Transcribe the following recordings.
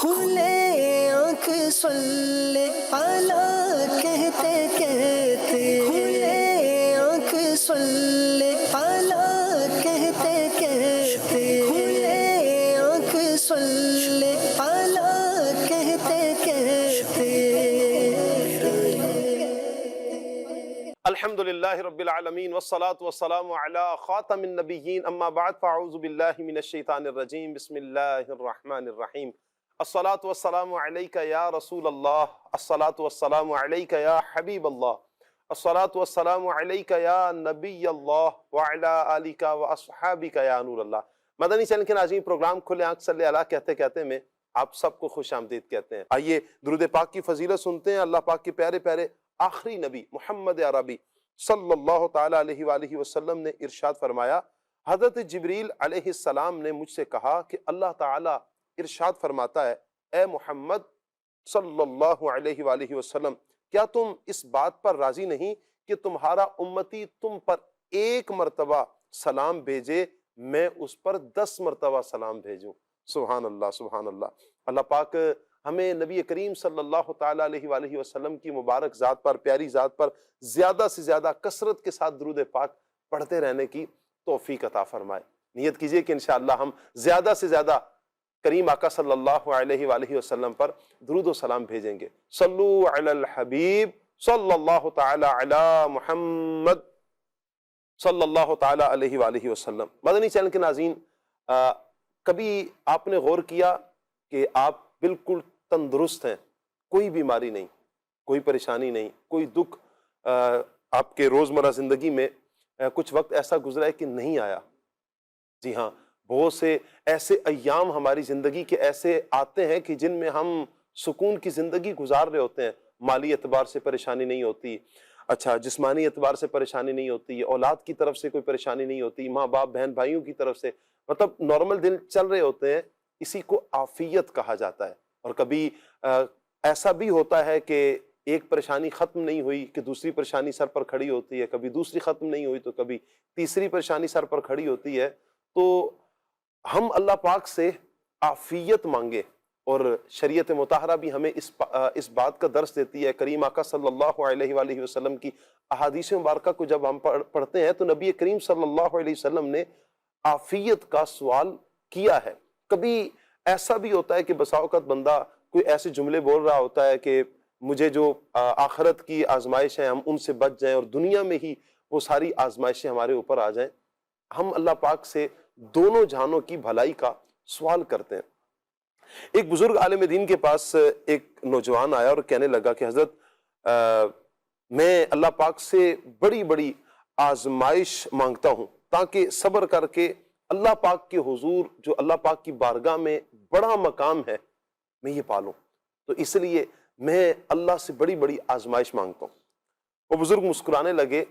کھلے آنکھ صلی اعلیٰ کہتے کہتے، کھلے آنکھ صلی اعلیٰ کہتے کہتے، کھلے آنکھ صلی اعلیٰ کہتے کہتے۔ الحمد للہ رب العالمین والصلاة والسلام علی خاتم النبیین اما بعد فاعوذ باللہ من الشیطان الرجیم بسم اللہ الرحمن الرحیم الصلاة والسلام علیک یا رسول اللہ، الصلاة والسلام علیک یا حبیب اللہ، الصلاة والسلام علیک یا نبی اللہ وعلی آلک واصحابک یا نور اللہ۔ مدنی چینل کے ناظرین، پروگرام کھلے آنکھ صلی اللہ کہتے کہتے میں آپ سب کو خوش آمدید کہتے ہیں۔ آئیے درود پاک کی فضیلت سنتے ہیں۔ اللہ پاک کے پیارے پیارے آخری نبی محمد عربی صلی اللہ تعالیٰ علیہ وآلہ وسلم نے ارشاد فرمایا، حضرت جبریل علیہ السلام نے مجھ سے کہا کہ اللہ تعالیٰ ارشاد فرماتا ہے، اے محمد صلی اللہ علیہ وآلہ وسلم، کیا تم اس بات پر راضی نہیں کہ تمہارا امتی تم پر ایک مرتبہ سلام بھیجے، میں اس پر 10 مرتبہ سلام بھیجوں؟ سبحان اللہ، سبحان اللہ۔ اللہ پاک ہمیں نبی کریم صلی اللہ تعالیٰ علیہ وآلہ وسلم کی مبارک ذات پر، پیاری ذات پر زیادہ سے زیادہ کثرت کے ساتھ درود پاک پڑھتے رہنے کی توفیق عطا فرمائے۔ نیت کیجئے کہ انشاءاللہ ہم زیادہ سے زیادہ کریم آقا صلی اللہ علیہ وآلہ وسلم پر درود و سلام بھیجیں گے۔ صلو علی الحبیب صلی اللہ تعالیٰ علی محمد صلی اللہ تعالیٰ علیہ وآلہ وسلم۔ مدنی چینل کے ناظرین، کبھی آپ نے غور کیا کہ آپ بالکل تندرست ہیں، کوئی بیماری نہیں، کوئی پریشانی نہیں، کوئی دکھ آپ کے روزمرہ زندگی میں کچھ وقت ایسا گزرا ہے کہ نہیں آیا؟ جی ہاں، بہت سے ایسے ایام ہماری زندگی کے ایسے آتے ہیں کہ جن میں ہم سکون کی زندگی گزار رہے ہوتے ہیں، مالی اعتبار سے پریشانی نہیں ہوتی، اچھا جسمانی اعتبار سے پریشانی نہیں ہوتی، اولاد کی طرف سے کوئی پریشانی نہیں ہوتی، ماں باپ بہن بھائیوں کی طرف سے، مطلب نارمل دن چل رہے ہوتے ہیں۔ اسی کو عافیت کہا جاتا ہے۔ اور کبھی ایسا بھی ہوتا ہے کہ ایک پریشانی ختم نہیں ہوئی کہ دوسری پریشانی سر پر کھڑی ہوتی ہے، کبھی دوسری ختم نہیں ہوئی تو کبھی تیسری پریشانی سر پر کھڑی ہوتی ہے۔ تو ہم اللہ پاک سے عافیت مانگے، اور شریعت مطہرہ بھی ہمیں اس بات کا درس دیتی ہے۔ کریم آقا صلی اللہ علیہ وآلہ وسلم کی احادیث مبارکہ کو جب ہم پڑھتے ہیں تو نبی کریم صلی اللہ علیہ وسلم نے عافیت کا سوال کیا ہے۔ کبھی ایسا بھی ہوتا ہے کہ بسا اوقات بندہ کوئی ایسے جملے بول رہا ہوتا ہے کہ مجھے جو آخرت کی آزمائش ہیں ہم ان سے بچ جائیں، اور دنیا میں ہی وہ ساری آزمائشیں ہمارے اوپر آ جائیں۔ ہم اللہ پاک سے دونوں جہانوں کی بھلائی کا سوال کرتے ہیں۔ ایک بزرگ عالم دین کے پاس ایک نوجوان آیا اور کہنے لگا کہ حضرت میں اللہ پاک سے بڑی بڑی آزمائش مانگتا ہوں تاکہ صبر کر کے اللہ پاک کے حضور، جو اللہ پاک کی بارگاہ میں بڑا مقام ہے، میں یہ پالوں، تو اس لیے میں اللہ سے بڑی بڑی آزمائش مانگتا ہوں۔ وہ بزرگ مسکرانے لگے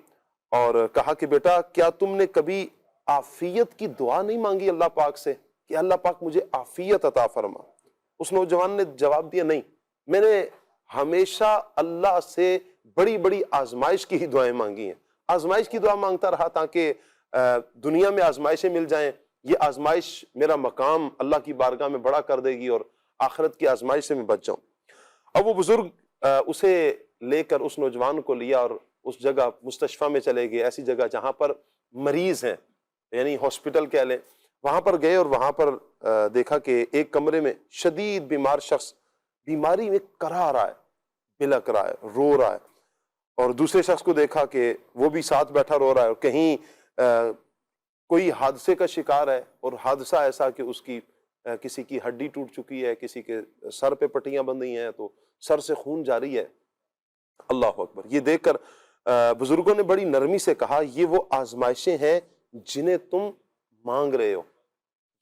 اور کہا کہ بیٹا، کیا تم نے کبھی عافیت کی دعا نہیں مانگی اللہ پاک سے کہ اللہ پاک مجھے عافیت عطا فرما؟ اس نوجوان نے جواب دیا، نہیں، میں نے ہمیشہ اللہ سے بڑی بڑی آزمائش کی ہی دعائیں مانگی ہیں۔ آزمائش کی دعا مانگتا رہا تاکہ دنیا میں آزمائشیں مل جائیں، یہ آزمائش میرا مقام اللہ کی بارگاہ میں بڑا کر دے گی اور آخرت کی آزمائش سے میں بچ جاؤں۔ اب وہ بزرگ اسے لے کر اس نوجوان کو لیا اور اس جگہ مستشفیٰ میں چلے گئے، ایسی جگہ جہاں پر مریض ہیں، یعنی ہاسپٹل کہہ لیں۔ وہاں پر گئے اور وہاں پر دیکھا کہ ایک کمرے میں شدید بیمار شخص بیماری میں کرا رہا ہے، بلک رہا ہے، رو رہا ہے، اور دوسرے شخص کو دیکھا کہ وہ بھی ساتھ بیٹھا رو رہا ہے، اور کہیں کوئی حادثے کا شکار ہے، اور حادثہ ایسا کہ اس کی کسی کی ہڈی ٹوٹ چکی ہے، کسی کے سر پہ پٹیاں بندھی ہیں تو سر سے خون جاری ہے۔ اللہ اکبر! یہ دیکھ کر بزرگوں نے بڑی نرمی سے کہا، یہ وہ آزمائشیں ہیں جنہیں تم مانگ رہے ہو،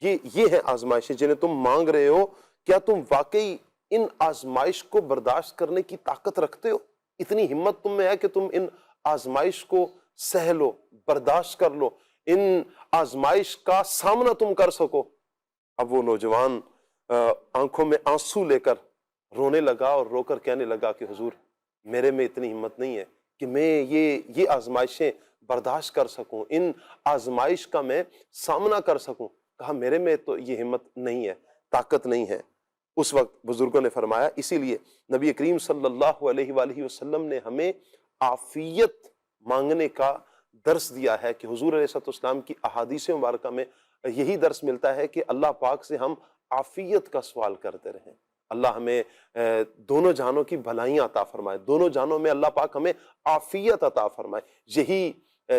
یہ ہیں آزمائشیں جنہیں تم مانگ رہے ہو۔ کیا تم واقعی ان آزمائش کو برداشت کرنے کی طاقت رکھتے ہو؟ اتنی ہمت تم میں ہے کہ تم ان آزمائش کو سہ لو، برداشت کر لو، ان آزمائش کا سامنا تم کر سکو؟ اب وہ نوجوان آنکھوں میں آنسو لے کر رونے لگا اور رو کر کہنے لگا کہ حضور، میرے میں اتنی ہمت نہیں ہے کہ میں یہ آزمائشیں برداشت کر سکوں، ان آزمائش کا میں سامنا کر سکوں۔ کہا میرے میں تو یہ ہمت نہیں ہے، طاقت نہیں ہے۔ اس وقت بزرگوں نے فرمایا، اسی لیے نبی کریم صلی اللہ علیہ وآلہ وسلم نے ہمیں عافیت مانگنے کا درس دیا ہے کہ حضور علیہ السلام کی احادیث مبارکہ میں یہی درس ملتا ہے کہ اللہ پاک سے ہم عافیت کا سوال کرتے رہیں۔ اللہ ہمیں دونوں جہانوں کی بھلائیاں عطا فرمائے، دونوں جہانوں میں اللہ پاک ہمیں عافیت عطا فرمائے۔ یہی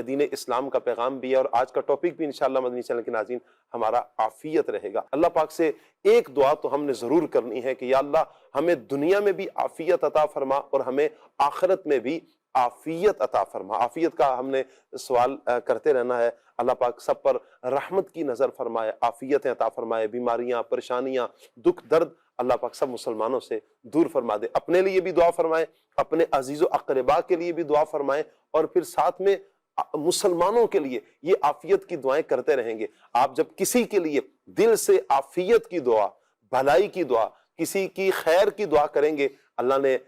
دین اسلام کا پیغام بھی ہے، اور آج کا ٹاپک بھی انشاءاللہ مدنی چینل کے ناظرین ہمارا عافیت رہے گا۔ اللہ پاک سے ایک دعا تو ہم نے ضرور کرنی ہے کہ یا اللہ ہمیں دنیا میں بھی عافیت عطا فرما اور ہمیں آخرت میں بھی عافیت عطا فرما۔ عافیت کا ہم نے سوال کرتے رہنا ہے۔ اللہ پاک سب پر رحمت کی نظر فرمائے، عافیتیں عطا فرمائے، بیماریاں، پریشانیاں، دکھ درد اللہ پاک سب مسلمانوں سے دور فرما دے۔ اپنے لیے بھی دعا فرمائے، اپنے عزیز و اقربا کے لیے بھی دعا فرمائے، اور پھر ساتھ میں مسلمانوں کے لیے یہ عافیت کی دعائیں کرتے رہیں گے۔ آپ جب کسی کے لیے دل سے عافیت کی دعا، بھلائی کی دعا، کسی کی خیر کی دعا کریں گے، اللہ نے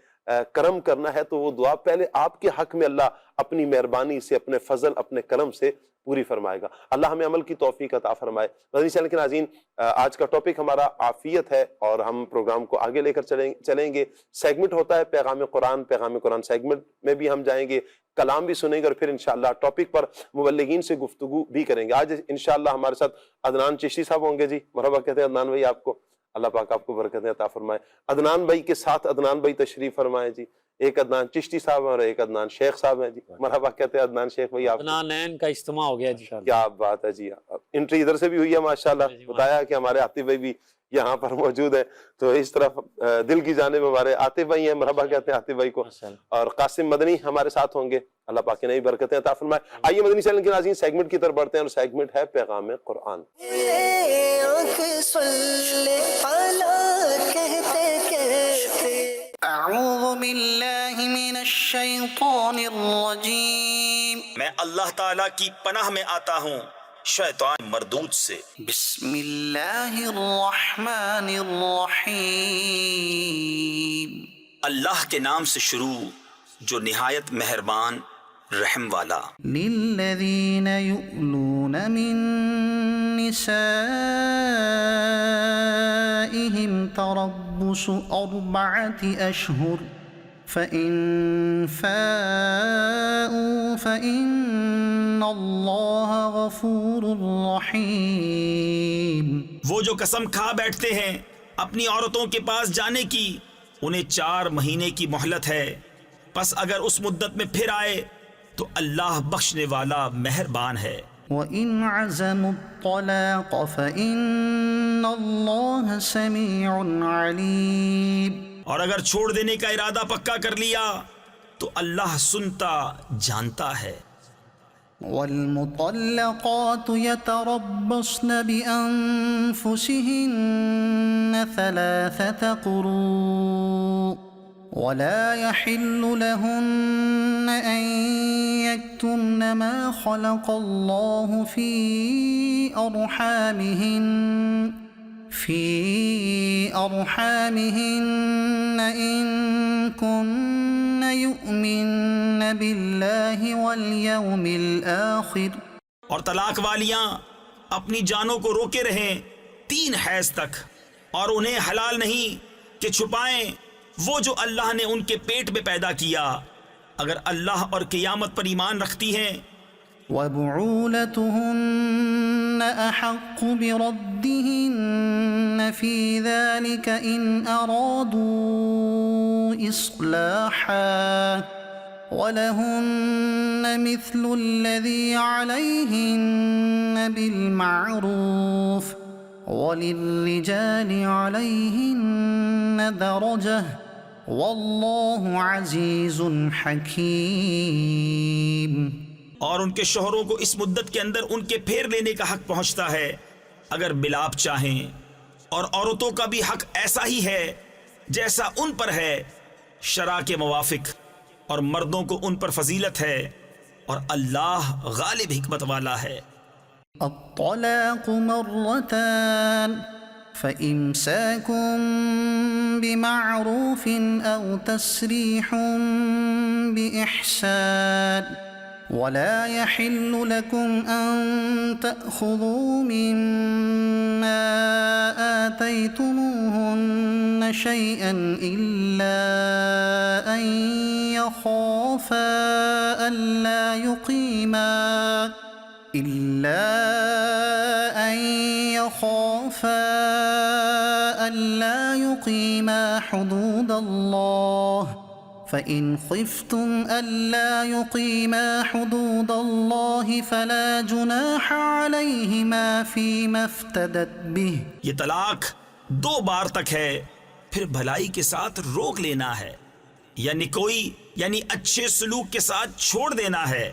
کرم کرنا ہے تو وہ دعا پہلے آپ کے حق میں اللہ اپنی مہربانی سے، اپنے فضل، اپنے کرم سے پوری فرمائے گا۔ اللہ ہمیں عمل کی توفیق عطا فرمائے۔ مدنی چینل کے ناظرین، آج کا ٹاپک ہمارا عافیت ہے، اور ہم پروگرام کو آگے لے کر چلیں گے۔ سیگمنٹ ہوتا ہے پیغام قرآن سیگمنٹ میں بھی ہم جائیں گے، کلام بھی سنیں گے، اور پھر انشاءاللہ ٹاپک پر مبلغین سے گفتگو بھی کریں گے۔ آج انشاءاللہ ہمارے ساتھ عدنان چشتی صاحب ہوں گے۔ جی مرحبا کہتے ہیں عدنان بھائی آپ کو، اللہ پاک آپ کو برکتیں عطا فرمائے۔ عدنان بھائی کے ساتھ عدنان بھائی تشریف فرمائے جی، ایک عدنان چشتی صاحب ہیں اور ایک عدنان شیخ صاحب ہیں جی، مرحبا کہتے ہیں عدنان شیخ بھائی آپ کو۔ عدنان کا اجتماع ہو گیا جی، کیا بات ہے جی، انٹری ادھر سے بھی ہوئی ہے ماشاءاللہ، بتایا کہ ہمارے عاطف بھائی بھی یہاں پر موجود ہے، تو اس طرف دل کی جانب ہمارے عاطف بھائی ہیں، مرحبا کہتے ہیں عاطف بھائی کو، اور قاسم مدنی ہمارے ساتھ ہوں گے، اللہ پاک کی نئی برکتیں عطا فرمائے۔ آئیے مدنی چینل کے ناظرین سیگمنٹ کی طرف بڑھتے ہیں، اور سیگمنٹ ہے پیغام قرآن۔ اعوذ باللہ من الشیطان الرجیم، میں اللہ تعالیٰ کی پناہ میں آتا ہوں شیطان مردود سے۔ بسم اللہ الرحمن الرحیم، اللہ کے نام سے شروع جو نہایت مہربان رحم والا۔ للذین یؤلون من نسائهم تربص 4 أشهر فإن فاءوا فإن اللہ غفور رحیم۔ وہ جو قسم کھا بیٹھتے ہیں اپنی عورتوں کے پاس جانے کی، انہیں 4 مہینے کی مہلت ہے، پس اگر اس مدت میں پھر آئے تو اللہ بخشنے والا مہربان ہے۔ وَإِنْ عَزَمُوا الطَّلَاقَ فَإِنَّ اللَّهَ سَمِيعٌ عَلِيمٌ۔ اور اگر چھوڑ دینے کا ارادہ پکا کر لیا تو اللہ سنتا جانتا ہے۔ وَالْمُطَلَّقَاتُ يَتَرَبَّصْنَ بِأَنفُسِهِنَّ 3 قُرُوءٍ وَلَا يَحِلُّ لَهُنَّ أَن يَكْتُمْنَ مَا خَلَقَ اللَّهُ فِي أَرْحَامِهِنَّ إِن كُنَّ يُؤْمِنَّ بِاللَّهِ وَالْيَوْمِ الْآخِرِ۔ اور طلاق والیاں اپنی جانوں کو روکے رہیں 3 حیض تک، اور انہیں حلال نہیں کہ چھپائیں وہ جو اللہ نے ان کے پیٹ میں پیدا کیا، اگر اللہ اور قیامت پر ایمان رکھتی ہیں۔ وَبُعُولَتُهُنَّ أَحَقُّ بِرَدِّهِنَّ فِي ذَلِكَ إِنْ أَرَادُوا إِصْلَاحًا وَلَهُنَّ مِثْلُ الَّذِي عَلَيْهِنَّ بِالْمَعْرُوفِ وَلِلرِّجَالِ عَلَيْهِنَّ دَرَجَةٌ وَاللَّهُ عَزِيزٌ حَكِيمٌ۔ اور ان کے شوہروں کو اس مدت کے اندر ان کے پھیر لینے کا حق پہنچتا ہے اگر ملاپ چاہیں، اور عورتوں کا بھی حق ایسا ہی ہے جیسا ان پر ہے شرع کے موافق، اور مردوں کو ان پر فضیلت ہے، اور اللہ غالب حکمت والا ہے۔ الطلاق مرتان فإمساكم بمعروف أو تسريح بإحسان ولا يحل لكم أن تأخذوا مما آتيتموهن شيئا إلا أن يخافا ألا يقيما حدود الله فإن خفتم ألا يقيما حدود الله فلا جناح عليهما فيما افتدت به. یہ طلاق 2 بار تک ہے، پھر بھلائی کے ساتھ روک لینا ہے، یعنی اچھے سلوک کے ساتھ چھوڑ دینا ہے،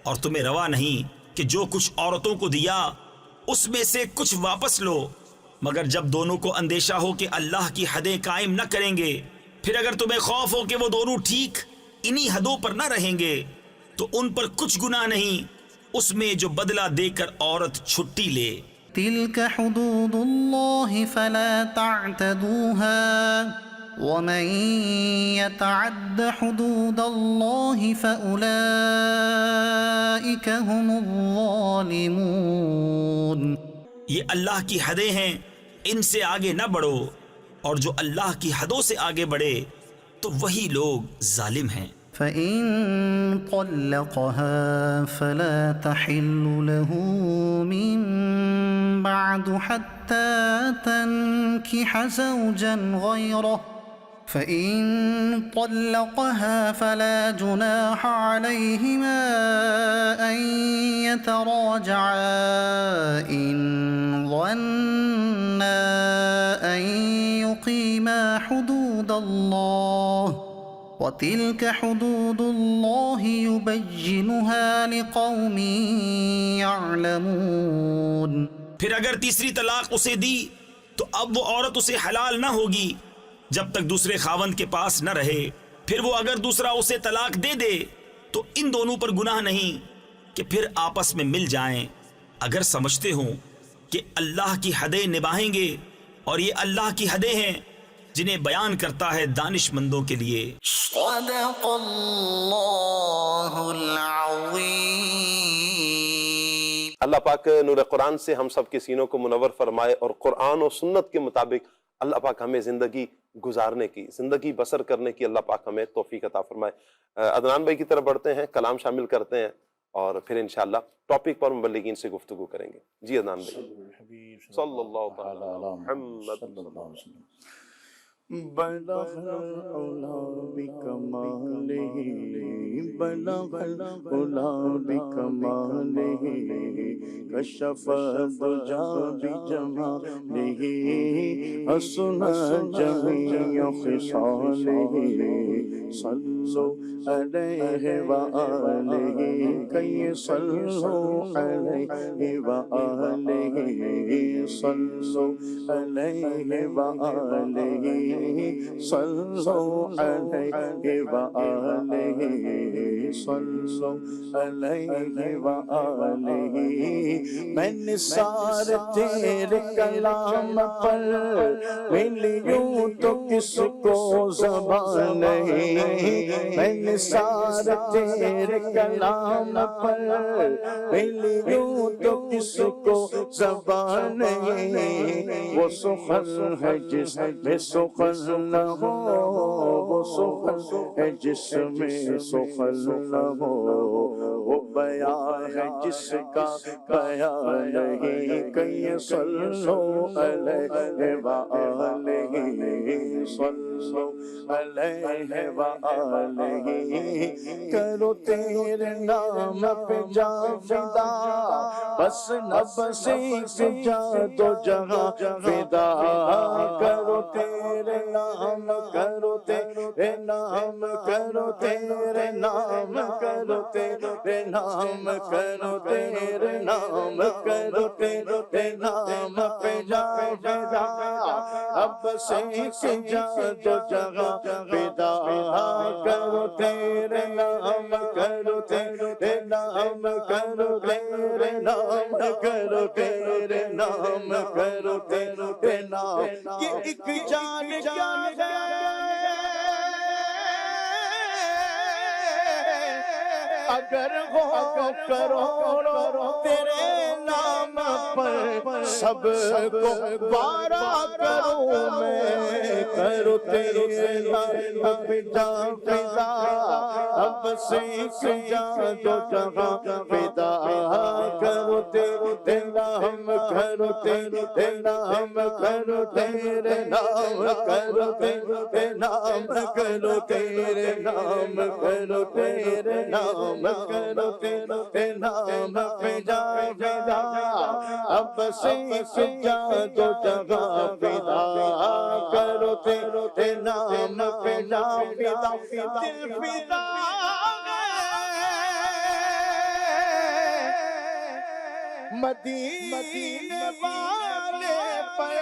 اور تمہیں روا نہیں کہ جو کچھ عورتوں کو دیا اس میں سے کچھ واپس لو، مگر جب دونوں کو اندیشہ ہو کہ اللہ کی حدیں قائم نہ کریں گے، پھر اگر تمہیں خوف ہو کہ وہ دونوں ٹھیک انہی حدوں پر نہ رہیں گے تو ان پر کچھ گناہ نہیں اس میں جو بدلہ دے کر عورت چھٹی لے. تلك حدود الله فلا تعتدوها ومن يتعد حدود الله فأولئك هم الظالمون. یہ اللہ کی حدیں ہیں، ان سے آگے نہ بڑھو، اور جو اللہ کی حدوں سے آگے بڑھے تو وہی لوگ ظالم ہیں. فإن طلقها فلا تحل له من بعد حتى تنكح زوجا غيره فإن طلقها فلا جناح عليهما أن يتراجعا إن ظنا أن يقيما حدود الله وَتِلْكَ حُدُودُ اللَّهِ يُبَيِّنُهَا لِقَوْمٍ يَعْلَمُونَ. پھر اگر تیسری طلاق اسے دی تو اب وہ عورت اسے حلال نہ ہوگی جب تک دوسرے خاوند کے پاس نہ رہے. پھر وہ اگر دوسرا اسے طلاق دے دے تو ان دونوں پر گناہ نہیں کہ پھر آپس میں مل جائیں اگر سمجھتے ہوں کہ اللہ کی حدیں نبھائیں گے، اور یہ اللہ کی حدیں ہیں جنہیں بیان کرتا ہے دانش مندوں کے لیے. صدق اللہ العظیم. اللہ پاک نور قرآن سے ہم سب کے سینوں کو منور فرمائے، اور قرآن و سنت کے مطابق اللہ پاک ہمیں زندگی گزارنے کی، زندگی بسر کرنے کی اللہ پاک ہمیں توفیق عطا فرمائے. عدنان بھائی کی طرف بڑھتے ہیں، کلام شامل کرتے ہیں، اور پھر انشاءاللہ ٹاپک پر مبلغین سے گفتگو کریں گے. جی عدنان بھائی. صلی اللہ تعالی علی محمد. بلغ العلا بکمالہ بلغ العلا بکمالہ کشف الدجا بجمالہ حسن جمیع خصالہ صلوا علیہ وآلہ کی صلوا علیہ وآلہ صلوا علیہ وآلہ صلوا علیہ وآلہ صلوا علیہ وآلہ. میں نثار تیرے کلام پر ملیوں تو کس کو زبان نہیں. میں نثار تیرے کلام پر ملیوں تو کس کو زبان نہیں. وہ سخن ہے جس میں سخن نہ ہو، وہ سخن ہے جس میں سخن نہ ہو، وہ بیان ہے جس کا بیان نہیں. کہیں صلوا علیہ وآلہ صلوا علیہ وآلہ. کرو تیرے نام پہ جا فدا، بس نفس سے جا دو جہاں فدا. کرو تیرے نام، کرو تیرے نام، کرو تیرے نام، کرو تیرے نام، کرو تیرے نام، کرو تیرے نام پہ جا فدا. اب سے جا دو جگہ فدا. کرو تیرے نام، کرو تیرے نام، کرو تیرے نام، کرو تیرے نام، کرو تیرے نام. یہ ایک جان کیا ہے، اگر ہو کروڑوں تیرے نام پر سب کو وارا کروں میں، کرو تیرے نام پہ جان فدا، اب سیکھ جا جو جہاں فدا، کرو تیرے نام، کرو تیرے نام، کرو تیرے نام، کرو تیرے نام، کرو تیرے نام، کرو تیرے نام، کرو تیرے نام پہ جا فدا، اب سیکھ جا جو جگہ فدا، کرو تیرے نام پہ جا فدا، دل فدا مدینے والے پر،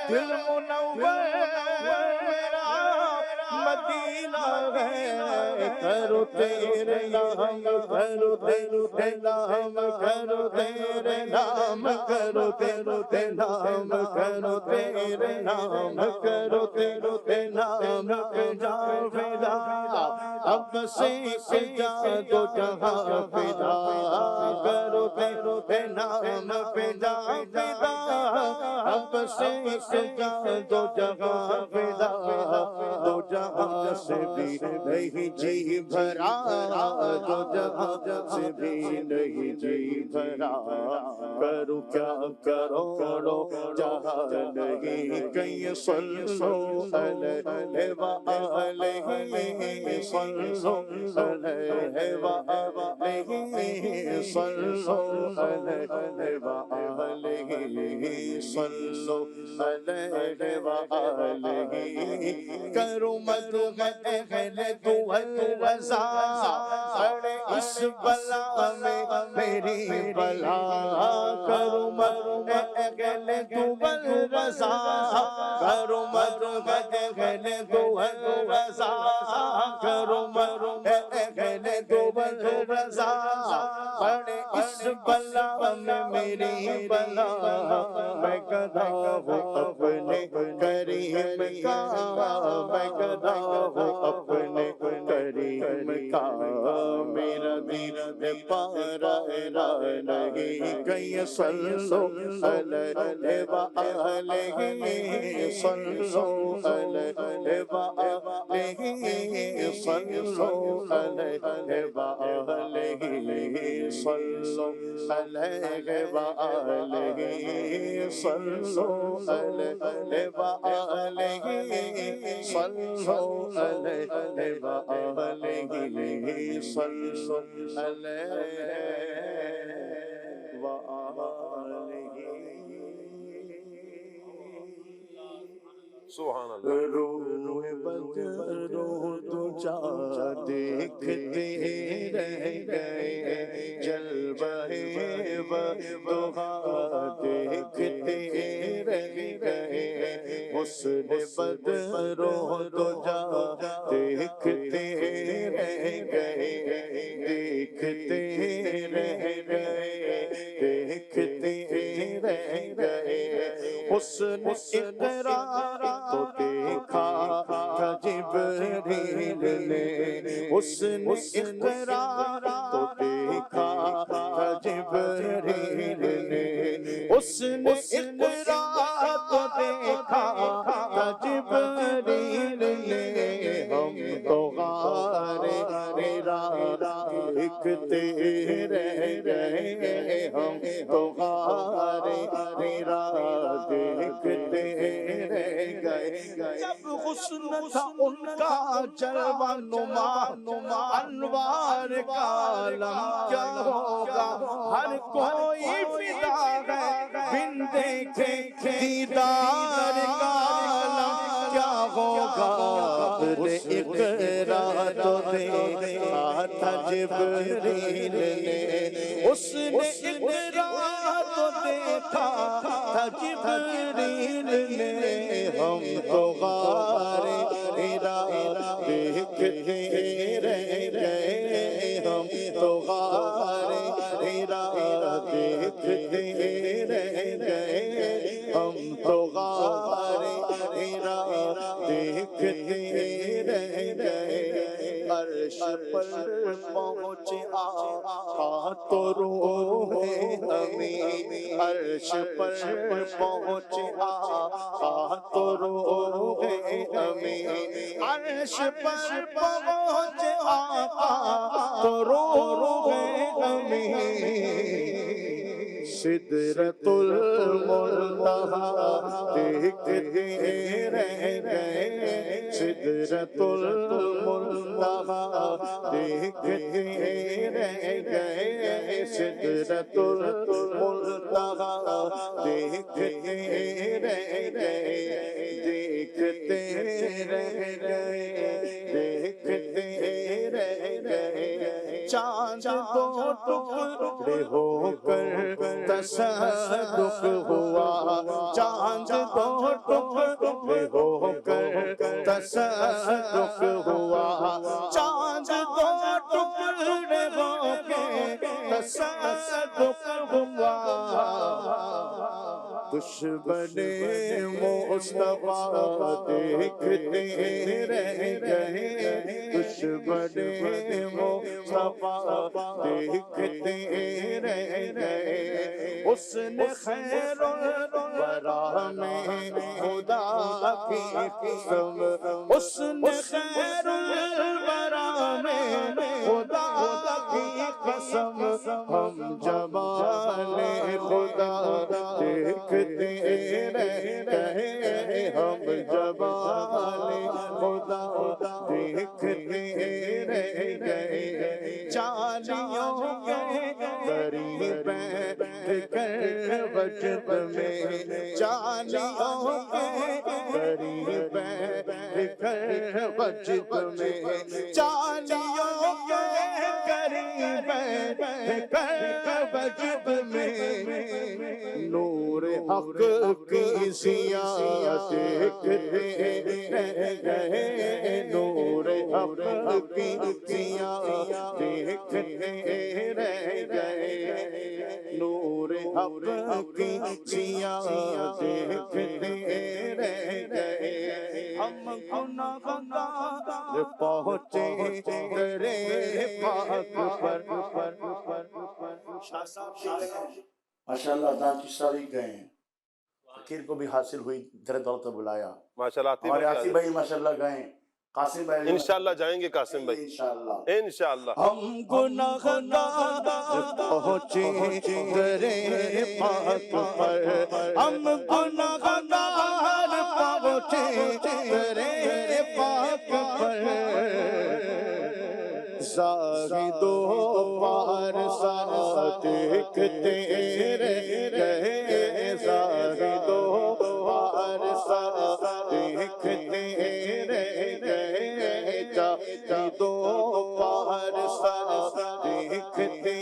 دل منور میرا مدینہ ہے، کرو تیرے نام، کرو تیرے نام، کرو تیرے نام، کرو تیرے نام، کرو تیرے نام، کرو تیرے نام پہ جا فدا، اب سیکھ جا جو جہاں فدا، کرو تیرے نام پہ جا فدا، اب سیکھ جا جو جہاں فدا، دو جہاں سے بھی نہیں جی بھرا، دو جہاں سے بھی نہیں جی بھرا، کرو کیا کروڑو جہاں نہیں، کہیں صلو علیہ وآلہ، صلو علیہ وآلہ، صلو علیہ وآلہ، صلو علیہ وآلہ، کرو مد اہل دول رضا، اڑے اس بلا میں میری بلا، کرو مد اہل دول رضا، کرو مد اہل دول رضا، کرو مد اہل دول رضا، اڑے اس بلا میں میری بلا، میں گدھا ہوں اپنے کریم کا، میں گدھا ہوں اپنے کریم کا، میرا دین پارا نہیں، کہیں صلو علیہ وآلہ، صلو علیہ وآلہ، صلو علیہ وآلہ، صلو علیہ وآلہ، صلو علیہ وآلہ، صلو علیہ وآلہ، صلو علیہ وآلہ۔ سبحان اللہ۔ روئے بدروں تجھا دیکھتے رہ گئے، جلوہ وضحا دیکھتے رہ گئے، حسن بدروں تجھا دیکھتے رہ گئے، دیکھتے رہ گئے، دیکھتے رہ گئے، حسن اقرار تو دیکھا تھا جبریل نے، حسن اقرار تو دیکھا تھا جبریل نے، حسن اقرار تو دیکھا تھا جبریل نے، ہم تو غار حرا دیکھتے رہ گئے، ہم تو غار حرا دیکھتے رہ گئے، جب حسن تھا ان کا جلوہ نما، انوار کا عالم کیا ہوگا، ہر کوئی فدا ہے بن دیکھے دیدار کا عالم کیا ہوگا، اقرا تو دیکھا تھا جبریل نے، اس نے اقرا تو دیکھا تھا جبریل نے، ہم تو غار حرا دیکھتے رہ گئے، ہم تو غار حرا دیکھتے رہ گئے، ہم تو غار حرا دیکھتے رہ گئے، عرش پر پہنچے آقا تو روح امین، عرش پر پہنچے آقا تو روح امین، عرش پر پہنچے آقا تو روح امین، سدرۃ المنتہا دیکھتے رہ گئے، سدرۃ المنتہا دیکھتے رہ گئے، سدرۃ المنتہا دیکھتے رہ گئے، دیکھتے رہ گئے، دیکھتے رہ گئے، چاند دو ٹکڑے ہو کر تصدق ہوا، چاند دو ٹکڑے ہو کر تصدق ہوا، چاند دو ٹکڑے ہو کے تصدق ہوا، دشمن مصطفیٰ دیکھتے رہ گئے، دشمن مصطفیٰ دیکھتے رہ گئے، اس نے خیر الورا میں خدا کی قسم، اس نے خیر الورا میں خدا کی قسم، ہم جمال خدا دیکھتے رہ گئے، ہم جمال خدا دیکھتے رہ گئے، جانیوں کے قریب بیٹھ کر وجد میں، جانیوں کے قریب بیٹھ کر وجد میں، جانیوں کے قریب بیٹھ کر وجد میں، نور حق کی ضیاء دیکھتے رہ گئے، نور حق کی ضیاء دیکھتے رہ گئے، نور حق کی ضیاء دیکھتے رہ گئے، ہم گناہگار پہنچے تیرے پاک پر۔ شاہ صاحب ماشاءاللہ دان کی ساری گئے ہیں، فقیر کو بھی حاصل ہوئی، در دولت بلایا ماشاءاللہ، اور آصف بھائی ماشاءاللہ گئے، قاسم بھائی انشاءاللہ جائیں گے، قاسم بھائی انشاءاللہ انشاءاللہ۔ ہم گناہگار پہنچے در پاک پر، ہم گناہگار پہنچے در پاک پر، زاہد و پارسا دیکھتے رہ گئے، زاہد و پارسا دیکھتے رہ گئے، زاہد و پارسا دیکھتے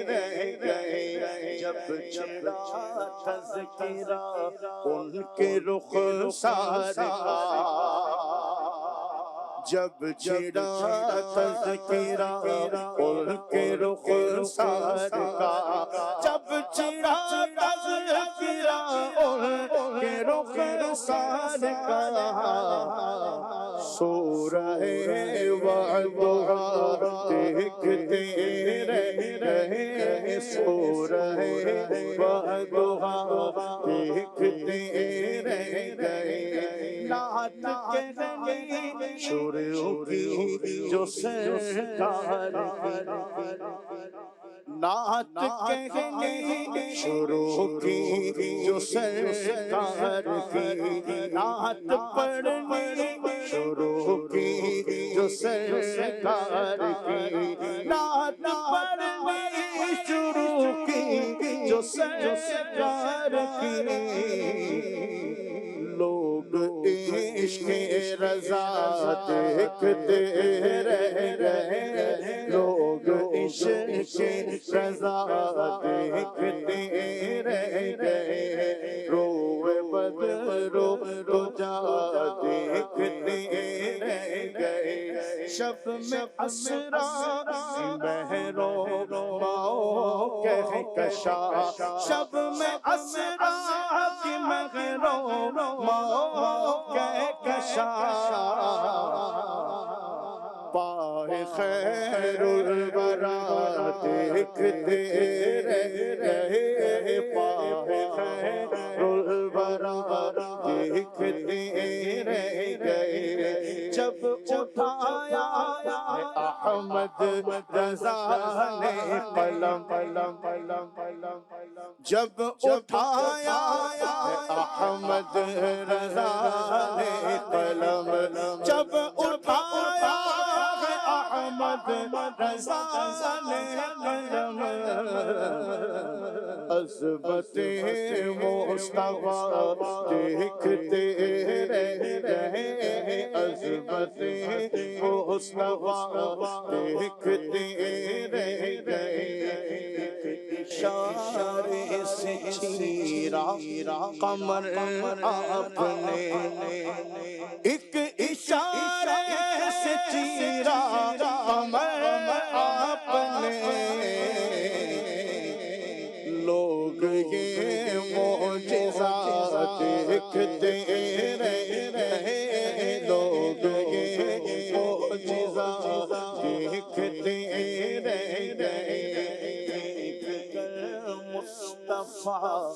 رہ گئے، جب چھڑا تذکرہ ان کے رخسار کا، جب چھڑا تذکرہ ان کے رخسار کا، جب چھڑا تذکرہ ان کے رخسار کا، سورہ وضحیٰ دیکھتے رہ گئے، سورہ وضحیٰ دیکھتے رہ گئے، نعت کہنے شروع کی جو سرکار کی، نعت کہنے شروع کی جو سرکار کی، نعت پڑھنے شروع کی جو سرکار کی، نعت پڑھنے شروع کی جو سرکار کی، لوگ عشق رضا دیکھتے رہ گئے، لوگ عشق رضا دیکھتے رہ گئے، روئے بدرو رجا دیکھتے رہ گئے، شب میں اسرا مہروں ماؤ کہکشا، شب میں اسرا کی مہروں ماؤ کہکشا، پائے دیکھتے رہے پائے خیر الورا دیکھتے رہ گئے جب اٹھایا احمد رضا نے قلم جب اٹھایا احمد رضا نے قلم جب اٹھایا احمد رضا نے قلم عظمت مصطفیٰ دیکھتے رہے عظمت مصطفیٰ دیکھتے رہ گئے اشارے سے چیرا قمر آپ نے ایک اشارے سے چیرا قمر آپ نے لوگ یہ معجزہ دیکھتے رہے لوگ یہ معجزہ دیکھتے رہے مصطفیٰ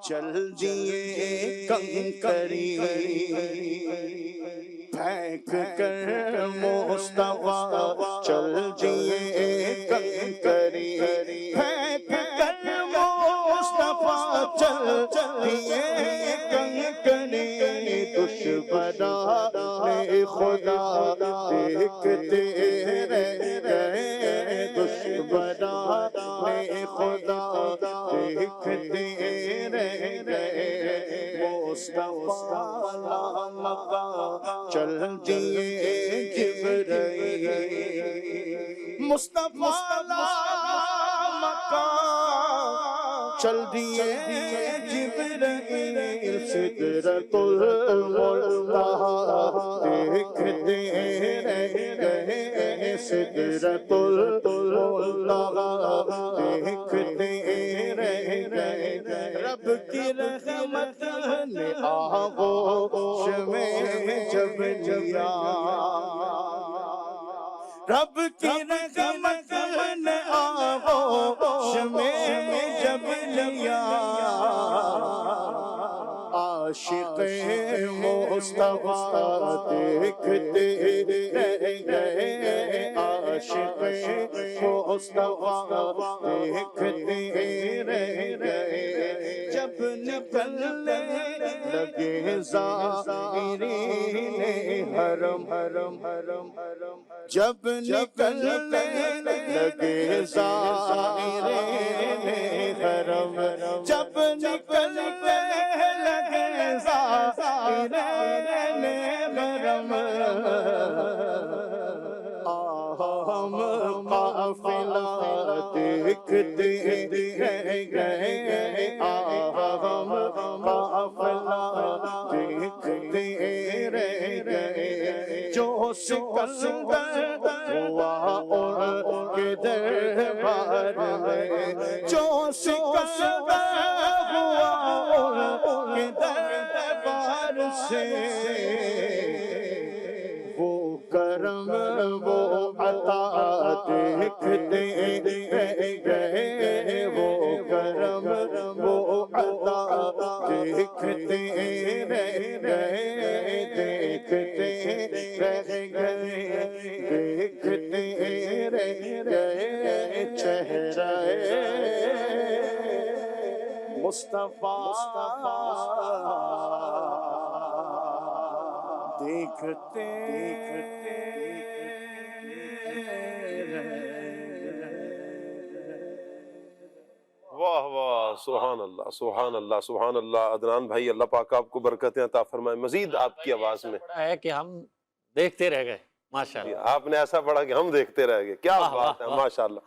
چل دیے کنکری پھینک کر مصطفیٰ چل دیے کنکری پھینک کر مصطفیٰ چل دیے کنکری دشمنان خدا دیکھتے رہے دشمنان خدا دیکھتے رہ گئے مصطفیٰ مکہ چل دیے جبرائیل مصطفیٰ مکہ چل دیے جبرائیل سدرۃ المنتہی دیکھتے رہ گئے سدرۃ المنتہی دیکھتے رہ گئے رب کی رحمت نے آغوش میں جب لیا رب کی رحمت نے آغوش میں جب لیا عاشق مصطفیٰ دیکھتے رہ گئے عاشق مصطفیٰ دیکھتے رہ گئے جب نکلنے لگے زائرین حرم جب نکلنے لگے زائرین حرم جب نکلنے لگے زائرین حرم ہم قافلہ دیکھتے رہ گئے ہم قافلہ دیکھتے رہ گئے جو سکندر ہوا ان کے دربار میں جو سکندر ہوا ان کے دربار سے وہ کرم وہ عطا دیکھتے رہ گئے وہ کرم وہ عطا دیکھتے رہ گئے دیکھتے رہ گئے دیکھتے رہ گئے چہرہ مصطفیٰ دیکھتے واہ واہ سبحان اللہ سبحان اللہ سبحان اللہ عدنان بھائی اللہ پاک آپ کو برکتیں عطا فرمائے مزید آپ کی آواز میں ہے کہ ہم دیکھتے رہ گئے ماشاءاللہ آپ نے ایسا پڑھا کہ ہم دیکھتے رہ گئے کیا بات ہے ماشاءاللہ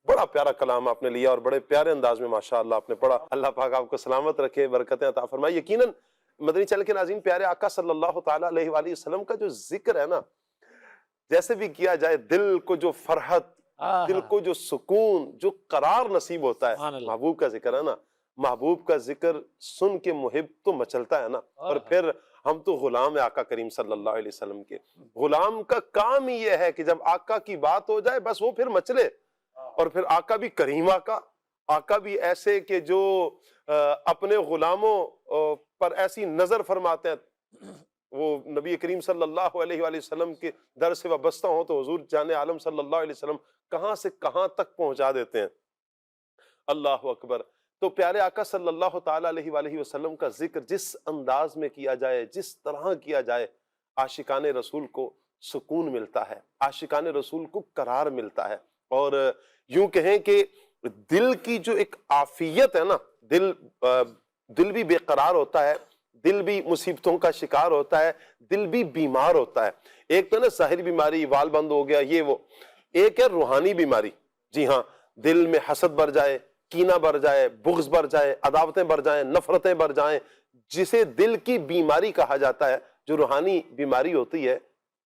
بڑا پیارا کلام آپ نے لیا اور بڑے پیارے انداز میں ماشاءاللہ آپ نے پڑھا اللہ پاک آپ کو سلامت رکھے برکتیں عطا فرمائے یقیناً مدنی چینل کے ناظرین پیارے آقا صلی اللہ تعالیٰ علیہ وآلہ وسلم کا جو ذکر ہے نا جیسے بھی کیا جائے دل کو جو فرحت دل کو جو سکون جو قرار نصیب ہوتا ہے محبوب کا ذکر ہے نا محبوب کا ذکر سن کے محب تو مچلتا ہے نا اور پھر ہم تو غلام آقا کریم صلی اللہ علیہ وسلم کے غلام کا کام ہی یہ ہے کہ جب آقا کی بات ہو جائے بس وہ پھر مچلے اور پھر آقا بھی کریم آقا بھی ایسے کہ جو اپنے غلاموں پر ایسی نظر فرماتے ہیں، وہ نبی کریم صلی اللہ علیہ وآلہ وسلم کے در سے وابستہ ہوں تو حضور جان عالم صلی اللہ علیہ وسلم کہاں سے کہاں تک پہنچا دیتے ہیں۔ اللہ اکبر۔ تو پیارے آقا صلی اللہ تعالیٰ علیہ وآلہ وسلم کا ذکر جس انداز میں کیا جائے، جس طرح کیا جائے، عاشقان رسول کو سکون ملتا ہے، عاشقان رسول کو قرار ملتا ہے۔ اور یوں کہیں کہ دل کی جو ایک عافیت ہے نا، دل بھی بے قرار ہوتا ہے، دل بھی مصیبتوں کا شکار ہوتا ہے، دل بھی بیمار ہوتا ہے۔ ایک تو نا ظاہری بیماری، وال بند ہو گیا، یہ وہ، ایک ہے روحانی بیماری۔ جی ہاں، دل میں حسد بھر جائے، کینہ بھر جائے، بغض بھر جائے، عداوتیں بھر جائیں، نفرتیں بھر جائیں، جسے دل کی بیماری کہا جاتا ہے، جو روحانی بیماری ہوتی ہے۔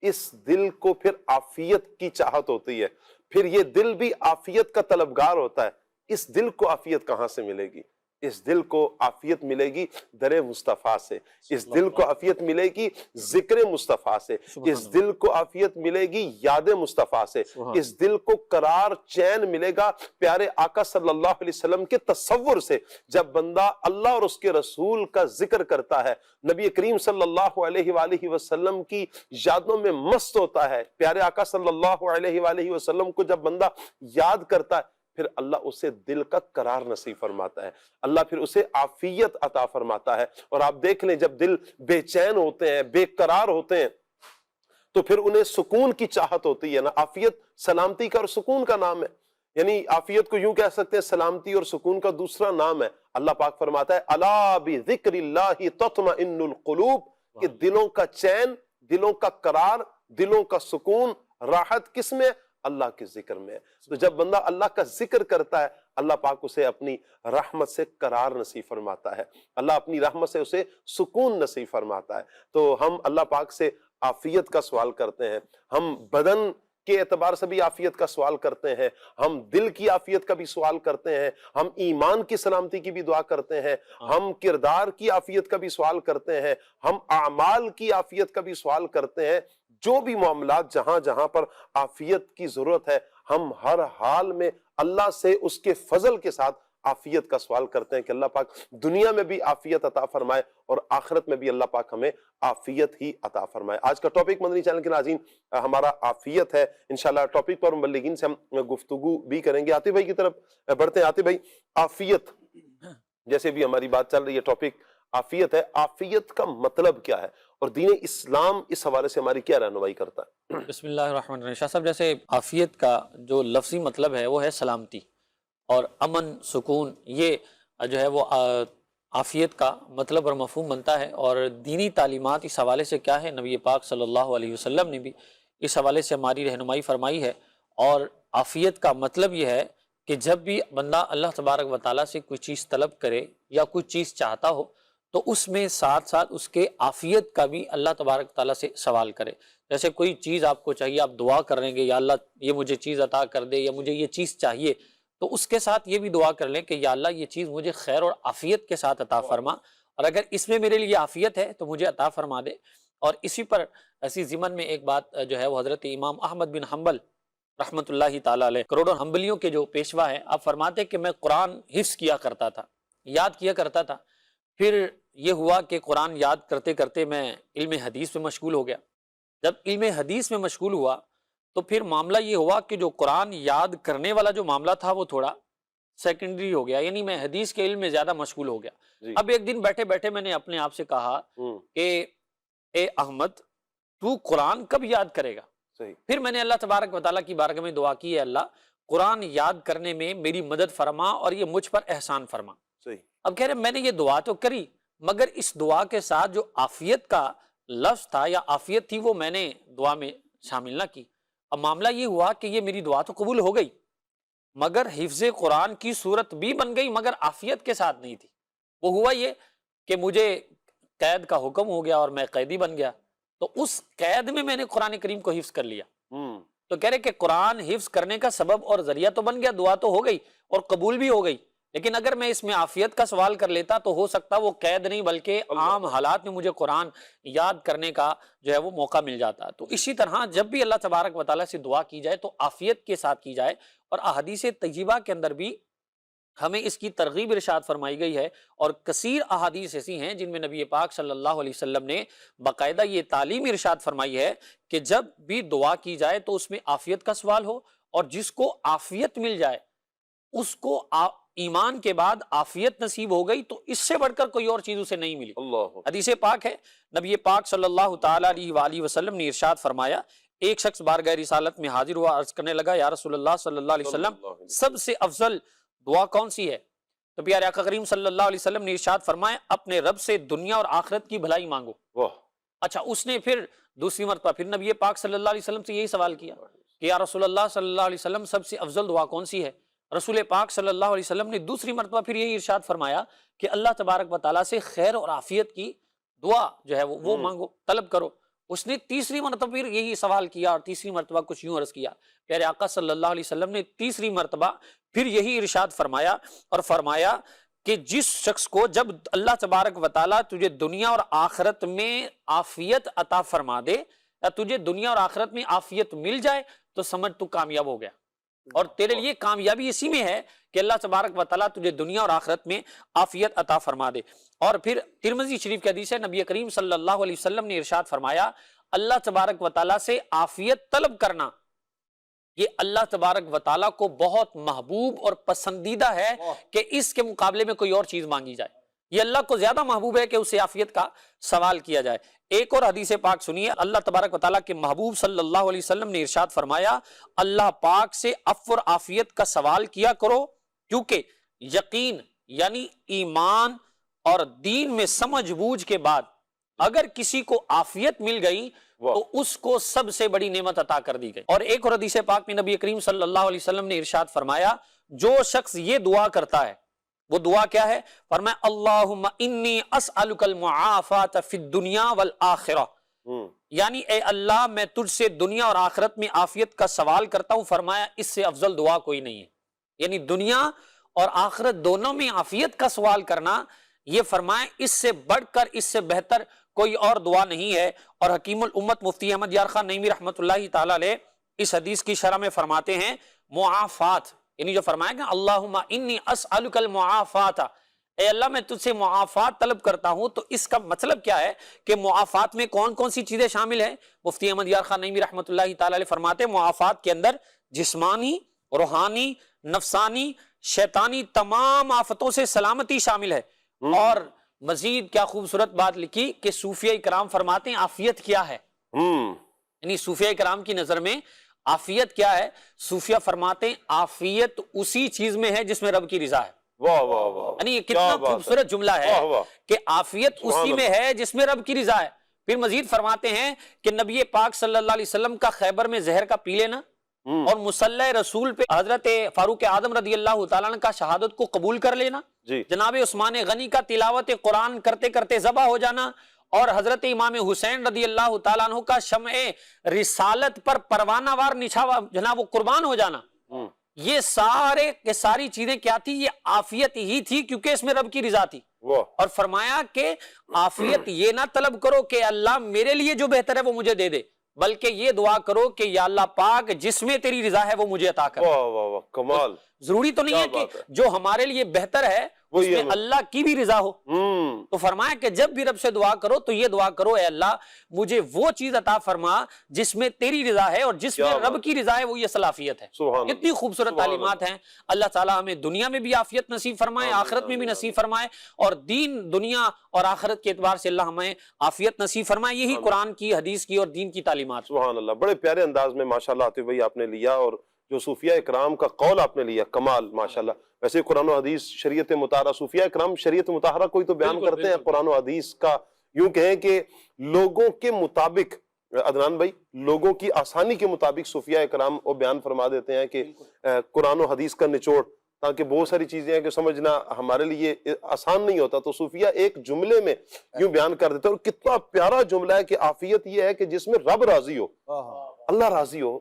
اس دل کو پھر عافیت کی چاہت ہوتی ہے، پھر یہ دل بھی عافیت کا طلبگار ہوتا ہے۔ اس دل کو عافیت کہاں سے ملے گی؟ اس دل کو عافیت ملے گی در مصطفیٰ سے، اس دل کو عافیت ملے گی ذکر مصطفیٰ سے، اس دل کو عافیت ملے گی یاد مصطفیٰ سے، اس دل کو قرار چین ملے گا پیارے آقا صلی اللہ علیہ وسلم کے تصور سے۔ جب بندہ اللہ اور اس کے رسول کا ذکر کرتا ہے، نبی کریم صلی اللہ علیہ وآلہ وسلم کی یادوں میں مست ہوتا ہے، پیارے آقا صلی اللہ علیہ وآلہ وسلم کو جب بندہ یاد کرتا ہے، پھر اللہ اسے دل کا قرار نصیب فرماتا ہے، اللہ پھر اسے عافیت عطا فرماتا ہے۔ اور آپ دیکھ لیں جب دل بے چین ہوتے ہیں، بے قرار ہوتے ہیں، تو پھر انہیں سکون کی چاہت ہوتی ہے نا۔ عافیت سلامتی کا اور سکون کا نام ہے، یعنی عافیت کو یوں کہہ سکتے ہیں سلامتی اور سکون کا دوسرا نام ہے۔ اللہ پاک فرماتا ہے الا بذکر اللہ تطمئن القلوب، کہ دلوں کا چین، دلوں کا قرار، دلوں کا سکون، راحت کس میں؟ اللہ کے ذکر میں۔ تو جب بندہ اللہ کا ذکر کرتا ہے، اللہ پاک اسے اپنی رحمت سے قرار نصیب فرماتا ہے، اللہ اپنی رحمت سے اسے سکون نصیب فرماتا ہے۔ تو ہم اللہ پاک سے عافیت کا سوال کرتے ہیں، ہم بدن کے اعتبار سے بھی عافیت کا سوال کرتے ہیں، ہم دل کی عافیت کا بھی سوال کرتے ہیں، ہم ایمان کی سلامتی کی بھی دعا کرتے ہیں، ہم کردار کی عافیت کا بھی سوال کرتے ہیں، ہم اعمال کی عافیت کا بھی سوال کرتے ہیں۔ جو بھی معاملات جہاں جہاں پر عافیت کی ضرورت ہے، ہم ہر حال میں اللہ سے اس کے فضل کے ساتھ عافیت کا سوال کرتے ہیں کہ اللہ پاک دنیا میں بھی عافیت عطا فرمائے اور آخرت میں بھی اللہ پاک ہمیں عافیت ہی عطا فرمائے۔ آج کا ٹاپک مدنی چینل کے ناظرین ہمارا عافیت ہے۔ انشاءاللہ ٹاپک پر مبلغین سے ہم گفتگو بھی کریں گے۔ عاطف بھائی کی طرف بڑھتے ہیں۔ عاطف بھائی، عافیت، جیسے بھی ہماری بات چل رہی ہے، ٹاپک عافیت ہے، عافیت کا مطلب کیا ہے اور دین اسلام اس حوالے سے ہماری کیا رہنمائی کرتا ہے؟ بسم اللہ الرحمن الرحیم۔ شاہ صاحب، جیسے عافیت کا جو لفظی مطلب ہے وہ ہے سلامتی اور امن، سکون، یہ جو ہے وہ عافیت کا مطلب اور مفہوم بنتا ہے۔ اور دینی تعلیمات اس حوالے سے کیا ہے، نبی پاک صلی اللہ علیہ وسلم نے بھی اس حوالے سے ہماری رہنمائی فرمائی ہے۔ اور عافیت کا مطلب یہ ہے کہ جب بھی بندہ اللہ تبارک و تعالیٰ سے کوئی چیز طلب کرے یا کوئی چیز چاہتا ہو تو اس میں ساتھ ساتھ اس کے عافیت کا بھی اللہ تبارک تعالیٰ سے سوال کرے۔ جیسے کوئی چیز آپ کو چاہیے، آپ دعا کر رہے ہیں کہ یا اللہ یہ مجھے چیز عطا کر دے یا مجھے یہ چیز چاہیے، تو اس کے ساتھ یہ بھی دعا کر لیں کہ یا اللہ یہ چیز مجھے خیر اور عافیت کے ساتھ عطا فرما، اور اگر اس میں میرے لیے عافیت ہے تو مجھے عطا فرما دے۔ اور اسی پر ایسی ضمن میں ایک بات جو ہے وہ حضرت امام احمد بن حنبل رحمۃ اللہ تعالیٰ علیہ، کروڑوں حنبلیوں کے جو پیشوا ہیں، آپ فرماتے کہ میں قرآن حفظ کیا کرتا تھا، یاد کیا کرتا تھا، پھر یہ ہوا کہ قرآن یاد کرتے کرتے میں علم حدیث میں مشغول ہو گیا۔ جب علم حدیث میں مشغول ہوا تو پھر معاملہ یہ ہوا کہ جو قرآن یاد کرنے والا جو معاملہ تھا وہ تھوڑا سیکنڈری ہو گیا، یعنی میں حدیث کے علم میں زیادہ مشغول ہو گیا۔ اب ایک دن بیٹھے بیٹھے میں نے اپنے آپ سے کہا کہ اے احمد، تو قرآن کب یاد کرے گا؟ پھر میں نے اللہ تبارک و تعالیٰ کی بارگاہ میں دعا کی، ہے اللہ قرآن یاد کرنے میں میری مدد فرما اور یہ مجھ پر احسان فرما۔ اب کہہ رہے میں نے یہ دعا تو کری، مگر اس دعا کے ساتھ جو عافیت کا لفظ تھا یا عافیت تھی وہ میں نے دعا میں شامل نہ کی۔ اب معاملہ یہ ہوا کہ یہ میری دعا تو قبول ہو گئی، مگر حفظ قرآن کی صورت بھی بن گئی، مگر عافیت کے ساتھ نہیں تھی۔ وہ ہوا یہ کہ مجھے قید کا حکم ہو گیا اور میں قیدی بن گیا، تو اس قید میں نے قرآن کریم کو حفظ کر لیا۔ تو کہہ رہے کہ قرآن حفظ کرنے کا سبب اور ذریعہ تو بن گیا، دعا تو ہو گئی اور قبول بھی ہو گئی، لیکن اگر میں اس میں عافیت کا سوال کر لیتا تو ہو سکتا وہ قید نہیں بلکہ عام حالات میں مجھے قرآن یاد کرنے کا جو ہے وہ موقع مل جاتا. تو اسی طرح جب بھی اللہ تبارک و تعالیٰ سے دعا کی جائے تو عافیت کے ساتھ کی جائے. اور احادیث طیبہ کے اندر بھی ہمیں اس کی ترغیب ارشاد فرمائی گئی ہے، اور کثیر احادیث ایسی ہیں جن میں نبی پاک صلی اللہ علیہ وسلم نے باقاعدہ یہ تعلیم ارشاد فرمائی ہے کہ جب بھی دعا کی جائے تو اس میں عافیت کا سوال ہو، اور جس کو عافیت مل جائے اس کو ایمان کے بعد عافیت نصیب ہو گئی تو اس سے بڑھ کر کوئی اور چیز اسے نہیں ملی. اللہ حدیث پاک ہے، نبی پاک صلی اللہ تعالیٰ علیہ وآلہ وسلم نے ارشاد فرمایا، ایک شخص بارگاہ رسالت میں حاضر ہوا، عرض کرنے لگا یا رسول اللہ صلی اللہ علیہ وسلم سب سے افضل دعا کون سی ہے؟ تو پیارے آقا کریم صلی اللہ علیہ وسلم نے ارشاد فرمایا اپنے رب سے دنیا اور آخرت کی بھلائی مانگو. واہ. اچھا، اس نے پھر دوسری مرتبہ پھر نبی پاک صلی اللہ علیہ وسلم سے یہی سوال کیا کہ یا رسول اللہ صلی اللہ علیہ وسلم سب سے افضل دعا کون سی ہے؟ رسول پاک صلی اللہ علیہ وسلم نے دوسری مرتبہ پھر یہی ارشاد فرمایا کہ اللہ تبارک و تعالیٰ سے خیر اور عافیت کی دعا جو ہے وہ مانگو، طلب کرو. اس نے تیسری مرتبہ پھر یہی سوال کیا اور تیسری مرتبہ کچھ یوں عرض کیا. پیارے آقا صلی اللہ علیہ وسلم نے تیسری مرتبہ پھر یہی ارشاد فرمایا اور فرمایا کہ جس شخص کو جب اللہ تبارک و تعالیٰ تجھے دنیا اور آخرت میں عافیت عطا فرما دے، یا تجھے دنیا اور آخرت میں عافیت مل جائے تو سمجھ تو کامیاب ہو گیا. اور تیرے لیے کامیابی اسی میں ہے کہ اللہ تبارک و تعالیٰ تجھے دنیا اور آخرت میں عافیت عطا فرما دے. اور پھر ترمذی شریف کی حدیث ہے، نبی کریم صلی اللہ علیہ وسلم نے ارشاد فرمایا اللہ تبارک و تعالیٰ سے عافیت طلب کرنا یہ اللہ تبارک و تعالیٰ کو بہت محبوب اور پسندیدہ ہے کہ اس کے مقابلے میں کوئی اور چیز مانگی جائے. یہ اللہ کو زیادہ محبوب ہے کہ اسے عافیت کا سوال کیا جائے. ایک اور حدیث پاک سنیے، اللہ تبارک و تعالیٰ کے محبوب صلی اللہ علیہ وسلم نے ارشاد فرمایا اللہ پاک سے عفو اور عافیت کا سوال کیا کرو، کیونکہ یقین یعنی ایمان اور دین میں سمجھ بوجھ کے بعد اگر کسی کو عافیت مل گئی تو اس کو سب سے بڑی نعمت عطا کر دی گئی. اور ایک اور حدیث پاک میں نبی کریم صلی اللہ علیہ وسلم نے ارشاد فرمایا جو شخص یہ دعا کرتا ہے وہ دعا کیا ہے؟ فرمایا اللہم انی اسألک المعافات فی الدنیا والآخرہ، یعنی اے اللہ میں تجھ سے دنیا اور آخرت میں عافیت کا سوال کرتا ہوں. فرمایا اس سے افضل دعا کوئی نہیں ہے، یعنی دنیا اور آخرت دونوں میں عافیت کا سوال کرنا، یہ فرمایا اس سے بڑھ کر اس سے بہتر کوئی اور دعا نہیں ہے. اور حکیم الامت مفتی احمد یار خان نعیمی رحمۃ اللہ تعالی علیہ اس حدیث کی شرح میں فرماتے ہیں معافات، یعنی جو فرمایا کہ اللہم انی اسألک المعافات، اے اللہ میں تجھ سے معافات طلب کرتا ہوں. تو اس کا مطلب کیا ہے کہ معافات میں کون کون سی چیزیں شامل ہیں؟ مفتی احمد یار خان نعیمی رحمۃ اللہ تعالی علیہ فرماتے ہیں معافات کے اندر جسمانی، روحانی، نفسانی، شیطانی تمام آفتوں سے سلامتی شامل ہے. اور مزید کیا خوبصورت بات لکھی کہ صوفیہ کرام فرماتے ہیں عافیت کیا ہے، یعنی صوفیہ کرام کی نظر میں عافیت کیا ہے؟ صوفیہ فرماتے ہیں عافیت اسی چیز میں ہے جس میں رب کی رضا ہے. واہ واہ واہ، یعنی یہ کتنا خوبصورت جملہ ہے کہ عافیت اسی میں ہے جس میں رب کی رضا ہے. پھر مزید فرماتے ہیں کہ نبی پاک صلی اللہ علیہ وسلم کا خیبر میں زہر کا پی لینا اور مصلی رسول پہ حضرت فاروق اعظم رضی اللہ تعالیٰ عنہ کا شہادت کو قبول کر لینا، جناب عثمان غنی کا تلاوت قرآن کرتے کرتے ذبح ہو جانا، اور حضرت امام حسین رضی اللہ تعالیٰ عنہ کا شمع رسالت پر پروانہ وار نچھاوا جناب وہ قربان ہو جانا، یہ ساری چیزیں کیا تھی؟ یہ عافیت ہی تھی کیونکہ اس میں رب کی رضا تھی. اور فرمایا کہ عافیت یہ نہ طلب کرو کہ اللہ میرے لیے جو بہتر ہے وہ مجھے دے دے، بلکہ یہ دعا کرو کہ یا اللہ پاک جس میں تیری رضا ہے وہ مجھے عطا کر. واہ واہ واہ، کمال. ضروری تو نہیں ہے کہ جو ہمارے لیے بہتر ہے اس میں اللہ کی بھی رضا ہو. تو فرمایا کہ جب بھی رب سے دعا کرو تو یہ دعا کرو اے اللہ مجھے وہ چیز عطا فرما جس میں تیری رضا ہے اور جس میں رب کی رضا ہے وہ یہ صلافیت ہے. کتنی خوبصورت تعلیمات ہیں. اللہ تعالیٰ ہمیں دنیا میں بھی عافیت نصیب فرمائے، آخرت میں بھی نصیب فرمائے، اور دین دنیا اور آخرت کے اعتبار سے اللہ ہمیں عافیت نصیب فرمائے. یہی قرآن کی، حدیث کی اور دین کی تعلیمات. سبحان اللہ، بڑے پیارے انداز میں ماشاءاللہ عاطف بھائی آپ نے لیا، اور جو صوفیہ اکرام کا قول آپ نے لیا، کمال ماشاءاللہ. ویسے قرآن و حدیث شریعت مطہرہ، صوفیہ اکرام شریعت مطہرہ کوئی تو بیان کرتے ہیں، قرآن و حدیث کا یوں کہیں کہ لوگوں کے مطابق، عدنان بھائی لوگوں کی آسانی کے مطابق صوفیہ اکرام وہ بیان فرما دیتے ہیں کہ قرآن و حدیث کا نچوڑ، تاکہ بہت ساری چیزیں ہیں کہ سمجھنا ہمارے لیے آسان نہیں ہوتا، تو صوفیہ ایک جملے میں یوں بیان کر دیتے ہیں. اور کتنا پیارا جملہ ہے کہ عافیت یہ ہے کہ جس میں رب راضی ہو، اللہ راضی ہو.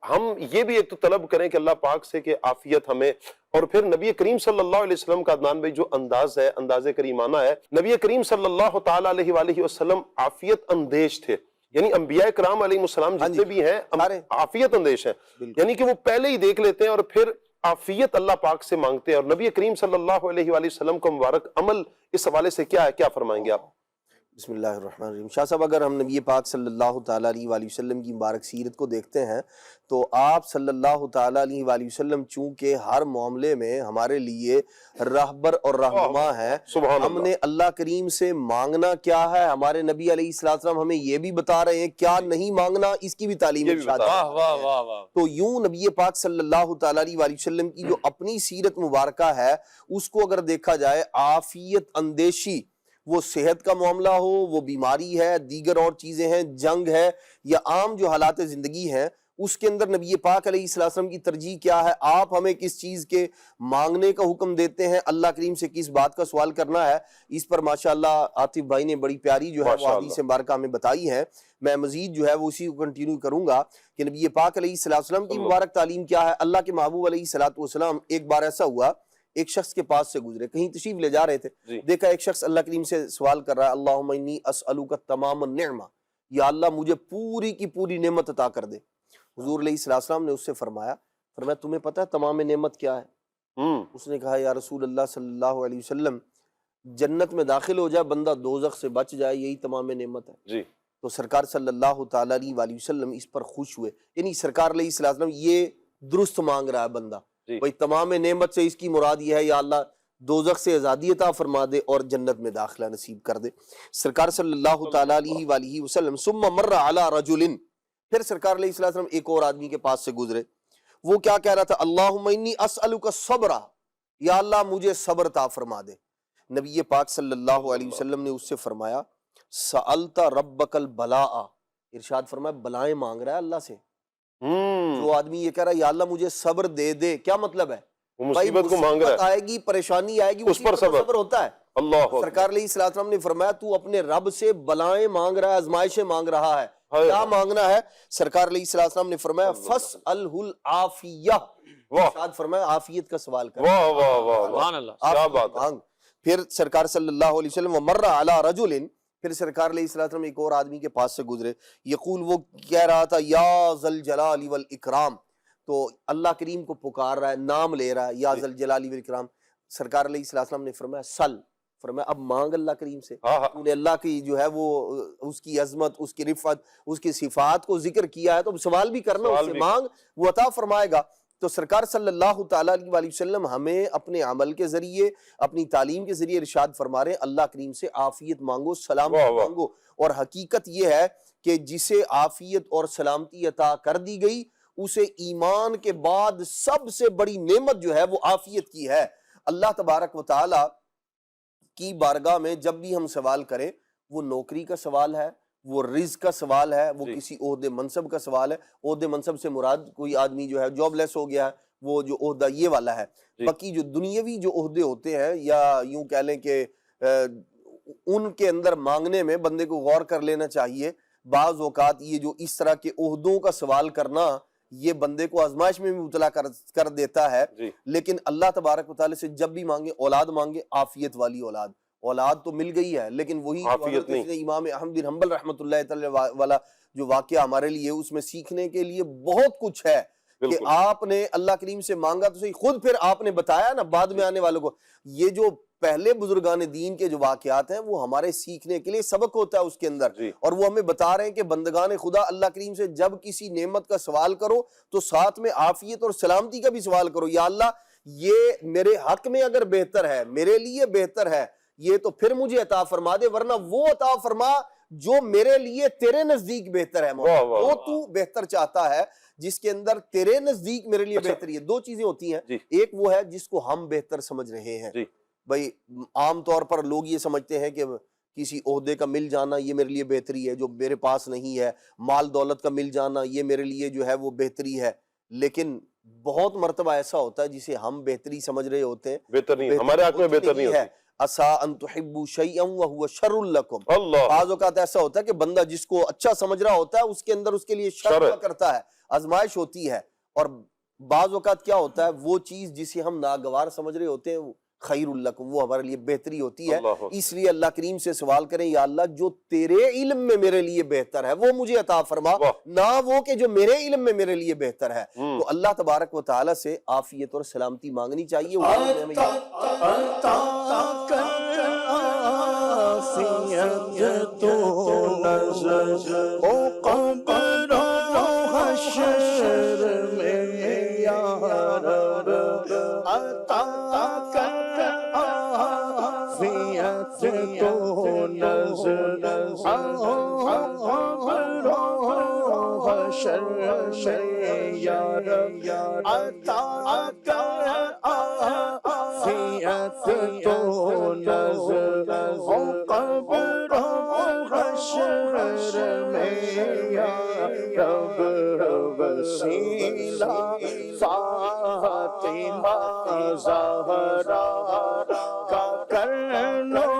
ہم یہ بھی ایک تو طلب کریں کہ اللہ پاک سے کہ عافیت ہمیں، اور پھر نبی کریم صلی اللہ علیہ وسلم کا عدنان بھائی جو انداز ہے، انداز کریمانہ ہے، نبی کریم صلی اللہ تعالیٰ علیہ وآلہ وسلم عافیت اندیش تھے، یعنی انبیاء کرام علیہ السلام جتنے بھی ہیں عافیت اندیش ہیں، یعنی کہ وہ پہلے ہی دیکھ لیتے ہیں اور پھر عافیت اللہ پاک سے مانگتے ہیں. اور نبی کریم صلی اللہ علیہ وآلہ وسلم کا مبارک عمل اس حوالے سے کیا ہے، کیا فرمائیں گے آپ؟ بسم اللہ الرحمن الرحیم. شاہ صاحب، اگر ہم نبی پاک صلی اللہ تعالیٰ علیہ وآلہ وسلم کی مبارک سیرت کو دیکھتے ہیں تو آپ صلی اللہ تعالیٰ علیہ وآلہ وسلم چونکہ ہر معاملے میں ہمارے لیے رہبر اور رہنما ہیں، ہم نے اللہ کریم سے مانگنا کیا ہے، ہمارے نبی علیہ السلام ہمیں یہ بھی بتا رہے ہیں کیا نہیں مانگنا، اس کی بھی تعلیم ارشاد ہے. تو یوں نبی پاک صلی اللہ تعالیٰ علیہ وآلہ وسلم کی جو اپنی سیرت مبارکہ ہے اس کو اگر دیکھا جائے، عافیت اندیشی، وہ صحت کا معاملہ ہو، وہ بیماری ہے، دیگر اور چیزیں ہیں، جنگ ہے، یا عام جو حالات زندگی ہیں، اس کے اندر نبی پاک علیہ السلام کی ترجیح کیا ہے، آپ ہمیں کس چیز کے مانگنے کا حکم دیتے ہیں، اللہ کریم سے کس بات کا سوال کرنا ہے. اس پر ماشاءاللہ عاطف بھائی نے بڑی پیاری جو ہے وہ حدیث مبارکہ ہمیں بتائی ہیں. میں مزید جو ہے وہ اسی کو کنٹینیو کروں گا کہ نبی پاک علیہ السلام کی مبارک تعلیم کیا ہے. اللہ کے محبوب علیہ السلام ایک بار ایسا ہوا، ایک شخص کے پاس سے گزرے، کہیں تشریف لے جا رہے تھے، دیکھا ایک شخص اللہ کریم سے سوال کر رہا ہے، اللہم انی اسألوک تمام النعمہ، یا اللہ مجھے پوری کی پوری نعمت عطا کر دے. حضور علیہ السلام نے اس سے فرمایا تمہیں پتہ ہے تمام نعمت کیا ہے؟ اس نے کہا یا رسول اللہ صلی اللہ علیہ وسلم، جنت میں داخل ہو جائے بندہ دوزخ سے بچ جائے، یہی تمام نعمت ہے. تو سرکار صلی اللہ تعالیٰ علیہ وآلہ وسلم اس پر خوش ہوئے، یعنی سرکار علیہ السلام یہ درست مانگ رہا ہے بندہ، بھئی تمام نعمت سے اس کی مراد یہ ہے یا اللہ دوزخ سے آزادی عطا فرما دے اور جنت میں داخلہ نصیب کر دے. سرکار صلی اللہ تعالیٰ علیہ وآلہ وسلم ثم مر علی رجل، پھر سرکار علیہ السلام ایک اور آدمی کے پاس سے گزرے، وہ کیا کہہ رہا تھا، اللہم انی اسألک الصبر، یا اللہ مجھے صبر عطا فرما دے. نبی پاک صلی اللہ علیہ وسلم نے اس سے فرمایا سألت ربک البلاء، ارشاد فرمایا بلائیں مانگ رہا ہے اللہ سے. جو آدمی یہ کہہ رہا ہے یا اللہ مجھے صبر دے دے، کیا مطلب ہے؟ مصیبت کو مانگ رہا ہے، آئے گی، پریشانی آئے گی، اس پر صبر ہوتا ہے. سرکار علیہ السلام نے فرمایا تو اپنے رب سے بلائیں مانگ رہا ہے، آزمائشیں مانگ رہا ہے، کیا مانگنا ہے؟ سرکار علیہ السلام نے فرمایا فَاسْأَلْهُ الْعَافِيَّةِ، ارشاد فرمایا عافیت کا سوال کر. سبحان اللہ، کیا بات ہے. پھر سرکار صلی اللہ علیہ وسلم وَمَرَّ عَلَى رَجُلٍ، پھر سرکار علیہ السلام ایک اور آدمی کے پاس سے گزرے، یقول، وہ کہہ رہا تھا یا ذا الجلال والاکرام، تو اللہ کریم کو پکار رہا ہے، نام لے رہا ہے، یا ذا الجلال والاکرام. سرکار علیہ السلام نے فرمایا سل، فرمایا اب مانگ اللہ کریم سے، تو نے اللہ کی جو ہے وہ اس کی عظمت، اس کی رفعت، اس کی صفات کو ذکر کیا ہے تو سوال بھی کرنا، اس سے مانگ، وہ عطا فرمائے گا. تو سرکار صلی اللہ تعالیٰ علیہ وآلہ وسلم ہمیں اپنے عمل کے ذریعے، اپنی تعلیم کے ذریعے ارشاد فرما رہے ہیں اللہ کریم سے عافیت مانگو، سلامتی مانگو. اور حقیقت یہ ہے کہ جسے عافیت اور سلامتی عطا کر دی گئی اسے ایمان کے بعد سب سے بڑی نعمت جو ہے وہ عافیت کی ہے. اللہ تبارک و تعالیٰ کی بارگاہ میں جب بھی ہم سوال کریں، وہ نوکری کا سوال ہے، وہ رزق کا سوال ہے، وہ کسی عہدے منصب کا سوال ہے. عہدے منصب سے مراد کوئی آدمی جو ہے جاب لیس ہو گیا ہے، وہ جو عہدہ یہ والا ہے. باقی جو دنیاوی جو عہدے ہوتے ہیں، یا یوں کہہ لیں کہ ان کے اندر مانگنے میں بندے کو غور کر لینا چاہیے. بعض اوقات یہ جو اس طرح کے عہدوں کا سوال کرنا یہ بندے کو آزمائش میں بھی مبتلا کر دیتا ہے. لیکن اللہ تبارک و تعالیٰ سے جب بھی مانگے، اولاد مانگے، عافیت والی اولاد. اولاد تو مل گئی ہے لیکن وہی امام احمد بن حنبل رحمۃ اللہ تعالی والا جو واقعہ ہمارے لیے اس میں سیکھنے کے لیے بہت کچھ ہے کہ آپ نے اللہ کریم سے مانگا تو صحیح، خود پھر آپ نے بتایا نا بعد میں آنے والوں کو. یہ جو پہلے بزرگان دین کے جو واقعات ہیں وہ ہمارے سیکھنے کے لیے سبق ہوتا ہے اس کے اندر، اور وہ ہمیں بتا رہے ہیں کہ بندگان خدا اللہ کریم سے جب کسی نعمت کا سوال کرو تو ساتھ میں عافیت اور سلامتی کا بھی سوال کرو. یا اللہ یہ میرے حق میں اگر بہتر ہے، میرے لیے بہتر ہے، یہ تو پھر مجھے عطا فرما دے، ورنہ وہ عطا فرما جو میرے لیے تیرے نزدیک بہتر ہے. وہ تو بہتر چاہتا ہے جس کے اندر تیرے نزدیک میرے لیے بہتری ہے. دو چیزیں ہوتی ہیں، ایک وہ ہے جس کو ہم بہتر سمجھ رہے ہیں. بھئی عام طور پر لوگ یہ سمجھتے ہیں کہ کسی عہدے کا مل جانا یہ میرے لیے بہتری ہے جو میرے پاس نہیں ہے، مال دولت کا مل جانا یہ میرے لیے جو ہے وہ بہتری ہے. لیکن بہت مرتبہ ایسا ہوتا ہے جسے ہم بہتری سمجھ رہے ہوتے ہیں، بہتر نہیں، ہمارے حق میں بہتر نہیں ہوتی. اسا ان تحبوا شیئا وهو شر لکم. اللہ بعض اوقات ایسا ہوتا ہے کہ بندہ جس کو اچھا سمجھ رہا ہوتا ہے اس کے اندر اس کے لیے شر شر ہے. ہوا کرتا ہے، آزمائش ہوتی ہے. اور بعض اوقات کیا ہوتا ہے وہ چیز جسے ہم ناگوار سمجھ رہے ہوتے ہیں وہ خیر لکم، وہ ہمارے لیے بہتری ہوتی ہے. اللہ اکبر. اس لیے اللہ کریم سے سوال کریں یا اللہ جو تیرے علم میں میرے لیے بہتر ہے وہ مجھے عطا فرما، واہ. نہ وہ کہ جو میرے علم میں میرے لیے بہتر ہے. ہم. تو اللہ تبارک و تعالیٰ سے عافیت اور سلامتی مانگنی چاہیے. وہ ہمیں عافیت تو نظر او قبر و حشر میں یا رب عطا کر عافیت تو نظر او قبر و حشر میں یا رب عطا کر عافیت تو نظر او قبر و حشر میں یا رب وسیلہ فاطمہ زہرا کا کر لو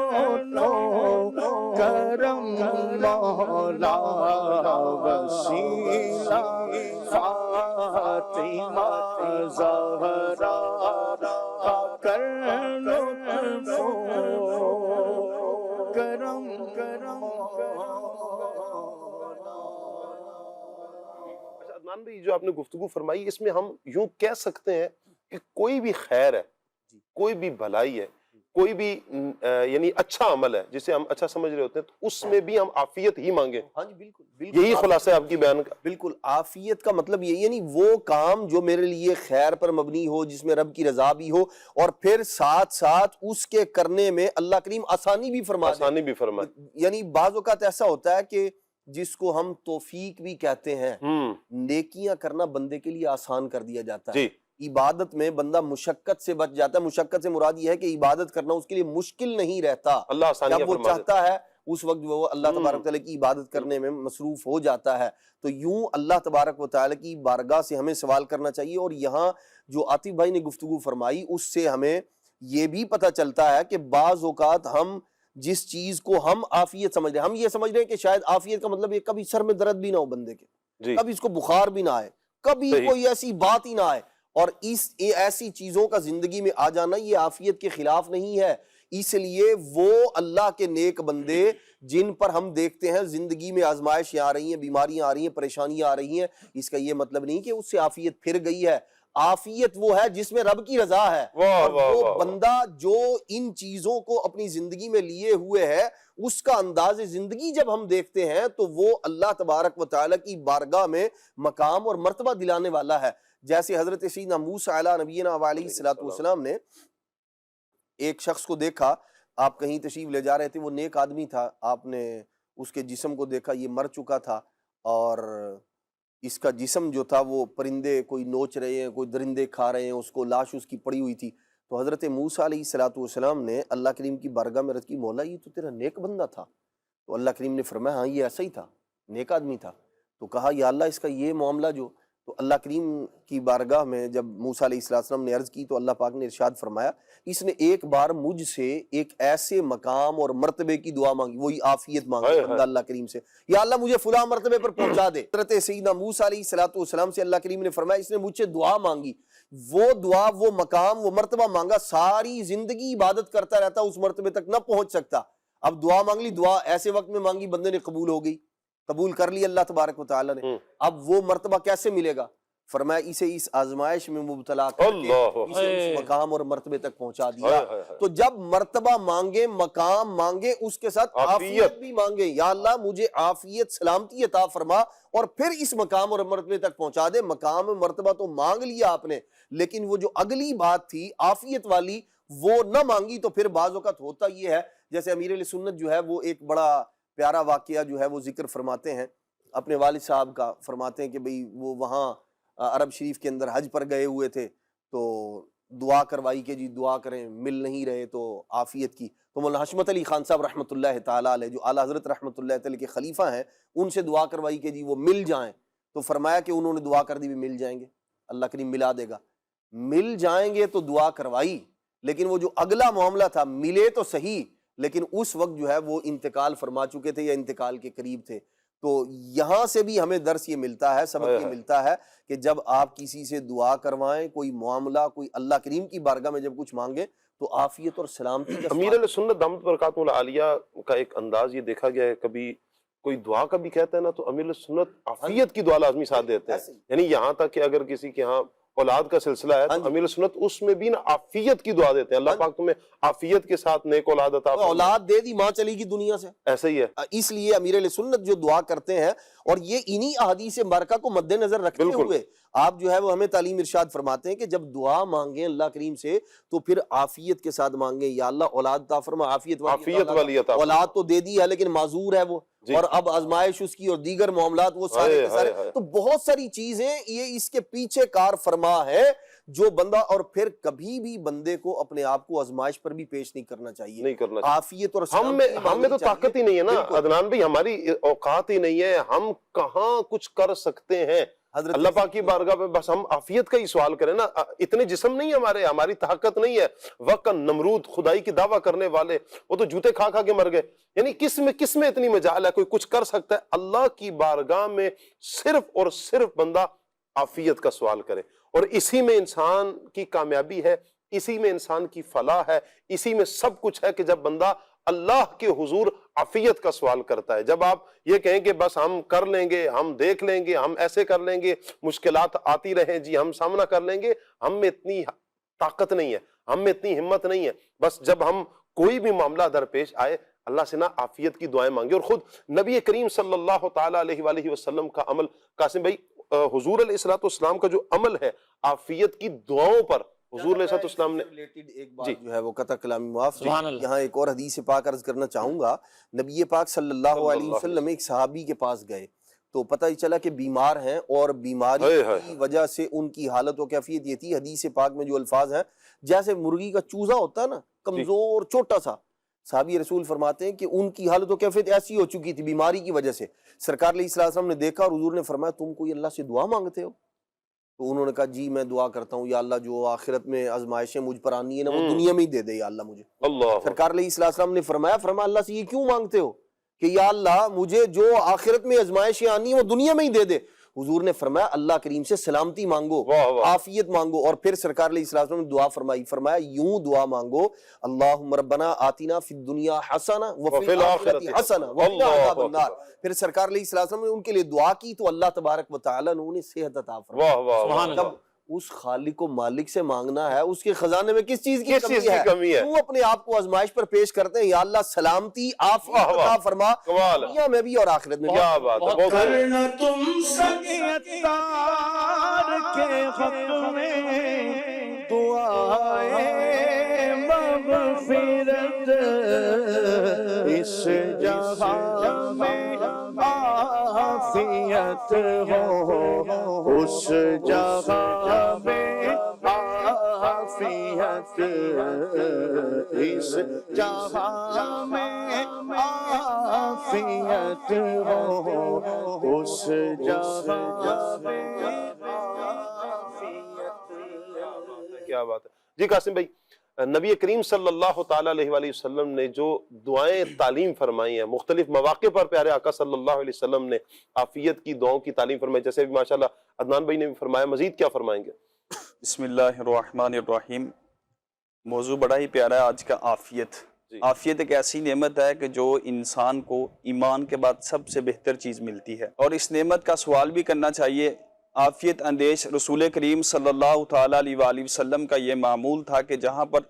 کرم مولا، وسیلہ فاطمہ زہرا کا کر لو کرم کرم. اچھا عدنان بھائی، جو آپ نے گفتگو فرمائی اس میں ہم یوں کہہ سکتے ہیں کہ کوئی بھی خیر ہے، کوئی بھی بھلائی ہے، کوئی بھی یعنی اچھا عمل ہے جسے ہم اچھا سمجھ رہے ہوتے ہیں تو اس میں بھی ہم عافیت ہی مانگیں. ہاں جی بالکل بالکل یہی خلاصہ ہے آپ کی بیان کا. بالکل. عافیت کا مطلب یہ یعنی وہ کام جو میرے لیے خیر پر مبنی ہو، جس میں رب کی رضا بھی ہو، اور پھر ساتھ ساتھ اس کے کرنے میں اللہ کریم آسانی بھی فرما دے. آسانی بھی فرمائے. یعنی بعض اوقات ایسا ہوتا ہے کہ جس کو ہم توفیق بھی کہتے ہیں، ہم. نیکیاں کرنا بندے کے لیے آسان کر دیا جاتا ہے. جی عبادت میں بندہ مشقت سے بچ جاتا ہے. مشقت سے مراد یہ ہے کہ عبادت کرنا اس کے لیے مشکل نہیں رہتا. اللہ آسانیاں جب وہ فرما دیتا. چاہتا ہے اس وقت وہ اللہ تبارک و تعالیٰ کی عبادت کرنے میں مصروف ہو جاتا ہے. تو یوں اللہ تبارک و تعالیٰ کی بارگاہ سے ہمیں سوال کرنا چاہیے. اور یہاں جو عاطف بھائی نے گفتگو فرمائی اس سے ہمیں یہ بھی پتہ چلتا ہے کہ بعض اوقات ہم جس چیز کو ہم عافیت سمجھ رہے ہیں، ہم یہ سمجھ رہے ہیں کہ شاید عافیت کا مطلب یہ کبھی سر میں درد بھی نہ ہو بندے کے، جی کبھی اس کو بخار بھی نہ آئے، کبھی صحیح. کوئی ایسی بات ہی نہ آئے. اور ایسی چیزوں کا زندگی میں آ جانا یہ عافیت کے خلاف نہیں ہے. اس لیے وہ اللہ کے نیک بندے جن پر ہم دیکھتے ہیں زندگی میں آزمائشیں آ رہی ہیں، بیماریاں آ رہی ہیں، پریشانیاں آ رہی ہیں، اس کا یہ مطلب نہیں کہ اس سے عافیت پھر گئی ہے. عافیت وہ ہے جس میں رب کی رضا ہے. واہ اور واہ وہ واہ. بندہ جو ان چیزوں کو اپنی زندگی میں لیے ہوئے ہے اس کا انداز زندگی جب ہم دیکھتے ہیں تو وہ اللہ تبارک و تعالیٰ کی بارگاہ میں مقام اور مرتبہ دلانے والا ہے. جیسے حضرت سیدنا موسیٰ علیہ نبینا علیہ الصلوۃ والسلام نے ایک شخص کو دیکھا، آپ کہیں تشریف لے جا رہے تھے، وہ نیک آدمی تھا، آپ نے اس کے جسم کو دیکھا، یہ مر چکا تھا اور اس کا جسم جو تھا وہ پرندے کوئی نوچ رہے ہیں، کوئی درندے کھا رہے ہیں، اس کو لاش اس کی پڑی ہوئی تھی. تو حضرت موسیٰ علیہ الصلوۃ والسلام نے اللہ کریم کی بارگاہ میں عرض کی، مولا یہ تو تیرا نیک بندہ تھا. تو اللہ کریم نے فرمایا ہاں یہ ایسا ہی تھا، نیک آدمی تھا. تو کہا یا اللہ اس کا یہ معاملہ جو، تو اللہ کریم کی بارگاہ میں جب موسیٰ علیہ السلام نے عرض کی تو اللہ پاک نے ارشاد فرمایا اس نے ایک بار مجھ سے ایک ایسے مقام اور مرتبے کی دعا مانگی، وہی عافیت مانگی بندہ اللہ کریم سے، یا اللہ مجھے فلاں مرتبے پر پہنچا دے. حضرت سیدنا موسیٰ علیہ السلام سے اللہ کریم نے فرمایا اس نے مجھ سے دعا مانگی، وہ دعا، وہ مقام، وہ مرتبہ مانگا، ساری زندگی عبادت کرتا رہتا اس مرتبے تک نہ پہنچ سکتا. اب دعا مانگ لی، دعا ایسے وقت میں مانگی بندے نے قبول ہو گئی، قبول کر لی اللہ تبارک و تعالیٰ نے. اب وہ مرتبہ کیسے ملے گا؟ فرمایا اسے اس آزمائش میں مبتلا کر کے اسے اس مقام اور مرتبے تک پہنچا دیا. تو جب مرتبہ مانگے، مقام مانگے، اس کے ساتھ عافیت بھی مانگے، یا اللہ مجھے عافیت سلامتی عطا فرما اور پھر اس مقام اور مرتبے تک پہنچا دے. مقام مرتبہ تو مانگ لیا آپ نے، لیکن وہ جو اگلی بات تھی عافیت والی وہ نہ مانگی. تو پھر بعض اوقات ہوتا یہ ہے، جیسے امیر علیہ سنت جو ہے وہ ایک بڑا پیارا واقعہ جو ہے وہ ذکر فرماتے ہیں اپنے والد صاحب کا. فرماتے ہیں کہ بھئی وہ وہاں عرب شریف کے اندر حج پر گئے ہوئے تھے تو دعا کروائی کہ جی دعا کریں، مل نہیں رہے تو عافیت کی. تو مولانا حشمت علی خان صاحب رحمۃ اللہ تعالیٰ علیہ جو اعلیٰ حضرت رحمۃ اللہ تعالیٰ کے خلیفہ ہیں، ان سے دعا کروائی کہ جی وہ مل جائیں. تو فرمایا کہ انہوں نے دعا کر دی بھی مل جائیں گے، اللہ کریم ملا دے گا. مل جائیں گے تو دعا کروائی، لیکن وہ جو اگلا معاملہ تھا ملے تو صحیح، لیکن اس وقت جو ہے وہ انتقال فرما چکے تھے یا انتقال کے قریب تھے۔ تو یہاں سے بھی ہمیں درس یہ ملتا ہے، سبق یہ ملتا ہے کہ جب آپ کسی سے دعا کروائیں، کوئی معاملہ، کوئی اللہ کریم کی بارگاہ میں جب کچھ مانگیں تو عافیت اور سلامتی کا امیر علیہ سنت دامت برکاتہ العالیہ کا ایک انداز یہ دیکھا گیا ہے، کبھی کوئی دعا کا بھی کہتا ہے نا تو امیر علیہ سنت عافیت کی دعا لازمی ساتھ دیتے ہیں، یعنی یہاں تک کہ اگر کسی کے ہاں اولاد کا سلسلہ ہے تو امیر علیہ سنت اس میں بھی نا عافیت کی دعا دیتے ہیں، اللہ پاک تمہیں عافیت کے ساتھ نیک اولاد عطا فرمائے۔ اولاد دے دی ماں چلی گی دنیا سے، ایسا ہی ہے۔ اس لیے امیر علیہ سنت جو دعا کرتے ہیں، اور یہ انہی احادیث مبارکہ کو مد نظر رکھتے ہوئے آپ جو ہے وہ ہمیں تعلیم ارشاد فرماتے ہیں کہ جب دعا مانگیں اللہ کریم سے تو پھر عافیت کے ساتھ مانگیں، یا اللہ اولاد عطا فرما، عافیت والی عطا فرما۔ اولاد تو دے دی ہے لیکن معذور ہے وہ، اور اب آزمائش اس کی اور دیگر معاملات وہ سارے کے سارے، تو بہت ساری چیزیں یہ اس کے پیچھے کار فرما ہے جو بندہ، اور پھر کبھی بھی بندے کو اپنے آپ کو آزمائش پر بھی پیش نہیں کرنا چاہیے، نہیں کرنا عافیت اور ہم میں تو طاقت ہی نہیں ہے نا عدنان بھائی، ہماری اوقات ہی نہیں ہے، ہم کہاں کچھ کر سکتے ہیں اللہ پاک کی بارگاہ میں، بس ہم عافیت کا ہی سوال کریں نا، اتنے جسم نہیں ہماری طاقت نہیں ہے۔ وقت نمرود خدائی کی دعویٰ کرنے والے وہ تو جوتے کھا کھا کے مر گئے، یعنی کس میں اتنی مجال ہے کوئی کچھ کر سکتا ہے؟ اللہ کی بارگاہ میں صرف اور صرف بندہ عافیت کا سوال کرے، اور اسی میں انسان کی کامیابی ہے، اسی میں انسان کی فلاح ہے، اسی میں سب کچھ ہے کہ جب بندہ اللہ کے حضور عافیت کا سوال کرتا ہے۔ جب آپ یہ کہیں کہ بس ہم کر لیں گے، ہم دیکھ لیں گے، ہم ایسے کر لیں گے، مشکلات آتی رہیں جی ہم سامنا کر لیں گے، ہم میں اتنی طاقت نہیں ہے، ہم میں اتنی ہمت نہیں ہے۔ بس جب ہم کوئی بھی معاملہ درپیش آئے اللہ سے نا عافیت کی دعائیں مانگے، اور خود نبی کریم صلی اللہ تعالیٰ علیہ وآلہ وسلم کا عمل، قاسم بھائی حضور علیہ الصلوۃ والسلام کا جو عمل ہے عافیت کی دعاؤں پر، حضور علیہ الصلوۃ والسلام نے ایک بات جو ہے وہ قطع کلامی معاف، یہاں ایک اور حدیث پاک عرض کرنا چاہوں گا۔ نبی پاک صلی اللہ علیہ وسلم ایک صحابی کے پاس گئے تو پتہ ہی چلا کہ بیمار ہیں، اور بیماری کی وجہ سے ان کی حالت و کیفیت یہ تھی، حدیث پاک میں جو الفاظ ہیں جیسے مرغی کا چوزا ہوتا ہے نا، کمزور چھوٹا سا، صحابی رسول فرماتے ہیں کہ ان کی حالت و کیفیت ایسی ہو چکی تھی بیماری کی وجہ سے، سرکار علیہ السلام نے دیکھا اور حضور نے فرمایا تم کوئی اللہ سے دعا مانگتے ہو؟ تو انہوں نے کہا جی میں دعا کرتا ہوں یا اللہ جو آخرت میں آزمائشیں مجھ پر آنی ہے نا وہ دنیا میں ہی دے دے یا اللہ مجھے۔ سرکار علیہ السلام نے فرمایا اللہ سے یہ کیوں مانگتے ہو کہ یا اللہ مجھے جو آخرت میں آزمائشیں آنی ہیں وہ دنیا میں ہی دے دے؟ حضور نے فرمایا اللہ کریم سے سلامتی مانگو، عافیت مانگو، اور پھر سرکار علیہ السلام نے دعا فرمایا یوں دعا مانگو اللہم ربنا آتنا فی الدنیا حسنہ وفی الآخرۃ حسنہ وقنا عذاب النار۔ پھر سرکار علیہ السلام نے ان کے لیے دعا کی تو اللہ تبارک و تعالیٰ نے انہیں صحت عطا فرمائی۔ جب اس خالق و مالک سے مانگنا ہے اس کے خزانے میں کس چیز کی کمی ہے؟ کیوں اپنے آپ کو آزمائش پر پیش کرتے ہیں؟ یا اللہ سلامتی عافیت عطا فرما دنیا میں بھی اور آخرت میں بھی۔ کیا بات ہے، کرنا تم سنگ اتار کے حق میں دعائے مغفرت، اس جہاں میں عافیت ہو، اس جہاں میں عافیت، اس جہاں میں عافیت ہو، اس جہاں میں عافیت۔ کیا بات ہے جی قاسم بھائی، نبی کریم صلی اللہ تعالیٰ علیہ وآلہ وسلم نے جو دعائیں تعلیم فرمائی ہیں مختلف مواقع پر، پیارے آقا صلی اللہ علیہ وسلم نے عافیت کی دعاؤں کی تعلیم فرمائی، جیسے بھی ماشاءاللہ عدنان بھائی نے بھی فرمایا، مزید کیا فرمائیں گے؟ بسم اللہ الرحمن الرحیم۔ موضوع بڑا ہی پیارا ہے آج کا، عافیت۔ عافیت ایک ایسی نعمت ہے کہ جو انسان کو ایمان کے بعد سب سے بہتر چیز ملتی ہے، اور اس نعمت کا سوال بھی کرنا چاہیے۔ عافیت اندیش رسول کریم صلی اللہ تعالیٰ علیہ وآلہ وسلم کا یہ معمول تھا کہ جہاں پر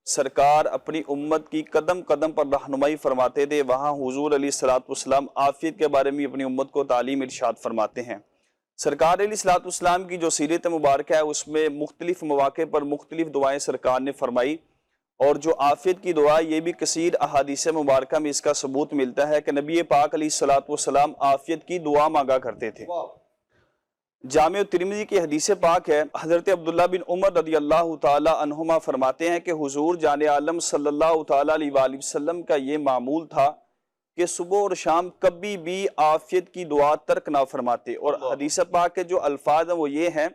سرکار اپنی امت کی قدم قدم پر رہنمائی فرماتے تھے، وہاں حضور علیہ الصلوۃ والسلام عافیت کے بارے میں اپنی امت کو تعلیم ارشاد فرماتے ہیں۔ سرکار علیہ الصلوۃ والسلام کی جو سیرت مبارکہ ہے اس میں مختلف مواقع پر مختلف دعائیں سرکار نے فرمائی، اور جو عافیت کی دعا یہ بھی کثیر احادیث مبارکہ میں اس کا ثبوت ملتا ہے کہ نبی پاک علیہ الصلوۃ والسلام عافیت کی دعا مانگا کرتے تھے۔ جامع ترمذی کی حدیث پاک ہے، حضرت عبداللہ بن عمر رضی اللہ تعالی عنہما فرماتے ہیں کہ حضور جان عالم صلی اللہ تعالی علیہ وآلہ وسلم کا یہ معمول تھا کہ صبح اور شام کبھی بھی عافیت کی دعا ترک نہ فرماتے، اور حدیث پاک کے جو الفاظ ہیں وہ یہ ہیں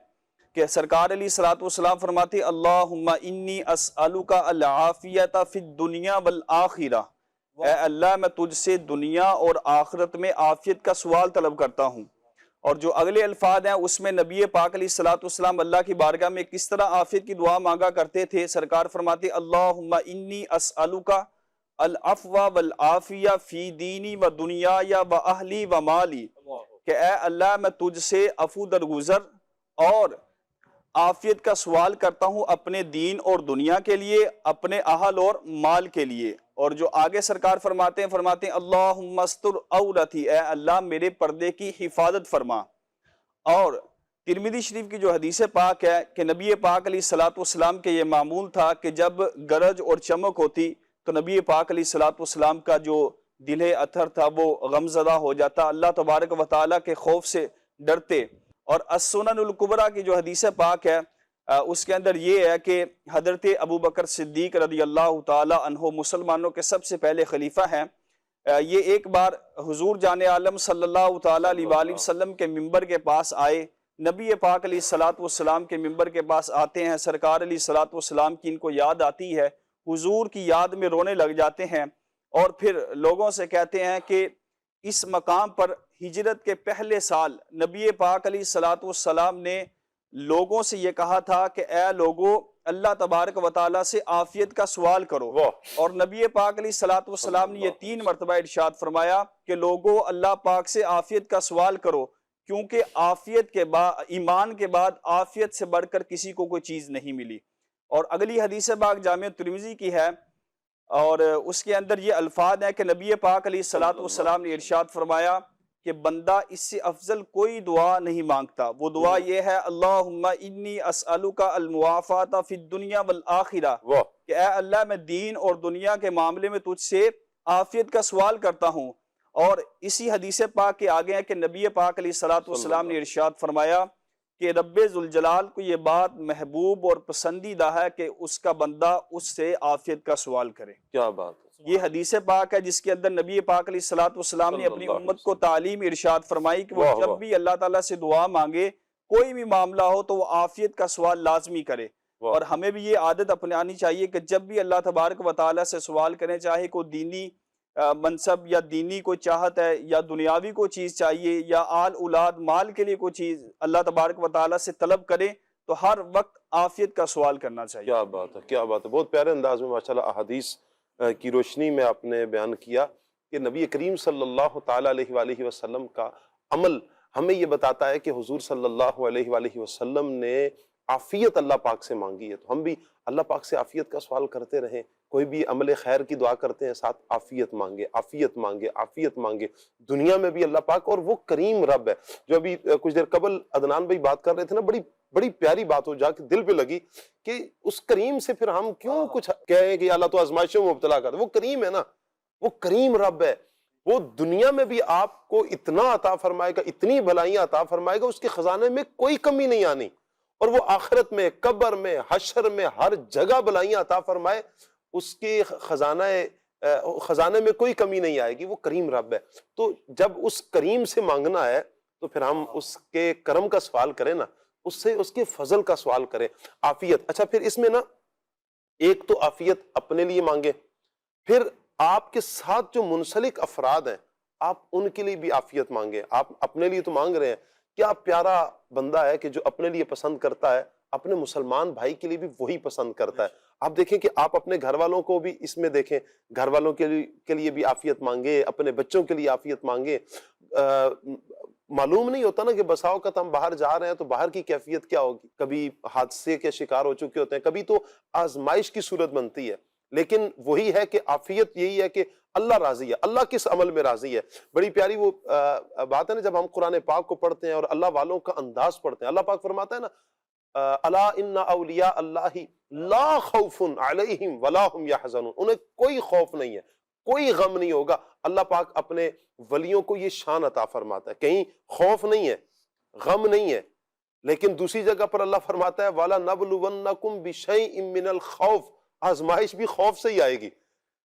کہ سرکار علیہ الصلوۃ والسلام فرماتے اللہم انی اسألک العافیۃ فی الدنیا والآخرہ، اے اللہ میں تجھ سے دنیا اور آخرت میں عافیت کا سوال طلب کرتا ہوں۔ اور جو اگلے الفاظ ہیں اس میں نبی پاک علیہ الصلوۃ والسلام اللہ کی بارگاہ میں کس طرح عافیت کی دعا مانگا کرتے تھے۔ سرکار فرماتے اللہم انی اسألک العفو والعافیہ فی دینی و دنیای و اہلی و مالی، کہ اے اللہ میں تجھ سے عفو درگزر اور عافیت کا سوال کرتا ہوں اپنے دین اور دنیا کے لیے، اپنے اہل اور مال کے لیے۔ اور جو آگے سرکار فرماتے ہیں اللہم استر عورتی، اے اللہ میرے پردے کی حفاظت فرما۔ اور ترمذی شریف کی جو حدیث پاک ہے کہ نبی پاک علیہ الصلوۃ والسلام کے یہ معمول تھا کہ جب گرج اور چمک ہوتی تو نبی پاک علیہ الصلوۃ والسلام کا جو دل اطہر تھا وہ غم زدہ ہو جاتا، اللہ تبارک و تعالیٰ کے خوف سے ڈرتے۔ اور السنن الکبریٰ کی جو حدیث پاک ہے اس کے اندر یہ ہے کہ حضرت ابو بکر صدیق رضی اللہ تعالی عنہ مسلمانوں کے سب سے پہلے خلیفہ ہیں۔ یہ ایک بار حضور جان عالم صلی اللہ تعالی علیہ وآلہ وسلم کے ممبر کے پاس آئے، نبی پاک علیہ الصلوۃ والسلام کے ممبر کے پاس آتے ہیں، سرکار علیہ الصلوۃ والسلام کی ان کو یاد آتی ہے، حضور کی یاد میں رونے لگ جاتے ہیں، اور پھر لوگوں سے کہتے ہیں کہ اس مقام پر ہجرت کے پہلے سال نبی پاک علیہ الصلوۃ والسلام نے لوگوں سے یہ کہا تھا کہ اے لوگو اللہ تبارک و تعالیٰ سے عافیت کا سوال کرو، اور نبی پاک علیہ الصلوۃ والسلام نے یہ 3 مرتبہ ارشاد فرمایا کہ لوگو اللہ پاک سے عافیت کا سوال کرو، کیونکہ عافیت کے بعد، ایمان کے بعد عافیت سے بڑھ کر کسی کو کوئی چیز نہیں ملی۔ اور اگلی حدیث پاک جامع ترمذی کی ہے، اور اس کے اندر یہ الفاظ ہیں کہ نبی پاک علیہ الصلوۃ والسلام نے ارشاد فرمایا کہ بندہ اس سے افضل کوئی دعا نہیں مانگتا، وہ دعا یہ ہے اللہم انی اسألک المعافات فی الدنیا والآخرہ، کہ اے اللہ میں دین اور دنیا کے معاملے میں تجھ سے عافیت کا سوال کرتا ہوں۔ اور اسی حدیث پاک کے آگے ہے کہ نبی پاک علیہ الصلوۃ والسلام نے ارشاد فرمایا کہ رب ذوالجلال کو یہ بات محبوب اور پسندیدہ ہے کہ اس کا بندہ اس سے عافیت کا سوال کرے۔ کیا بات ہے! یہ حدیث پاک ہے جس کے اندر نبی پاک علیہ الصلوۃ والسلام نے اپنی امت کو تعلیم ارشاد فرمائی کہ وہ جب بھی اللہ تعالیٰ سے دعا مانگے، کوئی بھی معاملہ ہو تو وہ عافیت کا سوال لازمی کرے۔ اور ہمیں بھی یہ عادت اپنانی چاہیے کہ جب بھی اللہ تبارک و تعالیٰ سے سوال کریں، چاہے کوئی دینی منصب یا دینی کوئی چاہت ہے یا دنیاوی کوئی چیز چاہیے یا آل اولاد مال کے لیے کوئی چیز اللہ تبارک و تعالیٰ سے طلب کریں، تو ہر وقت عافیت کا سوال کرنا چاہیے۔ کیا بات ہے، کیا بات ہے! بہت پیارے انداز میں ماشاءاللہ احادیث کی روشنی میں آپ نے بیان کیا کہ نبی کریم صلی اللہ تعالیٰ علیہ وآلہ وسلم کا عمل ہمیں یہ بتاتا ہے کہ حضور صلی اللہ علیہ وآلہ وسلم نے عافیت اللہ پاک سے مانگی ہے، تو ہم بھی اللہ پاک سے عافیت کا سوال کرتے رہیں۔ کوئی بھی عمل خیر کی دعا کرتے ہیں ساتھ عافیت مانگے، عافیت مانگے، عافیت مانگے، دنیا میں بھی اللہ پاک، اور وہ کریم رب ہے۔ جو ابھی کچھ دیر قبل عدنان بھائی بات کر رہے تھے نا، بڑی پیاری بات ہو جا کے دل پہ لگی کہ اس کریم سے پھر ہم کیوں کچھ کہیں کہ اللہ تو آزمائشوں میں مبتلا کر دے۔ وہ کریم ہے نا، وہ کریم رب ہے، وہ دنیا میں بھی آپ کو اتنا عطا فرمائے گا، اتنی بھلائیاں عطا فرمائے گا، اس کے خزانے میں کوئی کمی نہیں آنی، اور وہ آخرت میں، قبر میں، حشر میں ہر جگہ بھلائیاں عطا فرمائے، اس کے خزانے میں کوئی کمی نہیں آئے گی۔ وہ کریم رب ہے، تو جب اس کریم سے مانگنا ہے تو پھر ہم اس کے کرم کا سوال کریں نا، اس سے اس کے فضل کا سوال کریں۔ عافیت، اچھا پھر اس میں نا ایک تو عافیت اپنے لیے مانگے، پھر آپ کے ساتھ جو منسلک افراد ہیں آپ ان کے لیے بھی عافیت مانگے۔ آپ اپنے لیے تو مانگ رہے ہیں، کیا پیارا بندہ ہے کہ جو اپنے لیے پسند کرتا ہے، اپنے مسلمان بھائی کے لیے بھی وہی پسند کرتا ہے۔ آپ دیکھیں کہ آپ اپنے گھر والوں کو بھی اس میں دیکھیں، گھر والوں کے لیے بھی عافیت مانگے، اپنے بچوں کے لیے عافیت مانگے۔ معلوم نہیں ہوتا نا کہ بسا اوقات ہم باہر جا رہے ہیں تو باہر کی کیفیت کیا ہوگی، کبھی حادثے کے شکار ہو چکے ہوتے ہیں، کبھی تو آزمائش کی صورت بنتی ہے، لیکن وہی ہے کہ عافیت یہی ہے کہ اللہ راضی ہے، اللہ کس عمل میں راضی ہے۔ بڑی پیاری وہ بات ہے نا، جب ہم قرآن پاک کو پڑھتے ہیں اور اللہ والوں کا انداز پڑھتے ہیں، اللہ پاک فرماتا ہے نا الا ان اولیاء اللہ لا خوف علیہم ولا هم یحزنون، انہیں کوئی خوف نہیں ہے، کوئی غم نہیں ہوگا۔ اللہ پاک اپنے ولیوں کو یہ شان عطا فرماتا ہے، کہیں خوف نہیں ہے، غم نہیں ہے، لیکن دوسری جگہ پر اللہ فرماتا ہے وَلَنَبْلُوَنَّكُمْ بِشَيْءٍ مِّنَ الْخَوْفِ، آزمائش بھی خوف سے ہی آئے گی۔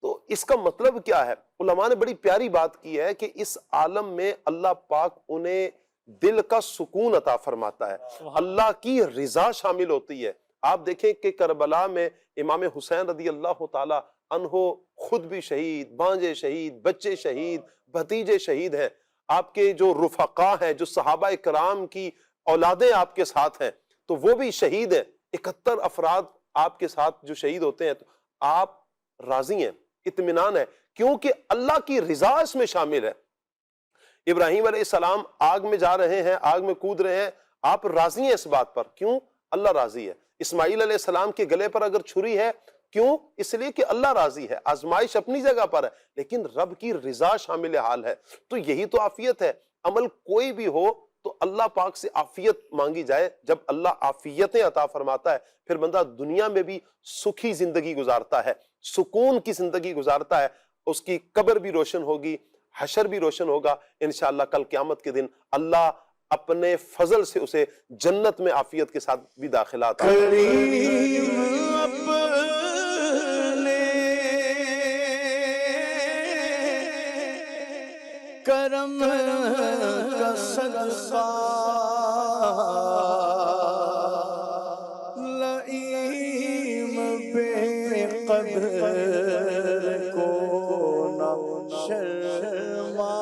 تو اس کا مطلب کیا ہے؟ علماء نے بڑی پیاری بات کی ہے کہ اس عالم میں اللہ پاک انہیں دل کا سکون عطا فرماتا ہے، اللہ کی رضا شامل ہوتی ہے۔ آپ دیکھیں کہ کربلا میں امام حسین رضی اللہ تعالی عنہ خود بھی شہید، بانجے شہید، بچے شہید، بھتیجے شہید ہیں، آپ کے جو رفقا ہیں، جو صحابہ کرام کی اولادیں آپ کے ساتھ ہیں تو وہ بھی شہید ہیں، 71 افراد آپ کے ساتھ جو شہید ہوتے ہیں، تو آپ راضی ہیں، اطمینان ہے، کیونکہ اللہ کی رضا اس میں شامل ہے۔ ابراہیم علیہ السلام آگ میں جا رہے ہیں، آگ میں کود رہے ہیں، آپ راضی ہیں اس بات پر، کیوں؟ اللہ راضی ہے۔ اسماعیل علیہ السلام کے گلے پر اگر چھری ہے، کیوں؟ اس لیے کہ اللہ راضی ہے۔ آزمائش اپنی جگہ پر ہے لیکن رب کی رضا شامل حال ہے۔ تو یہی تو عافیت ہے۔ عمل کوئی بھی ہو تو اللہ پاک سے عافیت مانگی جائے۔ جب اللہ عافیتیں عطا فرماتا ہے پھر بندہ دنیا میں بھی سکھی زندگی گزارتا ہے، سکون کی زندگی گزارتا ہے، اس کی قبر بھی روشن ہوگی، حشر بھی روشن ہوگا انشاءاللہ۔ کل قیامت کے دن اللہ اپنے فضل سے اسے جنت میں عافیت کے ساتھ بھی داخلہ عطا کرم کا صدقہ لئیم بے قدر کو نہ شرما،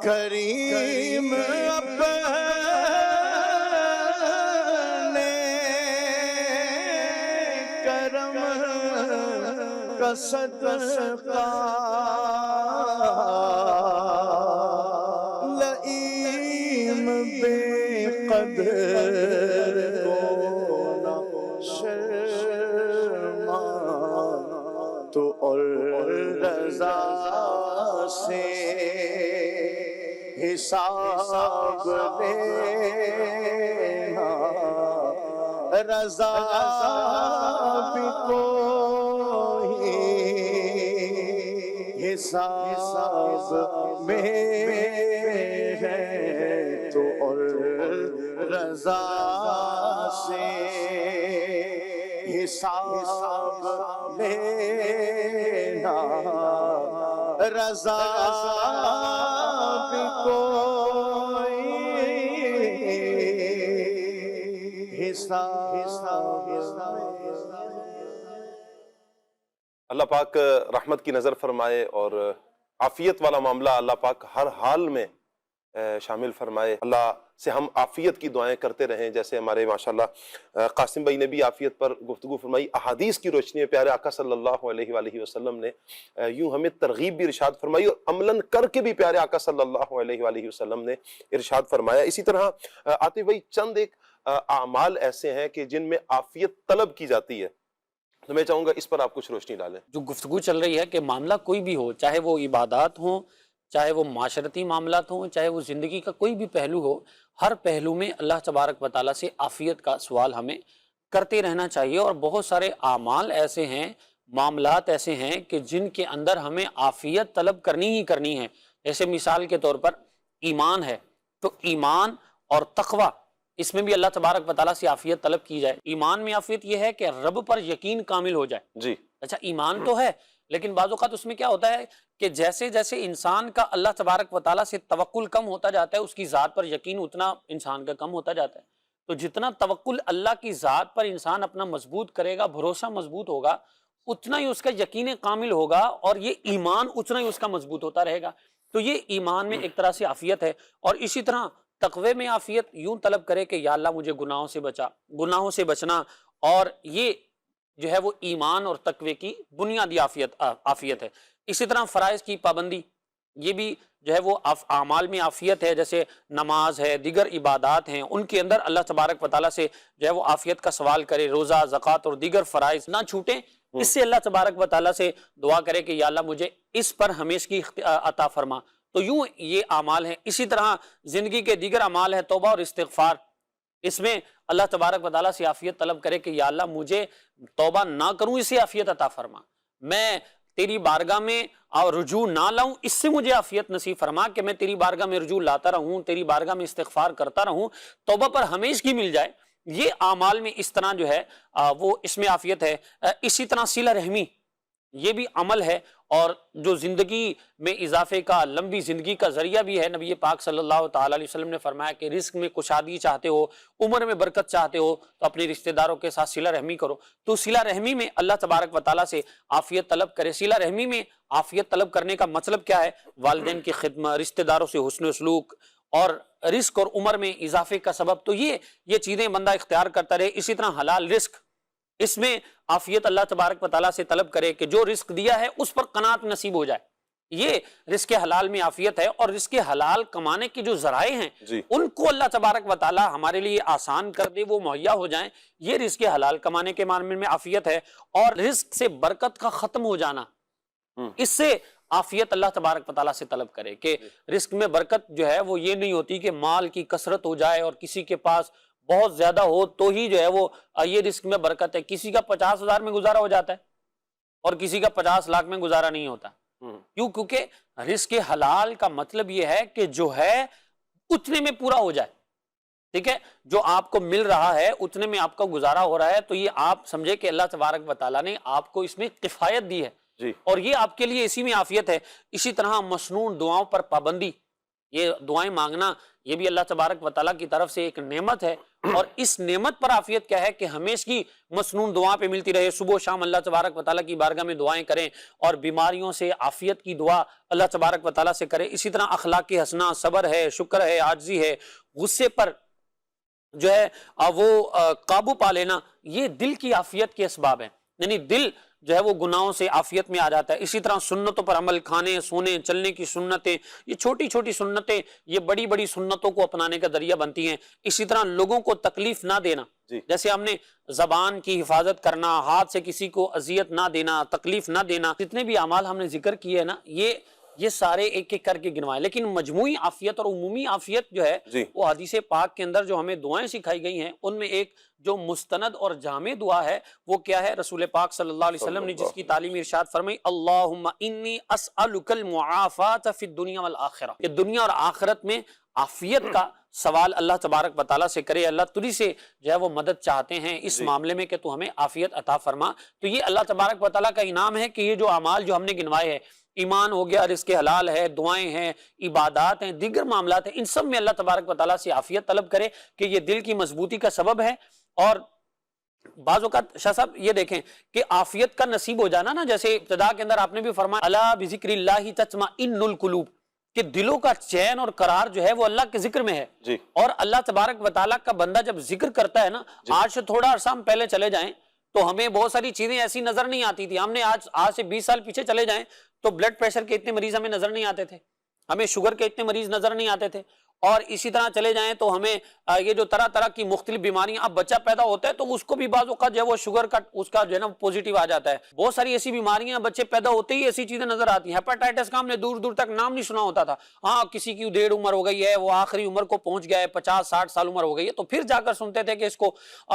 کریم اپنے کرم کا صدقہ لئیم بے قدر کو نہ شرما، تو اور رضا سے حساب لینا، رضا بھی کوئی حساب میں ہے، تو اور رضا سے حساب لینا، رضا بھی کوئی حساب۔ اللہ پاک رحمت کی نظر فرمائے اور عافیت والا معاملہ اللہ پاک ہر حال میں شامل فرمائے۔ اللہ سے ہم عافیت کی دعائیں کرتے رہیں، جیسے ہمارے ماشاءاللہ قاسم بھائی نے بھی عافیت پر گفتگو فرمائی۔ احادیث کی روشنی میں پیارے آقا صلی اللہ علیہ وآلہ وسلم نے یوں ہمیں ترغیب بھی ارشاد فرمائی اور عملاً کر کے بھی پیارے آقا صلی اللہ علیہ وآلہ وسلم نے ارشاد فرمایا۔ اسی طرح عاطف بھائی چند ایک اعمال ایسے ہیں کہ جن میں عافیت طلب کی جاتی ہے، تو میں چاہوں گا اس پر آپ کچھ روشنی ڈالیں۔ جو گفتگو چل رہی ہے کہ معاملہ کوئی بھی ہو، چاہے وہ عبادات ہوں، چاہے وہ معاشرتی معاملات ہوں، چاہے وہ زندگی کا کوئی بھی پہلو ہو، ہر پہلو میں اللہ تبارک و تعالیٰ سے عافیت کا سوال ہمیں کرتے رہنا چاہیے۔ اور بہت سارے اعمال ایسے ہیں، معاملات ایسے ہیں کہ جن کے اندر ہمیں عافیت طلب کرنی ہی کرنی ہے۔ جیسے مثال کے طور پر ایمان ہے، تو ایمان اور تقوی، اس میں بھی اللہ تبارک و تعالیٰ سے عافیت طلب کی جائے۔ ایمان میں عافیت یہ ہے کہ رب پر یقین کامل ہو جائے۔ جی اچھا، ایمان تو ہے لیکن بعض اوقات اس میں کیا ہوتا ہے کہ جیسے جیسے انسان کا اللہ تبارک و تعالیٰ سے توکل کم ہوتا جاتا ہے، اس کی ذات پر یقین اتنا انسان کا کم ہوتا جاتا ہے۔ تو جتنا توکل اللہ کی ذات پر انسان اپنا مضبوط کرے گا، بھروسہ مضبوط ہوگا، اتنا ہی اس کا یقین کامل ہوگا اور یہ ایمان اتنا ہی اس کا مضبوط ہوتا رہے گا۔ تو یہ ایمان میں ایک طرح سے عافیت ہے۔ اور اسی طرح تقوی میں عافیت یوں طلب کرے کہ یا اللہ مجھے گناہوں سے بچا، گناہوں سے بچنا، اور یہ جو ہے وہ ایمان اور تقوی کی بنیادی عافیت ہے۔ اسی طرح فرائض کی پابندی، یہ بھی جو ہے وہ اعمال میں عافیت ہے، جیسے نماز ہے، دیگر عبادات ہیں، ان کے اندر اللہ تبارک و تعالیٰ سے جو ہے وہ عافیت کا سوال کرے، روزہ، زکوٰۃ اور دیگر فرائض نہ چھوٹیں، اس سے اللہ تبارک و تعالیٰ سے دعا کرے کہ یا اللہ مجھے اس پر ہمیشگی عطا فرما۔ تو یوں یہ اعمال ہیں۔ اسی طرح زندگی کے دیگر اعمال ہیں، توبہ اور استغفار، اس میں اللہ تبارک و تعالیٰ سے عافیت طلب کرے کہ یا اللہ مجھے توبہ نہ کروں، اسے عافیت عطا فرما، میں تیری بارگاہ میں رجوع نہ لاؤں، اس سے مجھے عافیت نصیب فرما کہ میں تیری بارگاہ میں رجوع لاتا رہوں، تیری بارگاہ میں استغفار کرتا رہوں، توبہ پر ہمیشگی مل جائے۔ یہ اعمال میں اس طرح جو ہے وہ اس میں عافیت ہے۔ اسی طرح صلہ رحمی، یہ بھی عمل ہے اور جو زندگی میں اضافے کا، لمبی زندگی کا ذریعہ بھی ہے۔ نبی پاک صلی اللہ تعالی علیہ وسلم نے فرمایا کہ رزق میں کشادگی چاہتے ہو، عمر میں برکت چاہتے ہو تو اپنے رشتہ داروں کے ساتھ صلہ رحمی کرو۔ تو صلہ رحمی میں اللہ تبارک و تعالیٰ سے عافیت طلب کرے۔ صلہ رحمی میں عافیت طلب کرنے کا مطلب کیا ہے؟ والدین کی خدمت، رشتہ داروں سے حسن سلوک، اور رزق اور عمر میں اضافے کا سبب، تو یہ چیزیں بندہ اختیار کرتا رہے۔ اسی طرح حلال رزق، اس میں عافیت اللہ تبارک و تعالیٰ سے طلب کرے کہ جو رزق دیا ہے اس پر قناعت نصیب ہو جائے۔ یہ رزق حلال میں عافیت ہے، اور رزق حلال کمانے کے جو ذرائع ہیں ان کو اللہ تبارک و تعالیٰ ہمارے لیے آسان کر دے، وہ مہیا ہو جائیں، یہ رزق حلال کمانے کے معاملے میں عافیت ہے۔ اور رزق سے برکت کا ختم ہو جانا، اس سے عافیت اللہ تبارک و تعالیٰ سے طلب کرے کہ رزق میں برکت جو ہے وہ یہ نہیں ہوتی کہ مال کی کثرت ہو جائے اور کسی کے پاس بہت زیادہ ہو تو ہی جو ہے وہ یہ رزق میں برکت ہے۔ کسی کا 50,000 میں گزارا ہو جاتا ہے اور کسی کا 50 لاکھ میں گزارا نہیں ہوتا۔ کیوں؟ کیونکہ رزق حلال کا مطلب یہ ہے کہ جو ہے اتنے میں پورا ہو جائے، ٹھیک ہے، جو آپ کو مل رہا ہے اتنے میں آپ کا گزارا ہو رہا ہے، تو یہ آپ سمجھے کہ اللہ تبارک و تعالیٰ نے آپ کو اس میں کفایت دی ہے، اور یہ آپ کے لیے اسی میں عافیت ہے۔ اسی طرح مسنون دعاؤں پر پابندی، یہ دعائیں مانگنا، یہ بھی اللہ تبارک و تعالیٰ کی طرف سے ایک نعمت ہے، اور اس نعمت پر عافیت کیا ہے کہ ہمیشہ مسنون دعا پہ ملتی رہے۔ صبح و شام اللہ تبارک و تعالیٰ کی بارگاہ میں دعائیں کریں، اور بیماریوں سے عافیت کی دعا اللہ تبارک و تعالیٰ سے کریں۔ اسی طرح اخلاق حسنہ، صبر ہے، شکر ہے، عاجزی ہے، غصے پر جو ہے وہ قابو پا لینا، یہ دل کی عافیت کے اسباب ہیں، یعنی دل جو ہے وہ گناہوں سے عافیت میں آ جاتا ہے۔ اسی طرح سنتوں پر عمل، کھانے سونے چلنے کی سنتیں، یہ چھوٹی چھوٹی سنتیں یہ بڑی بڑی سنتوں کو اپنانے کا ذریعہ بنتی ہیں۔ اسی طرح لوگوں کو تکلیف نہ دینا، جیسے ہم نے زبان کی حفاظت کرنا، ہاتھ سے کسی کو اذیت نہ دینا، تکلیف نہ دینا، جتنے بھی اعمال ہم نے ذکر کیے ہیں نا، یہ سارے ایک ایک کر کے گنوائے۔ لیکن مجموعی عافیت اور عمومی عافیت جو ہے وہ حدیث پاک کے اندر جو ہمیں دعائیں سکھائی گئی ہیں ان میں ایک جو مستند اور جامع دعا ہے وہ کیا ہے؟ رسول پاک صلی اللہ علیہ وسلم نے جس کی تعلیم ارشاد فرمائی، اللہم انی اسألک المعافات فی الدنیا والآخرہ، کہ دنیا اور آخرت میں عافیت کا سوال اللہ تبارک و تعالیٰ سے کرے۔ اللہ تجھی سے جو ہے وہ مدد چاہتے ہیں اس معاملے میں کہ تو ہمیں عافیت عطا فرما۔ تو یہ اللہ تبارک و تعالیٰ کا انعام ہے کہ یہ جو اعمال جو ہم نے گنوائے ہیں، ایمان ہو گیا، رزق حلال ہے، دعائیں ہیں، عبادات ہیں، دیگر معاملات ہیں، ان سب میں اللہ تبارک و تعالیٰ سے عافیت طلب کرے کہ یہ دل کی مضبوطی کا سبب ہے۔ اور بعض اوقات شاہ صاحب یہ دیکھیں کہ عافیت کا نصیب ہو جانا نا، جیسے ابتدا کے اندر آپ نے بھی فرمایا الا بذکر اللہ تطمئن القلوب، کہ دلوں کا چین اور قرار جو ہے وہ اللہ کے ذکر میں ہے۔ اور اللہ تبارک و تعالیٰ کا بندہ جب ذکر کرتا ہے نا، آج سے تھوڑا عرصہ ہم پہلے چلے جائیں تو ہمیں بہت ساری چیزیں ایسی نظر نہیں آتی تھی، ہم نے آج سے 20 سال پیچھے چلے جائیں تو بلڈ پریشر کے اتنے مریض ہمیں نظر نہیں آتے تھے، ہمیں شوگر کے اتنے مریض نظر نہیں آتے تھے، اور اسی طرح چلے جائیں تو ہمیں یہ جو طرح طرح کی مختلف بیماریاں، اب بچہ پیدا ہوتا ہے تو اس کو بھی بعض اوقات جو ہے وہ شوگر کا اس کا جو ہے نا پوزیٹیو آ جاتا ہے۔ بہت ساری ایسی بیماریاں بچے پیدا ہوتے ہی ایسی چیزیں نظر آتی ہیں۔ ہیپاٹائٹس کا ہم نے دور دور تک نام نہیں سنا ہوتا تھا، ہاں کسی کی 1.5 عمر ہو گئی ہے، وہ آخری عمر کو پہنچ گیا ہے، 50-60 سال عمر ہو گئی ہے، تو پھر جا کر سنتے تھے کہ اس کو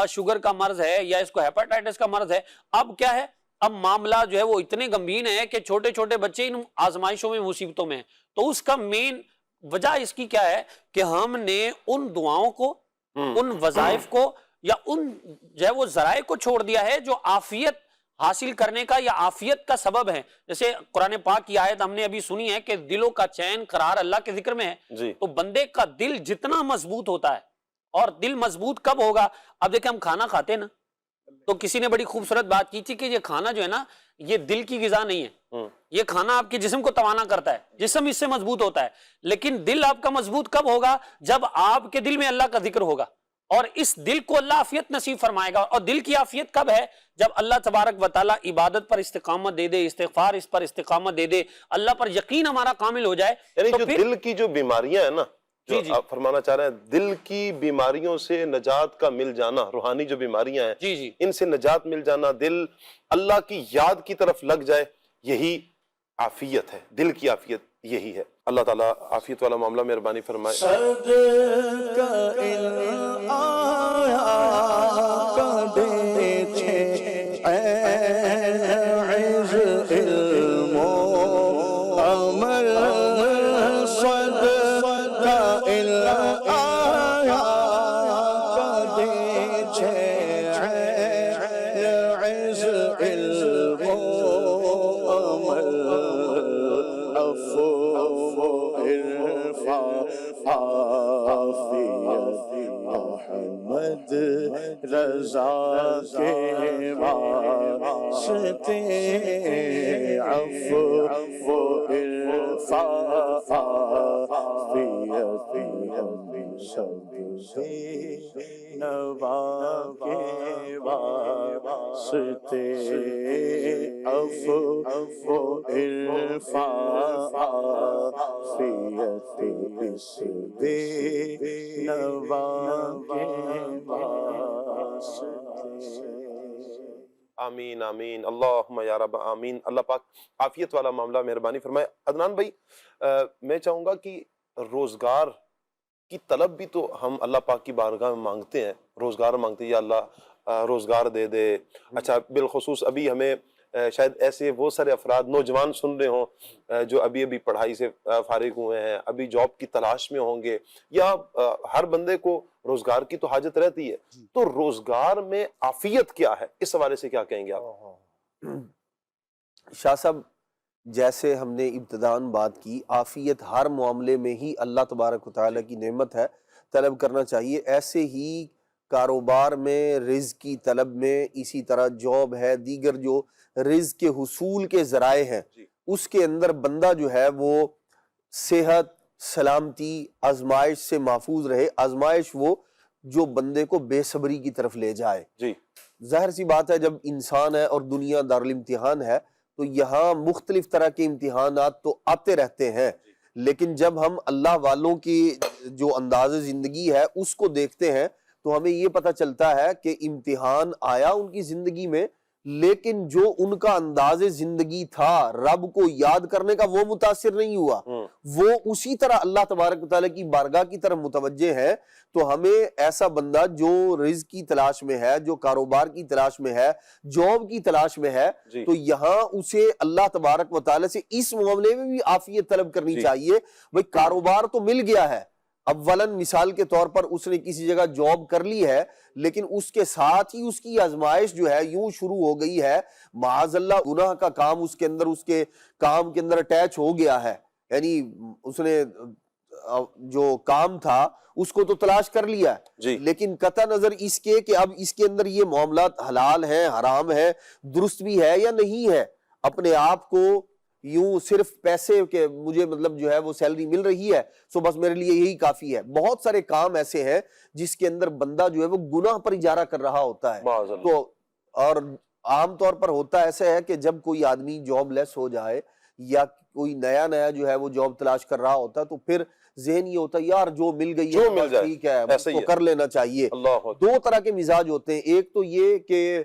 شوگر کا مرض ہے یا اس کو ہیپاٹائٹس کا مرض ہے۔ اب کیا ہے؟ اب معاملہ جو ہے وہ اتنے گمبھیر ہے کہ چھوٹے چھوٹے بچے ان آزمائشوں میں، مصیبتوں میں ہیں۔ تو اس کا مین وجہ اس کی کیا ہے کہ ہم نے ان دعاؤں کو، ان وظائف کو، یا ان جو ہے وہ ذرائع کو چھوڑ دیا ہے جو عافیت حاصل کرنے کا یا عافیت کا سبب ہے۔ جیسے قرآن پاک کی آیت ہم نے ابھی سنی ہے کہ دلوں کا چین قرار اللہ کے ذکر میں ہے۔ تو بندے کا دل جتنا مضبوط ہوتا ہے، اور دل مضبوط کب ہوگا؟ اب دیکھیں ہم کھانا کھاتے ہیں نا، تو کسی نے بڑی خوبصورت بات کی تھی کہ یہ کھانا جو ہے نا یہ دل کی غذا نہیں ہے، یہ کھانا آپ کے جسم کو توانا کرتا ہے، جسم اس سے مضبوط ہوتا ہے، لیکن دل آپ کا مضبوط کب ہوگا؟ جب آپ کے دل میں اللہ کا ذکر ہوگا، اور اس دل کو اللہ عافیت نصیب فرمائے گا۔ اور دل کی عافیت کب ہے؟ جب اللہ تبارک و تعالیٰ عبادت پر استقامت دے دے، استغفار اس پر استقامت دے دے، اللہ پر یقین ہمارا کامل ہو جائے۔ یعنی جو دل کی جو بیماریاں ہیں نا، جو آپ فرمانا چاہ رہے ہیں، دل کی بیماریوں سے نجات کا مل جانا، روحانی جو بیماریاں ہیں ان سے نجات مل جانا، دل اللہ کی یاد کی طرف لگ جائے، یہی عافیت ہے، دل کی عافیت یہی ہے۔ اللہ تعالیٰ عافیت والا معاملہ مہربانی فرمائے۔ علم و عمل عافیت احمد رضا کے واسطے عفو و عرفات عافیت ہم سب سے نوا کے واسطے عفو و عرفات عافیت اس بے نوا کے واسطے۔ آمین آمین اللہم یا رب آمین۔ اللہ پاک عافیت والا معاملہ مہربانی فرمائے۔ عدنان بھائی میں چاہوں گا کہ روزگار کی طلب بھی تو ہم اللہ پاک کی بارگاہ میں مانگتے ہیں، روزگار مانگتے ہیں، یا اللہ روزگار دے دے۔ اچھا بالخصوص ابھی ہمیں شاید ایسے وہ سارے افراد نوجوان سن رہے ہوں جو ابھی ابھی پڑھائی سے فارغ ہوئے ہیں، ابھی جاب کی تلاش میں ہوں گے، یا ہر بندے کو روزگار کی تو حاجت رہتی ہے، تو روزگار میں عافیت کیا ہے، اس حوالے سے کیا کہیں گے آپ؟ شاہ صاحب جیسے ہم نے ابتداً بات کی، عافیت ہر معاملے میں ہی اللہ تبارک و تعالیٰ کی نعمت ہے، طلب کرنا چاہیے۔ ایسے ہی کاروبار میں، رزق کی طلب میں، اسی طرح جاب ہے، دیگر جو رزق کے حصول کے ذرائع ہیں اس کے اندر بندہ جو ہے وہ صحت، سلامتی، آزمائش سے محفوظ رہے۔ آزمائش وہ جو بندے کو بے صبری کی طرف لے جائے۔ ظاہر سی بات ہے جب انسان ہے اور دنیا دارالامتحان ہے تو یہاں مختلف طرح کے امتحانات تو آتے رہتے ہیں، لیکن جب ہم اللہ والوں کی جو انداز زندگی ہے اس کو دیکھتے ہیں تو ہمیں یہ پتہ چلتا ہے کہ امتحان آیا ان کی زندگی میں، لیکن جو ان کا انداز زندگی تھا رب کو یاد کرنے کا وہ متاثر نہیں ہوا، وہ اسی طرح اللہ تبارک و تعالیٰ کی بارگاہ کی طرف متوجہ ہے۔ تو ہمیں ایسا بندہ جو رزق کی تلاش میں ہے، جو کاروبار کی تلاش میں ہے، جاب کی تلاش میں ہے، تو یہاں اسے اللہ تبارک و تعالیٰ سے اس معاملے میں بھی عافیت طلب کرنی چاہیے۔ بھئی کاروبار تو مل گیا ہے، اولاً مثال کے طور پر اس نے کسی جگہ جاب کر لی ہے، لیکن اس کے ساتھ ہی اس کی آزمائش جو ہے یوں شروع ہو گئی ہے، معاذ اللہ گناہ کا کام اس کے اندر، اس کے کام کے اندر اٹیچ ہو گیا ہے، یعنی اس نے جو کام تھا اس کو تو تلاش کر لیا ہے، لیکن قطع نظر اس کے کہ اب اس کے اندر یہ معاملات حلال ہیں، حرام ہیں، درست بھی ہے یا نہیں ہے، اپنے آپ کو یوں صرف پیسے کے مجھے مطلب جو ہے وہ سیلری مل رہی ہے سو بس میرے لیے یہی کافی ہے۔ بہت سارے کام ایسے ہیں جس کے اندر بندہ جو ہے وہ گناہ پر اجارہ کر رہا ہوتا ہے۔ تو اور عام طور پر ہوتا ایسا ہے کہ جب کوئی آدمی جاب لیس ہو جائے یا کوئی نیا جو ہے وہ جاب تلاش کر رہا ہوتا ہے تو پھر ذہن یہ ہوتا ہے یار جو مل گئی ہے ٹھیک ہے اس کو کر لینا چاہیے۔ دو طرح کے مزاج ہوتے ہیں، ایک تو یہ کہ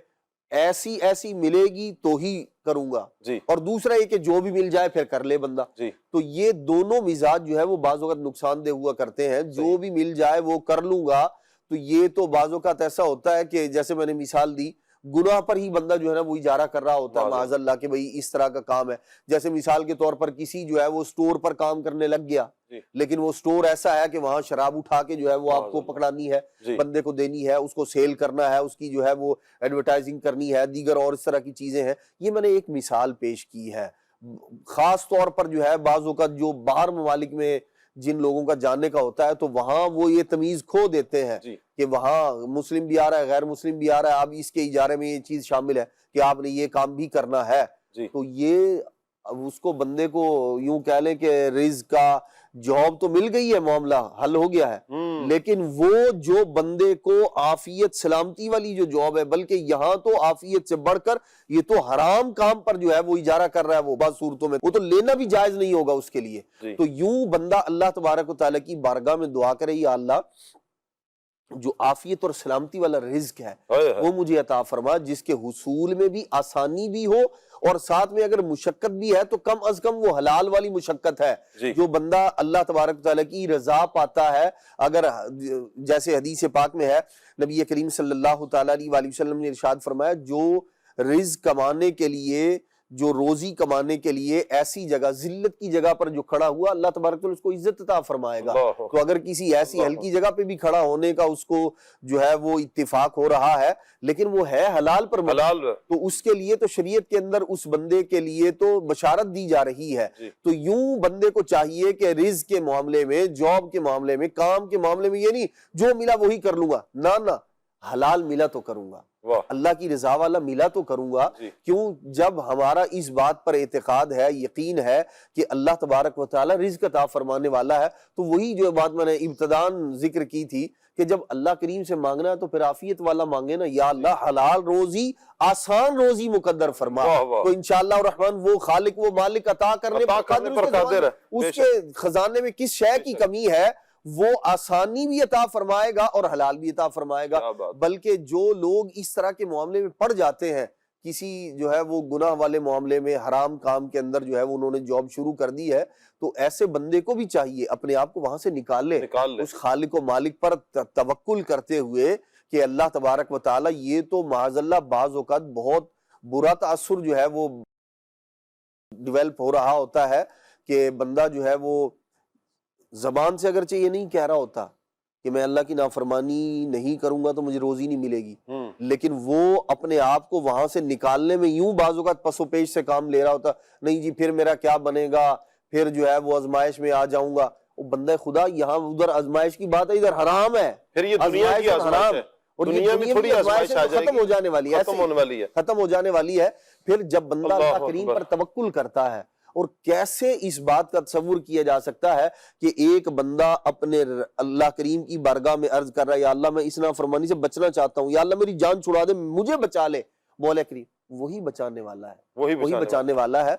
ایسی ملے گی تو ہی کروں گا، اور دوسرا یہ کہ جو بھی مل جائے پھر کر لے بندہ۔ تو یہ دونوں مزاج جو ہے وہ بعض اوقات نقصان دہ ہوا کرتے ہیں۔ جو بھی مل جائے وہ کر لوں گا تو یہ تو بعض اوقات ایسا ہوتا ہے کہ جیسے میں نے مثال دی گناہ پر ہی بندہ جو ہے نا وہ اجارہ کر رہا ہوتا ہے معاذ اللہ کہ بھئی اس طرح کا کام ہے۔ جیسے مثال کے طور پر کسی جو ہے وہ سٹور پر کام کرنے لگ گیا، لیکن وہ سٹور ایسا ہے کہ وہاں شراب اٹھا کے جو ہے وہ آپ کو پکڑانی ہے، بندے کو دینی ہے، اس کو سیل کرنا ہے، اس کی جو ہے وہ ایڈورٹائزنگ کرنی ہے، دیگر اور اس طرح کی چیزیں ہیں۔ یہ میں نے ایک مثال پیش کی ہے۔ خاص طور پر جو ہے بعض اوقات جو باہر ممالک میں جن لوگوں کا جاننے کا ہوتا ہے تو وہاں وہ یہ تمیز کھو دیتے ہیں کہ وہاں مسلم بھی آ رہا ہے، غیر مسلم بھی آ رہا ہے، اب اس کے اجارے میں یہ چیز شامل ہے کہ آپ نے یہ کام بھی کرنا ہے۔ تو یہ اس کو بندے کو یوں کہہ لیں کہ رزق کا جاب تو مل گئی ہے، معاملہ حل ہو گیا ہے، لیکن وہ جو بندے کو عافیت سلامتی والی جو جاب ہے، بلکہ یہاں تو عافیت سے بڑھ کر یہ تو حرام کام پر جو ہے وہ اجارہ کر رہا ہے، وہ بعض صورتوں میں وہ تو لینا بھی جائز نہیں ہوگا اس کے لیے۔ تو یوں بندہ اللہ تبارک و تعالیٰ کی بارگاہ میں دعا کرے یا اللہ جو عافیت اور سلامتی والا رزق ہے وہ مجھے عطا فرما، جس کے حصول میں بھی آسانی بھی ہو اور ساتھ میں اگر مشقت بھی ہے تو کم از کم وہ حلال والی مشقت ہے جو بندہ اللہ تبارک تعالیٰ کی رضا پاتا ہے۔ اگر جیسے حدیث پاک میں ہے نبی کریم صلی اللہ تعالیٰ علیہ وسلم نے ارشاد فرمایا جو رزق کمانے کے لیے جو روزی کمانے کے لیے ایسی جگہ ذلت کی جگہ پر جو کھڑا ہوا، اللہ تبارک و تعالیٰ اس کو عزت عطا فرمائے گا۔ تو اگر کسی ایسی ہلکی جگہ پہ بھی کھڑا ہونے کا اس کو جو ہے وہ اتفاق ہو رہا ہے لیکن وہ ہے حلال پر حلال، تو اس کے لیے تو شریعت کے اندر اس بندے کے لیے تو بشارت دی جا رہی ہے۔ تو یوں بندے کو چاہیے کہ رزق کے معاملے میں، جاب کے معاملے میں، کام کے معاملے میں یہ نہیں جو ملا وہی کر لوں گا، نہ حلال ملا تو کروں گا، اللہ کی رضا والا ملا تو کروں گا۔ کیوں؟ جب ہمارا اس بات پر اعتقاد ہے، یقین ہے کہ اللہ تبارک و تعالی رزق عطا فرمانے والا ہے، تو وہی جو بات میں نے ابتداً ذکر کی تھی کہ جب اللہ کریم سے مانگنا ہے تو پھر عافیت والا مانگے نا، یا اللہ حلال روزی، آسان روزی مقدر فرما، تو انشاءاللہ الرحمن وہ خالق، وہ مالک عطا کرنے پر قادر ہے، اس کے خزانے میں کس شے کی کمی ہے وہ آسانی بھی عطا فرمائے گا اور حلال بھی عطا فرمائے گا۔ بلکہ جو لوگ اس طرح کے معاملے میں پڑ جاتے ہیں، کسی جو ہے وہ گناہ والے معاملے میں، حرام کام کے اندر جو ہے وہ انہوں نے جاب شروع کر دی ہے، تو ایسے بندے کو بھی چاہیے اپنے آپ کو وہاں سے نکال لے اس خالق و مالک پر توکل کرتے ہوئے کہ اللہ تبارک و تعالی، یہ تو معاذ اللہ بعض اوقات بہت برا تاثر جو ہے وہ ڈیولپ ہو رہا ہوتا ہے کہ بندہ جو ہے وہ زبان سے اگرچہ یہ نہیں کہہ رہا ہوتا کہ میں اللہ کی نافرمانی نہیں کروں گا تو مجھے روزی نہیں ملے گی، لیکن وہ اپنے آپ کو وہاں سے نکالنے میں یوں بعض اوقات پس و پیش سے کام لے رہا ہوتا، نہیں جی پھر میرا کیا بنے گا، پھر جو ہے وہ آزمائش میں آ جاؤں گا۔ وہ بندہ خدا یہاں ادھر آزمائش کی بات ہے، ادھر حرام ہے، پھر یہ دنیا کی آزمائش ہے، اور دنیا میں تھوڑی آزمائش آ جائے گی، ختم ہو جانے والی ہے، ختم ہونے والی ہے، ختم ہو جانے والی ہے۔ پھر جب بندہ اللہ کریم پر توکل کرتا ہے، اور کیسے اس بات کا تصور کیا جا سکتا ہے کہ ایک بندہ اپنے اللہ کریم کی بارگاہ میں عرض کر رہا ہے، یا اللہ میں اس نافرمانی سے بچنا چاہتا ہوں، یا اللہ میری جان چھڑا دے، مجھے بچا لے، مولا کریم وہی بچانے والا ہے، وہی بچانے والا ہے۔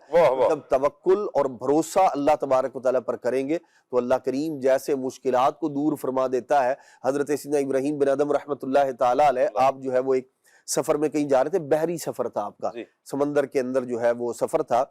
جب توکل اور بھروسہ اللہ تبارک و تعالیٰ پر کریں گے تو اللہ کریم جیسے مشکلات کو دور فرما دیتا ہے۔ حضرت سیدنا ابراہیم بن ادم رحمۃ اللہ تعالیٰ علیہ، آپ جو ہے وہ ایک سفر میں کہیں جا رہے تھے، بحری سفر تھا آپ کا، سمندر کے اندر جو ہے وہ سفر تھا،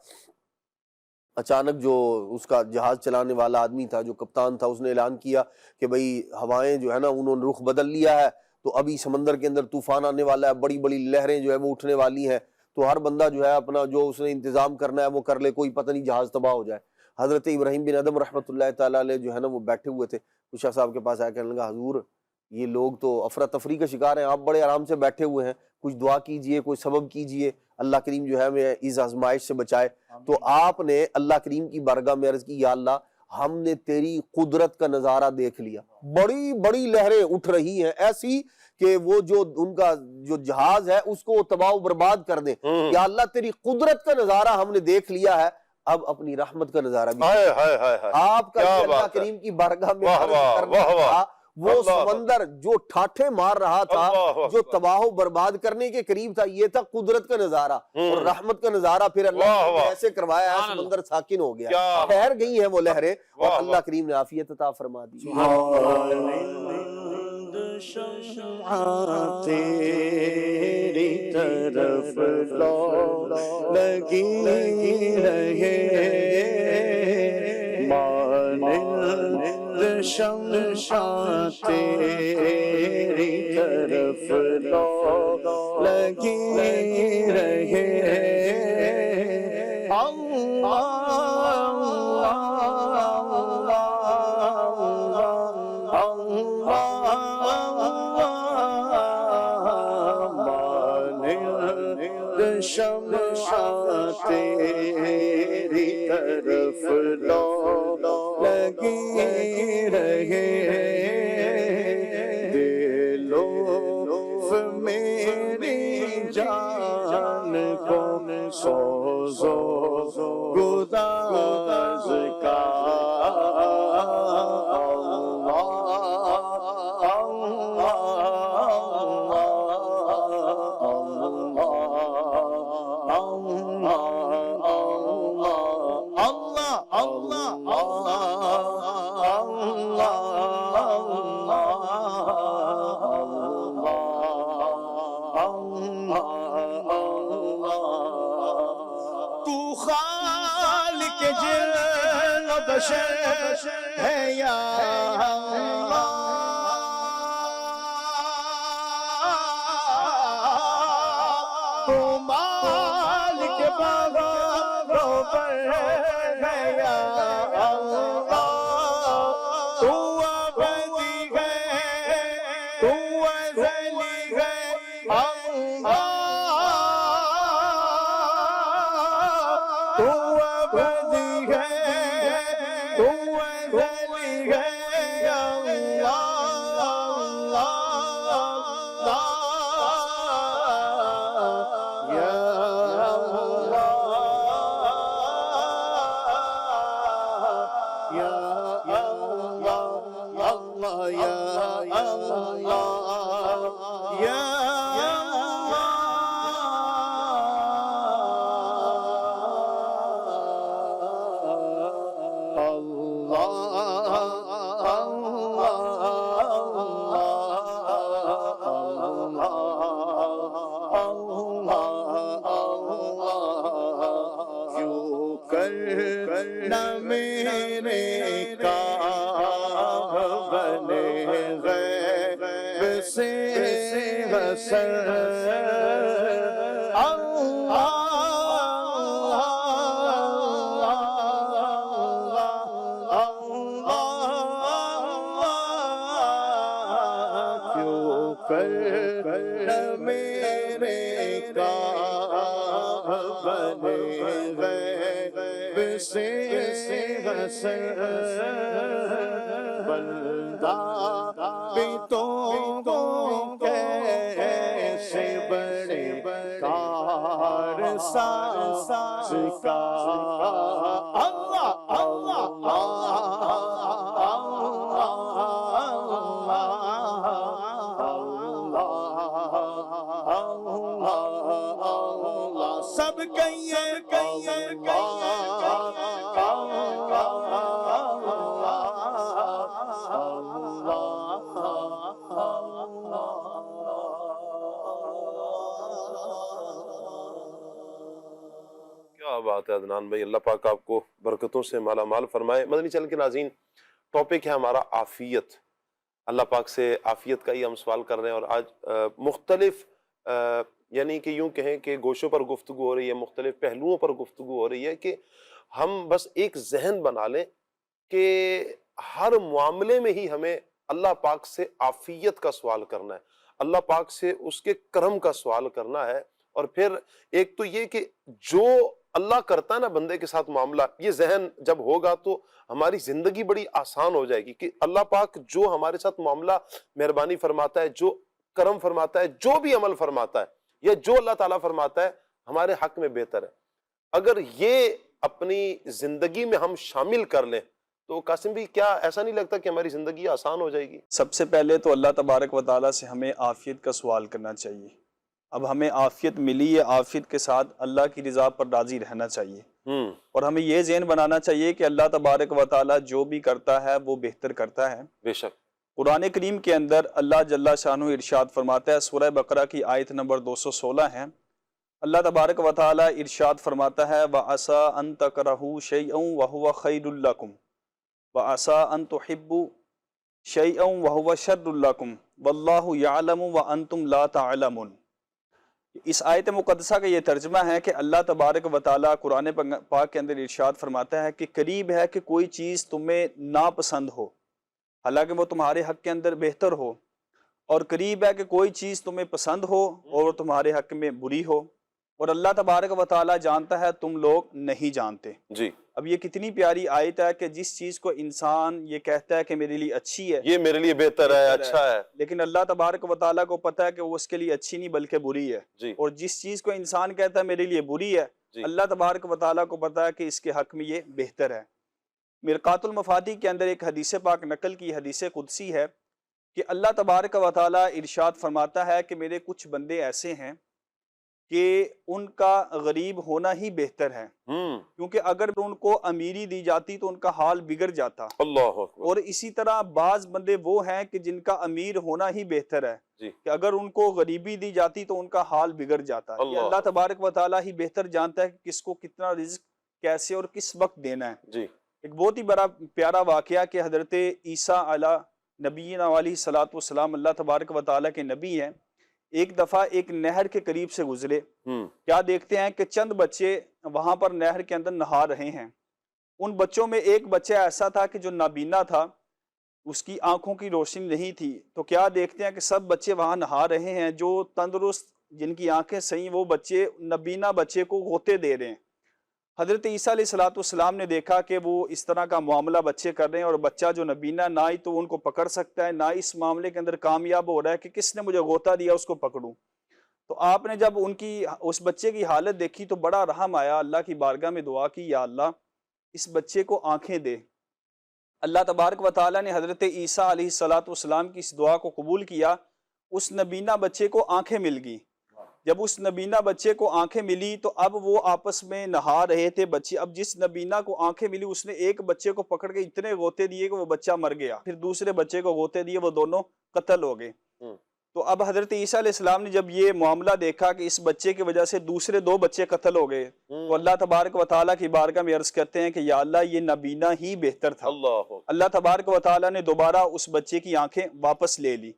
اچانک جو اس کا جہاز چلانے والا آدمی تھا، جو کپتان تھا، اس نے اعلان کیا کہ بھئی ہوائیں جو ہے نا انہوں نے رخ بدل لیا ہے، تو ابھی سمندر کے اندر طوفان آنے والا ہے، بڑی بڑی لہریں جو ہے وہ اٹھنے والی ہیں، تو ہر بندہ جو ہے اپنا جو اس نے انتظام کرنا ہے وہ کر لے، کوئی پتہ نہیں جہاز تباہ ہو جائے۔ حضرت ابراہیم بن ادم رحمۃ اللہ تعالیٰ علیہ جو ہے نا وہ بیٹھے ہوئے تھے، شاہ صاحب کے پاس آیا، کہنے لگا حضور یہ لوگ تو افراتفری کا شکار ہیں، آپ بڑے آرام سے بیٹھے ہوئے ہیں، کچھ دعا کیجئے، کوئی سبب کیجئے، اللہ کریم جو ہے ہمیں اس آزمائش سے بچائے۔ تو آپ نے اللہ کریم کی بارگاہ میں عرض کی، یا اللہ ہم نے تیری قدرت کا نظارہ دیکھ لیا، بڑی بڑی لہریں اٹھ رہی ہیں ایسی کہ وہ جو ان کا جو جہاز ہے اس کو تباہ و برباد کر دیں، یا اللہ تیری قدرت کا نظارہ ہم نے دیکھ لیا ہے، اب اپنی رحمت کا نظارہ بھی آپ کا اللہ کریم کی بارگاہ میں عرض کرنا تھا۔ وہ سمندر جو ٹھاٹھے مار رہا تھا، جو تباہ و برباد کرنے کے قریب تھا، یہ تھا قدرت کا نظارہ اور رحمت کا نظارہ۔ پھر اللہ نے ایسے کروایا ہے، سمندر ساکن ہو گیا، ٹھہر گئی ہیں وہ لہریں، اور اللہ کریم نے عافیت عطا فرما دی۔ تیری طرف لگی رہے، مانند شمع تیری طرف لگی رہے، شمع تیری طرف لگی رہے، دلو میری جان کو سوزو گداز کا تو خالق جن و بشر ہے یا اللہ، تو مالک بابا کرنا میرے کام بنے غیب سے حسن کیوں کرنا میرے کام بنے غیب سے حسن بندہ بھی تو کیسے بڑے کار ساز کا اللہ اللہ سب کہیے کیا بات ہے عدنان بھائی، اللہ پاک آپ کو برکتوں سے مالا مال فرمائے۔ مدنی چینل کے ناظرین، ٹاپک ہے ہمارا عافیت۔ اللہ پاک سے عافیت کا ہی ہم سوال کر رہے ہیں، اور آج مختلف یعنی کہ یوں کہیں کہ گوشوں پر گفتگو ہو رہی ہے، مختلف پہلوؤں پر گفتگو ہو رہی ہے کہ ہم بس ایک ذہن بنا لیں کہ ہر معاملے میں ہی ہمیں اللہ پاک سے عافیت کا سوال کرنا ہے، اللہ پاک سے اس کے کرم کا سوال کرنا ہے۔ اور پھر ایک تو یہ کہ جو اللہ کرتا ہے نا بندے کے ساتھ معاملہ، یہ ذہن جب ہوگا تو ہماری زندگی بڑی آسان ہو جائے گی کہ اللہ پاک جو ہمارے ساتھ معاملہ مہربانی فرماتا ہے، جو کرم فرماتا ہے، جو بھی عمل فرماتا ہے یا جو اللہ تعالیٰ فرماتا ہے ہمارے حق میں بہتر ہے۔ اگر یہ اپنی زندگی میں ہم شامل کر لیں تو قاسم بھی کیا ایسا نہیں لگتا کہ ہماری زندگی آسان ہو جائے گی؟ سب سے پہلے تو اللہ تبارک و تعالیٰ سے ہمیں عافیت کا سوال کرنا چاہیے۔ اب ہمیں عافیت ملی ہے، عافیت کے ساتھ اللہ کی رضا پر راضی رہنا چاہیے، اور ہمیں یہ ذہن بنانا چاہیے کہ اللہ تبارک و تعالیٰ جو بھی کرتا ہے وہ بہتر کرتا ہے۔ بے شک۔ قرآن کریم کے اندر اللہ جل شانہ ارشاد فرماتا ہے، سورہ بقرہ کی آیت نمبر 216 ہے، اللہ تبارک و تعالیٰ ارشاد فرماتا ہے وَعَسَىٰ أَن تَكْرَهُوا شَيْئًا وَهُوَ خَيْرٌ لَكُمْ وَعَسَىٰ أَن تُحِبُّوا شَيْئًا وَهُوَ شَرٌّ لَكُمْ وَاللَّهُ يَعْلَمُ وَأَنْتُمْ لَا تَعْلَمُونَ۔ اس آیت مقدسہ کا یہ ترجمہ ہے کہ اللہ تبارک و تعالیٰ قرآن پاک کے اندر ارشاد فرماتا ہے کہ قریب ہے کہ کوئی چیز تمہیں ناپسند ہو حالانکہ وہ تمہارے حق کے اندر بہتر ہو، اور قریب ہے کہ کوئی چیز تمہیں پسند ہو اور تمہارے حق میں بری ہو، اور اللہ تبارک و تعالیٰ جانتا ہے تم لوگ نہیں جانتے۔ جی، اب یہ کتنی پیاری آیت ہے کہ جس چیز کو انسان یہ کہتا ہے کہ میرے لیے اچھی ہے، یہ میرے لیے بہتر ہے، اچھا ہے، لیکن اللہ تبارک و تعالیٰ کو پتہ ہے کہ وہ اس کے لیے اچھی نہیں بلکہ بری ہے۔ جی، اور جس چیز کو انسان کہتا ہے میرے لیے بری ہے، جی، اللہ تبارک و تعالیٰ کو پتہ ہے کہ اس کے حق میں یہ بہتر ہے۔ مرقات المفاتیح کے اندر ایک حدیث پاک نقل کی حدیث قدسی ہے کہ اللہ تبارک و تعالیٰ ارشاد فرماتا ہے کہ میرے کچھ بندے ایسے ہیں کہ ان کا غریب ہونا ہی بہتر ہے، کیونکہ اگر ان کو امیری دی جاتی تو ان کا حال بگڑ جاتا۔ اللہ اکبر۔ اور اسی طرح بعض بندے وہ ہیں کہ جن کا امیر ہونا ہی بہتر ہے، جی، کہ اگر ان کو غریبی دی جاتی تو ان کا حال بگڑ جاتا۔ یہ اللہ تبارک و تعالیٰ ہی بہتر جانتا ہے کہ کس کو کتنا رزق کیسے اور کس وقت دینا ہے۔ جی، ایک بہت ہی بڑا پیارا واقعہ کہ حضرت عیسیٰ علیہ نبینا علیہ الصلوۃ والسلام اللہ تبارک و تعالیٰ کے نبی ہیں، ایک دفعہ ایک نہر کے قریب سے گزرے، کیا دیکھتے ہیں کہ چند بچے وہاں پر نہر کے اندر نہا رہے ہیں۔ ان بچوں میں ایک بچہ ایسا تھا کہ جو نابینا تھا، اس کی آنکھوں کی روشنی نہیں تھی، تو کیا دیکھتے ہیں کہ سب بچے وہاں نہا رہے ہیں، جو تندرست جن کی آنکھیں صحیح وہ بچے نابینا بچے کو غوطے دے رہے ہیں۔ حضرت عیسیٰ علیہ الصلوۃ والسلام نے دیکھا کہ وہ اس طرح کا معاملہ بچے کر رہے ہیں، اور بچہ جو نابینا نہ ہی تو ان کو پکڑ سکتا ہے، نہ اس معاملے کے اندر کامیاب ہو رہا ہے کہ کس نے مجھے غوطہ دیا اس کو پکڑوں۔ تو آپ نے جب اس بچے کی حالت دیکھی تو بڑا رحم آیا، اللہ کی بارگاہ میں دعا کی، یا اللہ اس بچے کو آنکھیں دے۔ اللہ تبارک و تعالیٰ نے حضرت عیسیٰ علیہ الصلاۃ والسلام کی اس دعا کو قبول کیا، اس نبینہ بچے کو آنکھیں مل گئی۔ جب اس نبینہ بچے کو آنکھیں ملی تو اب وہ آپس میں نہا رہے تھے بچے۔ اب جس نبینہ کو آنکھیں ملی اس نے ایک بچے کو پکڑ کے اتنے غوطے دیے کہ وہ بچہ مر گیا، پھر دوسرے بچے کو غوطے دیے، وہ دونوں قتل ہو گئے۔ تو اب حضرت عیسیٰ علیہ السلام نے جب یہ معاملہ دیکھا کہ اس بچے کی وجہ سے دوسرے 2 بچے قتل ہو گئے، تو اللہ تبارک و تعالیٰ کی بارگاہ میں عرض کرتے ہیں کہ یا اللہ یہ نبینہ ہی بہتر تھا۔ اللہ تبارک و تعالیٰ نے دوبارہ اس بچے کی آنکھیں واپس لے لی۔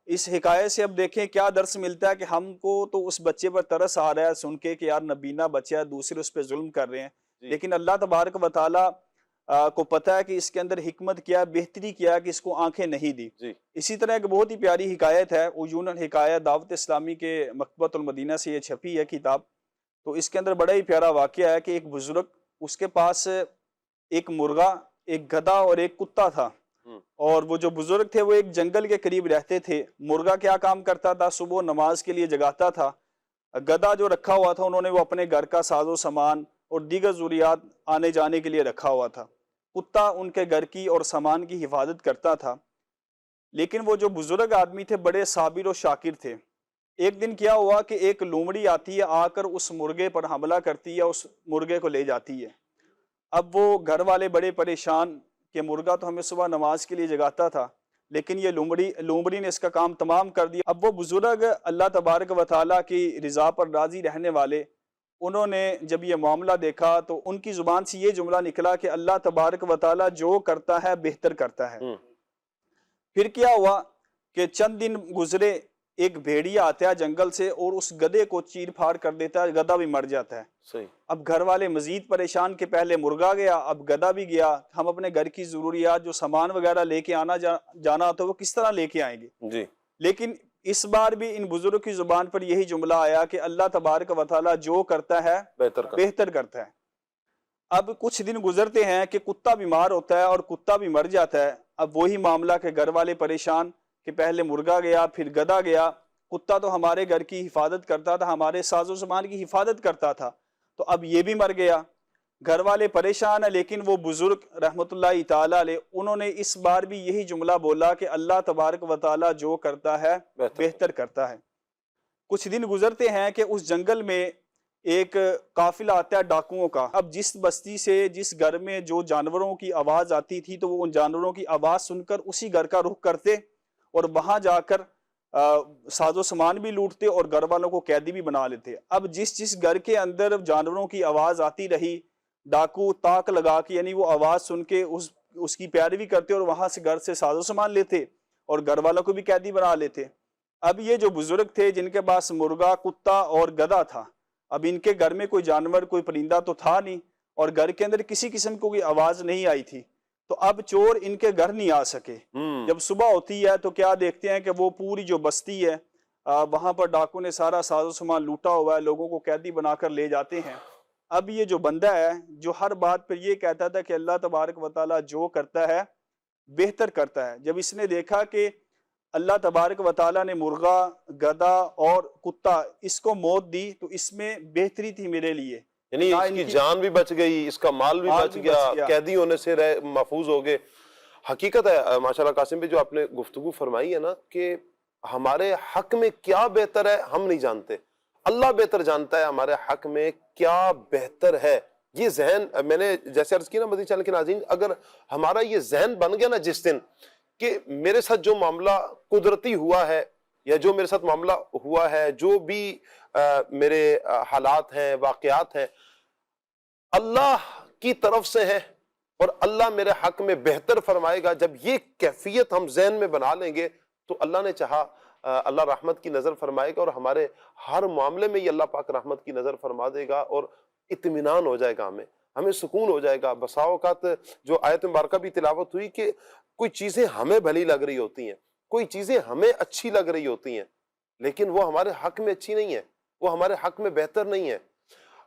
اس حکایت سے اب دیکھیں کیا درس ملتا ہے کہ ہم کو تو اس بچے پر ترس آ رہا ہے سن کے کہ یار نبینہ بچہ ہے، دوسرے اس پہ ظلم کر رہے ہیں، لیکن اللہ تبارک و تعالیٰ کو پتہ ہے کہ اس کے اندر حکمت کیا ہے، بہتری کیا ہے کہ اس کو آنکھیں نہیں دی۔ اسی طرح ایک بہت ہی پیاری حکایت ہے، عیون الحکایہ دعوت اسلامی کے مکتبۃ المدینہ سے یہ چھپی ہے کتاب، تو اس کے اندر بڑا ہی پیارا واقعہ ہے کہ ایک بزرگ، اس کے پاس ایک مرغا، ایک گدھا اور ایک کتا تھا، اور وہ جو بزرگ تھے وہ ایک جنگل کے قریب رہتے تھے۔ مرغا کیا کام کرتا تھا؟ صبح نماز کے لیے جگاتا تھا۔ گدھا جو رکھا ہوا تھا انہوں نے وہ اپنے گھر کا ساز و سامان اور دیگر ضروریات آنے جانے کے لیے رکھا ہوا تھا۔ کتا ان کے گھر کی اور سامان کی حفاظت کرتا تھا، لیکن وہ جو بزرگ آدمی تھے بڑے صابر و شاکر تھے۔ ایک دن کیا ہوا کہ ایک لومڑی آتی ہے، آ کر اس مرغے پر حملہ کرتی ہے، اس مرغے کو لے جاتی ہے۔ اب وہ گھر والے بڑے پریشان کہ مرغا تو ہمیں صبح نماز کے لیے جگاتا تھا، لیکن یہ لومڑی نے اس کا کام تمام کر دیا۔ اب وہ بزرگ اللہ تبارک و تعالیٰ کی رضا پر راضی رہنے والے، انہوں نے جب یہ معاملہ دیکھا تو ان کی زبان سے یہ جملہ نکلا کہ اللہ تبارک و تعالیٰ جو کرتا ہے بہتر کرتا ہے۔ پھر کیا ہوا کہ چند دن گزرے، ایک بھیڑیا آتا ہے جنگل سے اور اس گدھے کو چیر پھاڑ کر دیتا ہے، گدھا بھی مر جاتا ہے۔ اب گھر والے مزید پریشان کہ پہلے مرغا گیا، اب گدھا بھی گیا، ہم اپنے گھر کی ضروریات جو سامان وغیرہ لے کے آنا جانا تو وہ کس طرح لے کے آئیں گے؟ لیکن اس بار بھی ان بزرگ کی زبان پر یہی جملہ آیا کہ اللہ تبارک و تعالیٰ جو کرتا ہے بہتر کرتا ہے۔ اب کچھ دن گزرتے ہیں کہ کتا بیمار ہوتا ہے اور کتا بھی مر جاتا ہے۔ اب وہی معاملہ کہ گھر والے پریشان کہ پہلے مرغا گیا، پھر گدھا گیا، کتا تو ہمارے گھر کی حفاظت کرتا تھا، ہمارے ساز و سامان کی حفاظت کرتا تھا، تو اب یہ بھی مر گیا۔ گھر والے پریشان ہیں، لیکن وہ بزرگ رحمت اللہ تعالیٰ علیہ انہوں نے اس بار بھی یہی جملہ بولا کہ اللہ تبارک و تعالیٰ جو کرتا ہے بہتر کرتا ہے۔ کچھ دن گزرتے ہیں کہ اس جنگل میں ایک قافلہ آتا ہے ڈاکوؤں کا۔ اب جس بستی سے، جس گھر میں جو جانوروں کی آواز آتی تھی تو وہ ان جانوروں کی آواز سن کر اسی گھر کا رخ کرتے اور وہاں جا کر ساز و سامان بھی لوٹتے اور گھر والوں کو قیدی بھی بنا لیتے۔ اب جس گھر کے اندر جانوروں کی آواز آتی رہی، ڈاکو تاک لگا کے یعنی وہ آواز سن کے اس کی پیروی کرتے اور وہاں سے گھر سے ساز و سامان لیتے اور گھر والوں کو بھی قیدی بنا لیتے۔ اب یہ جو بزرگ تھے جن کے پاس مرغا، کتا اور گدھا تھا، اب ان کے گھر میں کوئی جانور، کوئی پرندہ تو تھا نہیں اور گھر کے اندر کسی قسم کو کوئی آواز نہیں آئی تھی، تو اب چور ان کے گھر نہیں آ سکے۔ جب صبح ہوتی ہے تو کیا دیکھتے ہیں کہ وہ پوری جو بستی ہے وہاں پر ڈاکو نے سارا ساز و سامان لوٹا ہوا ہے، لوگوں کو قیدی بنا کر لے جاتے ہیں۔ اب یہ جو بندہ ہے جو ہر بات پر یہ کہتا تھا کہ اللہ تبارک و تعالیٰ جو کرتا ہے بہتر کرتا ہے، جب اس نے دیکھا کہ اللہ تبارک و تعالیٰ نے مرغا، گدھا اور کتا اس کو موت دی تو اس میں بہتری تھی میرے لیے، یعنی اس کی جان بھی بچ گئی، اس کا مال بھی بچ گیا، قیدی ہونے سے محفوظ ہو گئے۔ حقیقت ہے ماشاءاللہ قاسم بھی جو آپ نے گفتگو فرمائی ہے نا کہ ہمارے حق میں کیا بہتر ہے ہم نہیں جانتے، اللہ بہتر جانتا ہے ہمارے حق میں کیا بہتر ہے۔ یہ ذہن میں نے جیسے عرض کی نا مدنی چینل کے ناظرین، اگر ہمارا یہ ذہن بن گیا نا جس دن کہ میرے ساتھ جو معاملہ قدرتی ہوا ہے یا جو میرے ساتھ معاملہ ہوا ہے، جو بھی میرے حالات ہیں، واقعات ہیں، اللہ کی طرف سے ہیں اور اللہ میرے حق میں بہتر فرمائے گا، جب یہ کیفیت ہم ذہن میں بنا لیں گے تو اللہ نے چاہا اللہ رحمت کی نظر فرمائے گا اور ہمارے ہر معاملے میں یہ اللہ پاک رحمت کی نظر فرما دے گا اور اطمینان ہو جائے گا، ہمیں سکون ہو جائے گا۔ بسا اوقات جو آیت مبارکہ بھی تلاوت ہوئی کہ کوئی چیزیں ہمیں بھلی لگ رہی ہوتی ہیں، کوئی چیزیں ہمیں اچھی لگ رہی ہوتی ہیں، لیکن وہ ہمارے حق میں اچھی نہیں ہے، وہ ہمارے حق میں بہتر نہیں ہے۔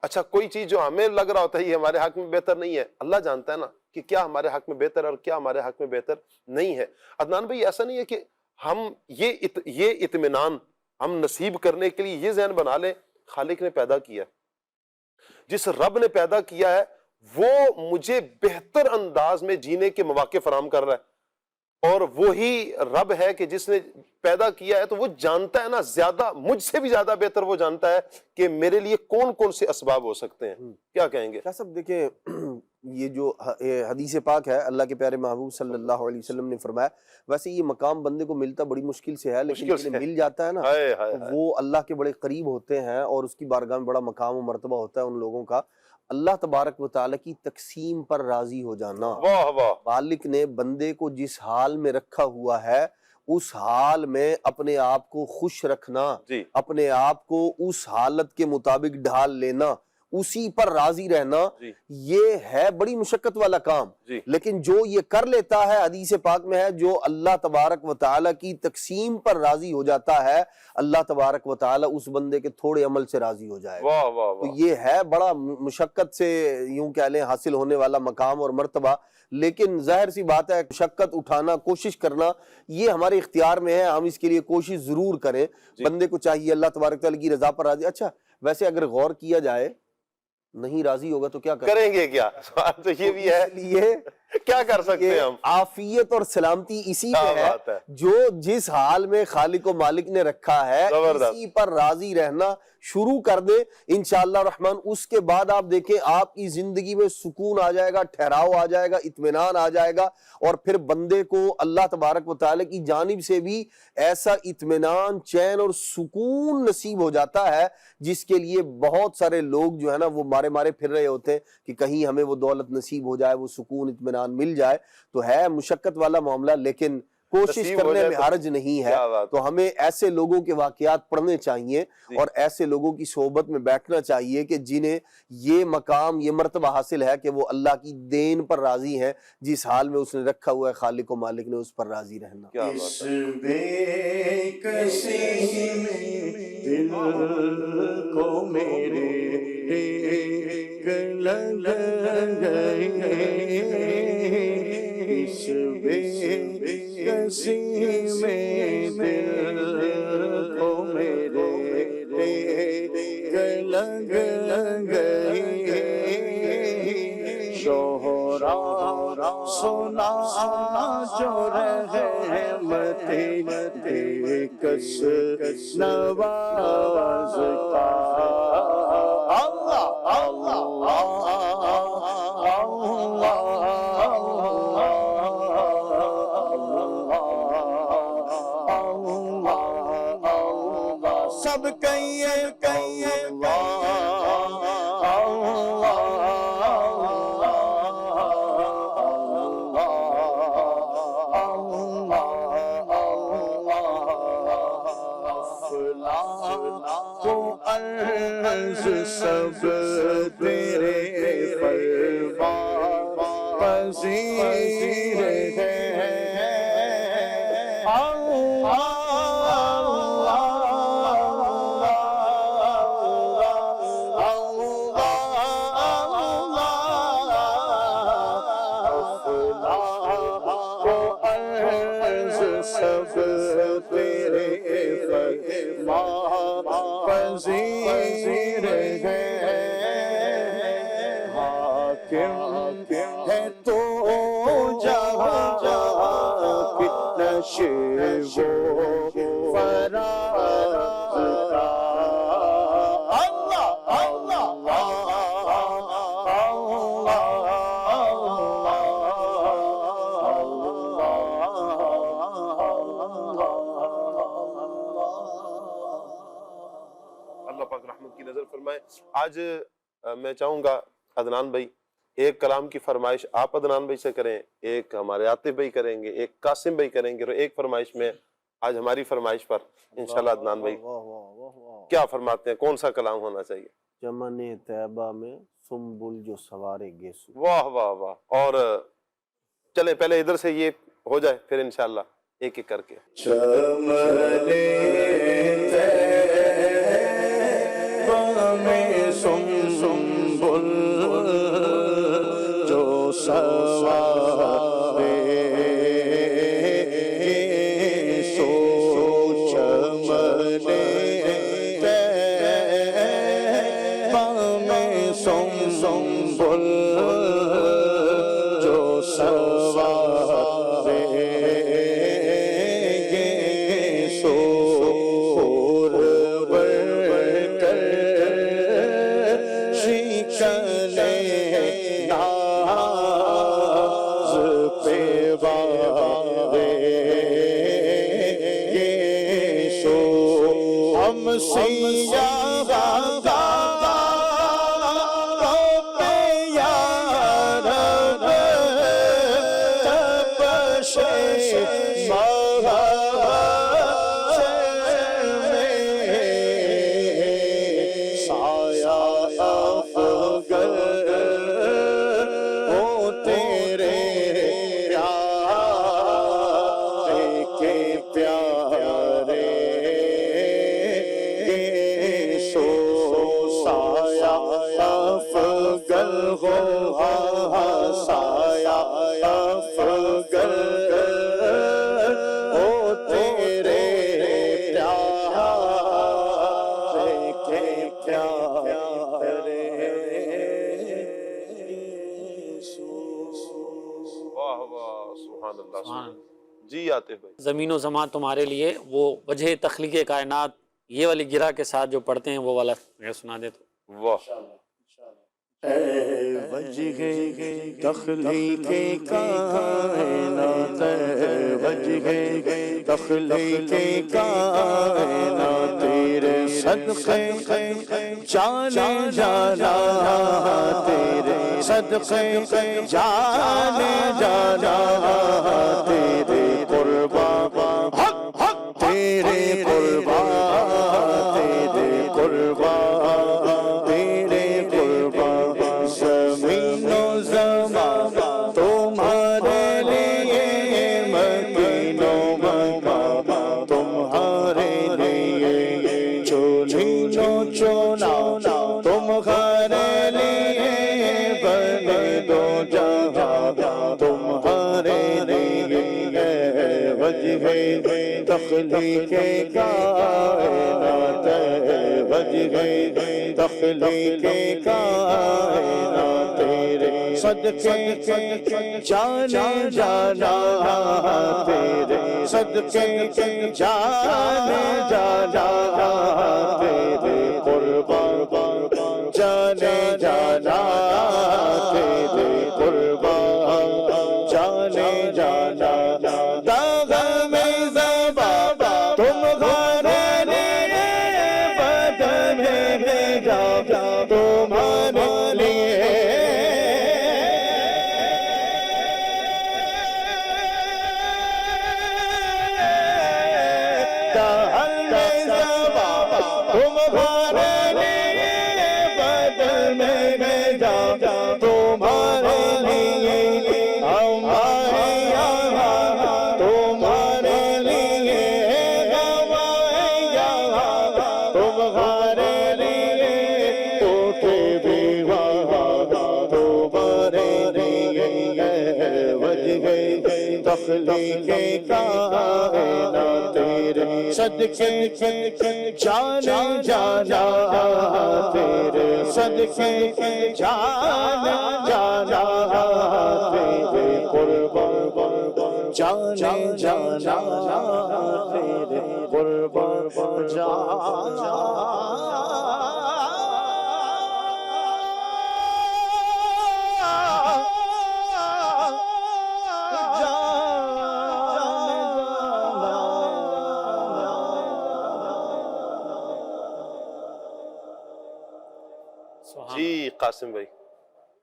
اچھا کوئی چیز جو ہمیں لگ رہا ہوتا ہے یہ ہمارے حق میں بہتر نہیں ہے، اللہ جانتا ہے نا کہ کیا ہمارے حق میں بہتر ہے اور کیا ہمارے حق میں بہتر نہیں ہے۔ عدنان بھائی ایسا نہیں ہے کہ ہم یہ اطمینان ہم نصیب کرنے کے لیے یہ ذہن بنا لیں، خالق نے پیدا کیا، جس رب نے پیدا کیا ہے وہ مجھے بہتر انداز میں جینے کے مواقع فراہم کر رہا ہے، اور وہی رب ہے کہ جس نے پیدا کیا ہے، تو وہ جانتا ہے نا زیادہ، مجھ سے بھی زیادہ بہتر وہ جانتا ہے کہ میرے لیے کون کون سے اسباب ہو سکتے ہیں۔ کیا کہیں گے؟ کیا صاحب دیکھیں، یہ جو حدیث پاک ہے، اللہ کے پیارے محبوب صلی اللہ علیہ وسلم نے فرمایا، ویسے یہ مقام بندے کو ملتا بڑی مشکل سے ہے، لیکن جنہیں مل جاتا ہے نا، ہائے ہائے ہائے، وہ اللہ کے بڑے قریب ہوتے ہیں، اور اس کی بارگاہ میں بڑا مقام و مرتبہ ہوتا ہے ان لوگوں کا۔ اللہ تبارک و تعالیٰ کی تقسیم پر راضی ہو جانا، واہ واہ، مالک نے بندے کو جس حال میں رکھا ہوا ہے اس حال میں اپنے آپ کو خوش رکھنا، جی اپنے آپ کو اس حالت کے مطابق ڈھال لینا، اسی پر راضی رہنا، جی یہ ہے بڑی مشقت والا کام۔ جی، لیکن جو یہ کر لیتا ہے، حدیث پاک میں ہے، جو اللہ تبارک و تعالیٰ کی تقسیم پر راضی ہو جاتا ہے، اللہ تبارک و تعالیٰ اس بندے کے تھوڑے عمل سے راضی ہو جائے گا۔ واہ واہ تو واہ، یہ ہے بڑا مشقت سے یوں کہہ لیں حاصل ہونے والا مقام اور مرتبہ، لیکن ظاہر سی بات ہے مشقت اٹھانا، کوشش کرنا، یہ ہمارے اختیار میں ہے، ہم اس کے لیے کوشش ضرور کریں۔ بندے کو چاہیے اللہ تبارک تعالیٰ کی رضا پر راضی۔ اچھا ویسے اگر غور کیا جائے نہیں راضی ہوگا تو کیا کریں گے؟ کیا سوال تو یہ بھی ہے، لیے کیا کر سکتے ہیں ہم؟ عافیت اور سلامتی اسی کیا میں بات ہے، جو جس حال میں خالق و مالک نے رکھا ہے زبردست۔ اسی پر راضی رہنا شروع کر دے انشاءاللہ الرحمن۔ اس کے بعد آپ دیکھیں آپ کی زندگی میں سکون آ جائے گا، ٹھہراؤ آ جائے گا، اطمینان آ جائے گا، اور پھر بندے کو اللہ تبارک و تعالیٰ کی جانب سے بھی ایسا اطمینان، چین اور سکون نصیب ہو جاتا ہے جس کے لیے بہت سارے لوگ جو ہے نا وہ مارے مارے پھر رہے ہوتے ہیں کہ کہیں ہمیں وہ دولت نصیب ہو جائے، وہ سکون اطمینان مل جائے۔ تو ہے مشقت والا معاملہ، لیکن کوشش نصیب ہو کرنے جائے میں تو حرج نہیں ہے۔ کیا بات، تو ہمیں ایسے لوگوں کے واقعات پڑھنے چاہیے اور ایسے لوگوں کی صحبت میں بیٹھنا چاہیے کہ جنہیں یہ مقام، یہ مرتبہ حاصل ہے کہ وہ اللہ کی دین پر راضی ہیں، جس حال میں اس نے رکھا ہوا ہے خالق و مالک نے اس پر راضی رہنا۔ کیا بات ہے، بے کسی میں دل کو میرے لگ گئے، اس بے کسی میں دل کو میرے لگ گئے، شہرا سنا جو رحمت کس نواز کا، اللہ سب سب تیرے فرمان پذیر ہے، سب تیرے فرمان پذیر ہے، حاکم ہے تو جہاں کتنا شیب و فراز کا، اللہ پاک رحمت کی نظر فرمائے۔ آج میں چاہوں گا عدنان بھائی ایک کلام کی فرمائش آپ عدنان بھائی سے کریں، ایک ہمارے عاطف بھائی کریں گے، ایک قاسم بھائی کریں گے، اور ایک فرمائش میں آج ہماری فرمائش پر انشاءاللہ عدنان بھائی کیا فرماتے ہیں، کون سا کلام ہونا چاہیے؟ چمن طیبہ میں سنبل جو سوارے گیسو۔ واہ واہ واہ، اور چلیں پہلے ادھر سے یہ ہو جائے پھر انشاءاللہ ایک ایک کر کے۔ چمن طیبہ میں سنبل جو سوارے سو، چمن طیبہ میں سنبل ہم سیا جی عاطف بھائی. زمین و زمان تمہارے لیے وہ وجہ تخلیق کائنات یہ والی گرہ کے ساتھ جو پڑھتے ہیں وہ والا سنا دے تو. واہ. اے وجہ تخلیق کائنات وجہ تخلیق کائنات تیرے صدقے جانے جانا تیرے صدقے جانے جانا تیرے قربان تیرے قربان تیرے قربان تیرے قربان زمین و زمان تمہارے لیے مکین و مکان تمہارے لیے چولین و چونا تمہارے لیے بنے دو جہاں تمہارے لیے وجہ تخلیق کائنات وجہ تخلیق کائنات تیرے صدقے جانے جانا تیرے صدقے جانے جانا تیرے قربان جانے جانا تیرے قربان جانے جانا داغ میں زبا تمہارے لیے بدن میں جا تمہارے لیے داغ میں زبا تمہارے لیے بدن میں جا تمہارے لیے ہمارے یہاں تمہارے لیے ہمارے یہاں تمہارے لیے اٹھے بھی وہاں تمہارے لیے وجہ تخلیق کائنات تیرے صدقے جانے جانا تیرے صدقے جانے جانا تیرے قربان جانے جانا تیرے قربان جانا جی قاسم بھائی.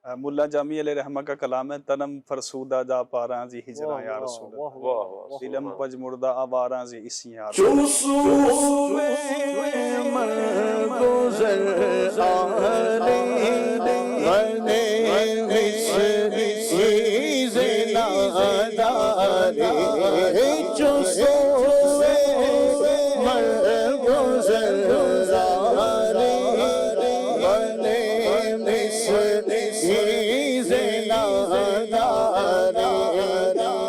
ملا جامی علیہ رحمہ کا کلام ہے تنم فرسودہ جا پاراں زی ہجراں یا رسول اللہ واہ واہ. دلم پج مردہ آواراں زی اسی یا رسول جو سوے من گزر آنے غنے مصریز نادارے جو سوے من گزر آنے غنے مصریز نادارے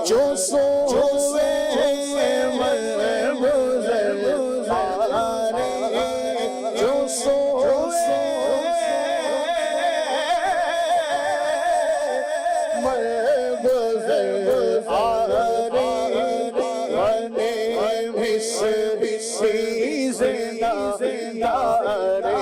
جو سوے من گزر آنے جو سوے من گزر آنے غنے مصریز نادارے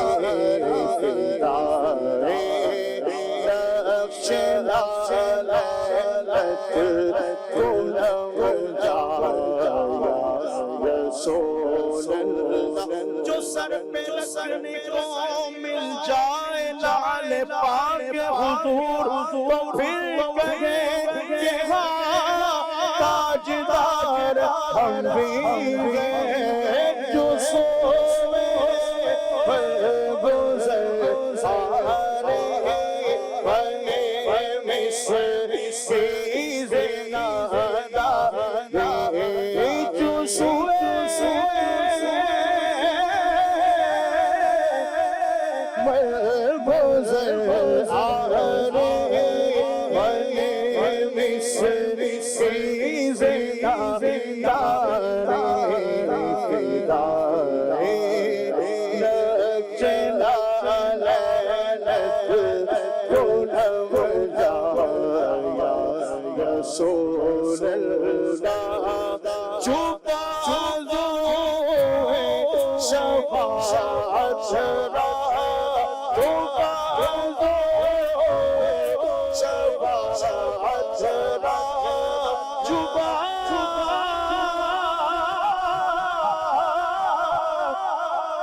جو سر پہ لگنے کو مل جائے لال پاک حضور تو پھر کہیں کہ ہاں تاجدار ہم بھی ہیں جو سوے پر گزر سارے بنے مصر کی زندہ جو سوے پر گزر سارے بنے مصر کی زندہ رسول اللہ چھپا دو شفاعت را چھپا دو شفاعت را چھپا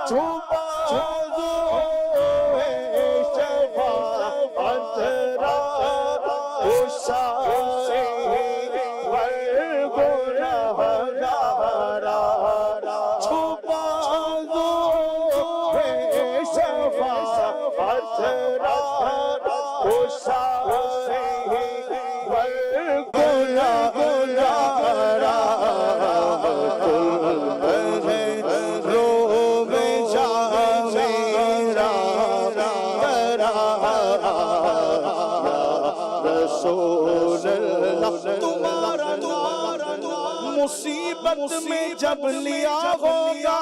چھپا دو شفاعت را مصیبت میں جب لیا ہوگا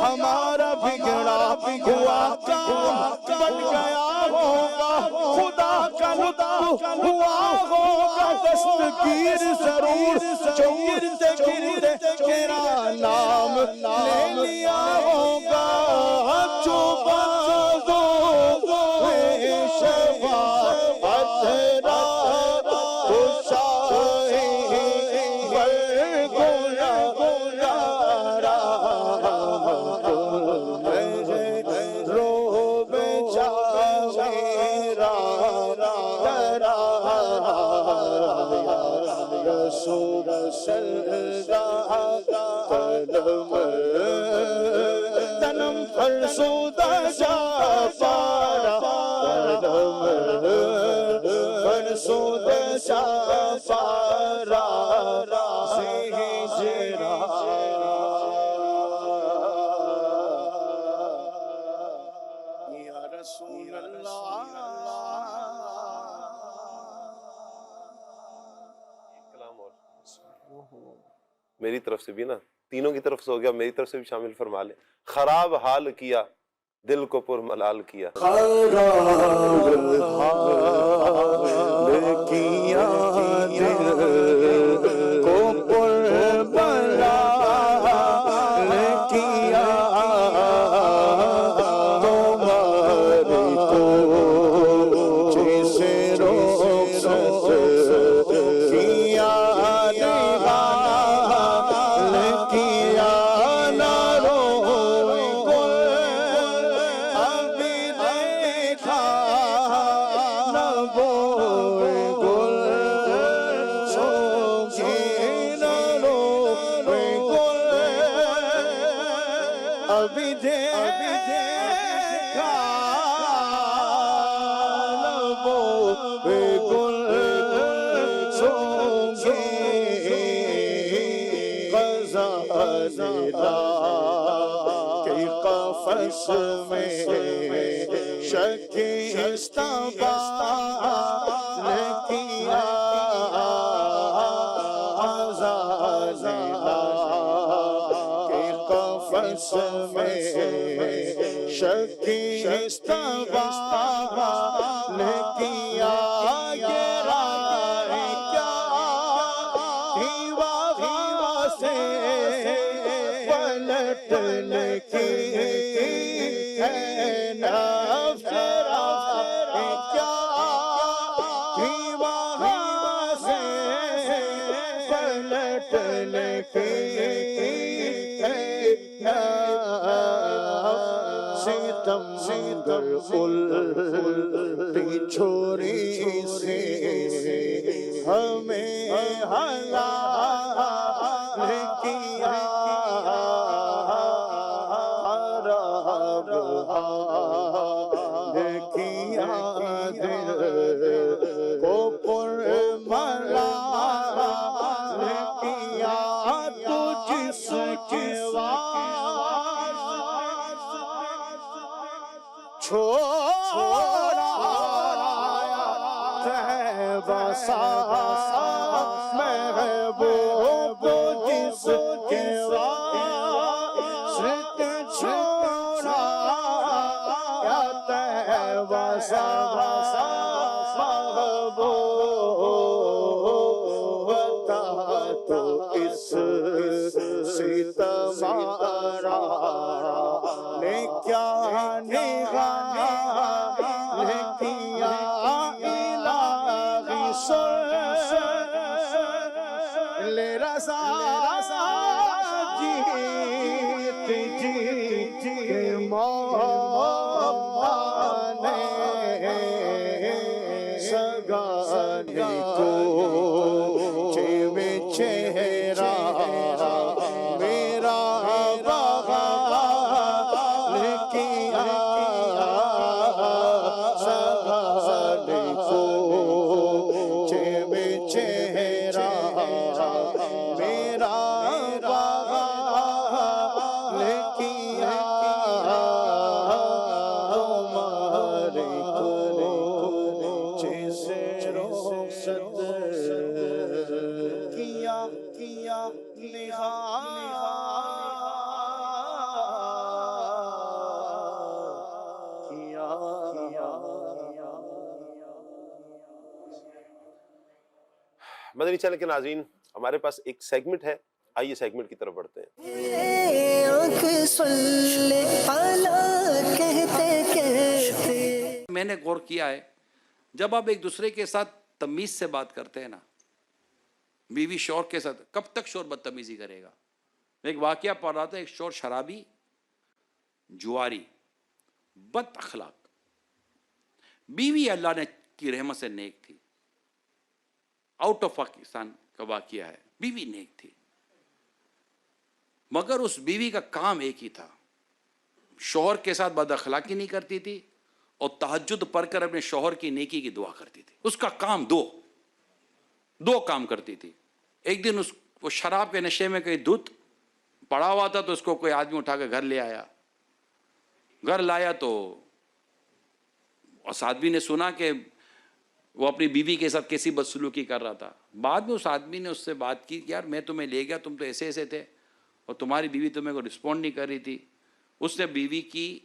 ہمارا بگڑا ہوا کام بن گیا ہوگا خدا کا لطف ہوا ہوگا دستگیر ضرور جو گرتے گرتے تیرا نام لے لیا ہوگا جو بازو شفاعت را تنم فرسودہ شافارا فرسودہ شافارا یا رسول اللہ میری طرف سے بھی نا، تینوں کی طرف سے ہو گیا، میری طرف سے بھی شامل فرما لیں. خراب حال کیا دل کو پر ملال کیا، خراب حال کیا دل کو پر ملال کیا تمہاری کو جیسے رخصت کیا قفص میں شکستہ بال کیا زلزلہ کے قفص میں شکستہ بال کیا اندر الٹی چھری سے ہمیں حلال کیا رب حلال کیا دل کو پر ملال کیا تو جس کے چھوڑا طیبہ سا محبوب جس کے واسطے چھوڑا یا طیبہ سا محبوب بتا تو اس سے تمہارا نے کیا نگاہ کیا الہی سن لے رضا جیت کے مولا نے سگانے کو میں چہرہ میرا بغال کیا سگانے کو میں چہرہ میرا بغال کیا تمہارے کو جیسے رخصت کیا مدنی چینل کے ناظرین، ہمارے پاس ایک سیگمنٹ ہے، آئیے سیگمنٹ کی طرف بڑھتے ہیں۔ میں نے غور کیا ہے جب آپ ایک دوسرے کے ساتھ تمیز سے بات کرتے ہیں نا، بیوی شوہر کے ساتھ کب تک شوہر بدتمیزی کرے گا؟ ایک واقعہ پڑھ رہا تھا، ایک شوہر شرابی، جواری، بد اخلاق، بیوی اللہ نے کی رحمت سے نیک تھی، آؤٹ آف پاکستان کا واقعہ ہے، بیوی نیک تھی، مگر اس بیوی کا کام ایک ہی تھا، شوہر کے ساتھ بد اخلاقی نہیں کرتی تھی اور تہجد پڑھ کر اپنے شوہر کی نیکی کی دعا کرتی تھی۔ اس کا کام دو کام کرتی تھی۔ ایک دن وہ شراب کے نشے میں کہیں دودھ پڑا ہوا تھا تو اس کو کوئی آدمی اٹھا کے گھر لے آیا، گھر لایا تو اس آدمی نے سنا کہ وہ اپنی بیوی کے ساتھ کیسی بدسلوکی کر رہا تھا۔ بعد میں اس آدمی نے اس سے بات کی، یار میں تمہیں لے گیا، تم تو ایسے ایسے تھے اور تمہاری بیوی تمہیں کو رسپونڈ نہیں کر رہی تھی۔ اس نے بیوی کی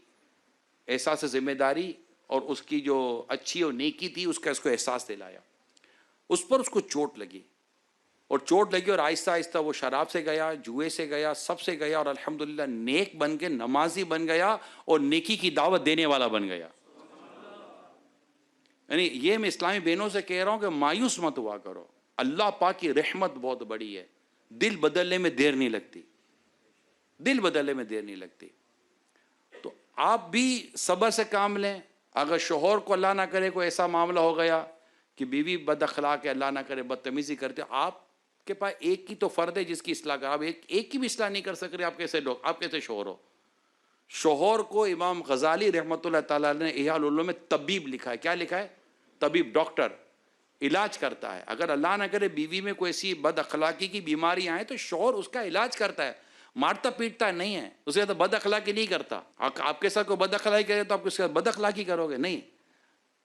احساس ذمہ داری اور اس کی جو اچھی اور نیکی تھی اس کا اس کو احساس دلایا۔ اس پر اس کو چوٹ لگی اور آہستہ آہستہ وہ شراب سے گیا، جوئے سے گیا، سب سے گیا اور الحمدللہ نیک بن کے نمازی بن گیا اور نیکی کی دعوت دینے والا بن گیا۔ یعنی یہ میں اسلامی بہنوں سے کہہ رہا ہوں کہ مایوس مت ہوا کرو، اللہ پاک کی رحمت بہت بڑی ہے، دل بدلنے میں دیر نہیں لگتی، تو آپ بھی صبر سے کام لیں۔ اگر شوہر کو اللہ نہ کرے کوئی ایسا معاملہ ہو گیا کہ بیوی بد اخلاق ہے، اللہ نہ کرے بدتمیزی کرتے، آپ کے پاس ایک کی تو فرد ہے جس کی اصلاح کر، آپ ایک کی بھی اصلاح نہیں کر سک رہے، آپ کیسے شوہر ہو؟ شوہر کو امام غزالی رحمۃ اللہ تعالیٰ نے احیاء العلوم میں طبیب لکھا ہے۔ کیا لکھا ہے؟ طبیب، ڈاکٹر، علاج کرتا ہے۔ اگر اللہ نہ کرے بیوی میں کوئی ایسی بد اخلاقی کی بیماری آئے تو شوہر اس کا علاج کرتا ہے، مارتا پیٹتا نہیں ہے، اس کے ساتھ بد اخلاقی نہیں کرتا۔ آپ کے ساتھ کوئی بد اخلاقی کرے تو آپ اس کے ساتھ بد اخلاقی کرو گے؟ نہیں۔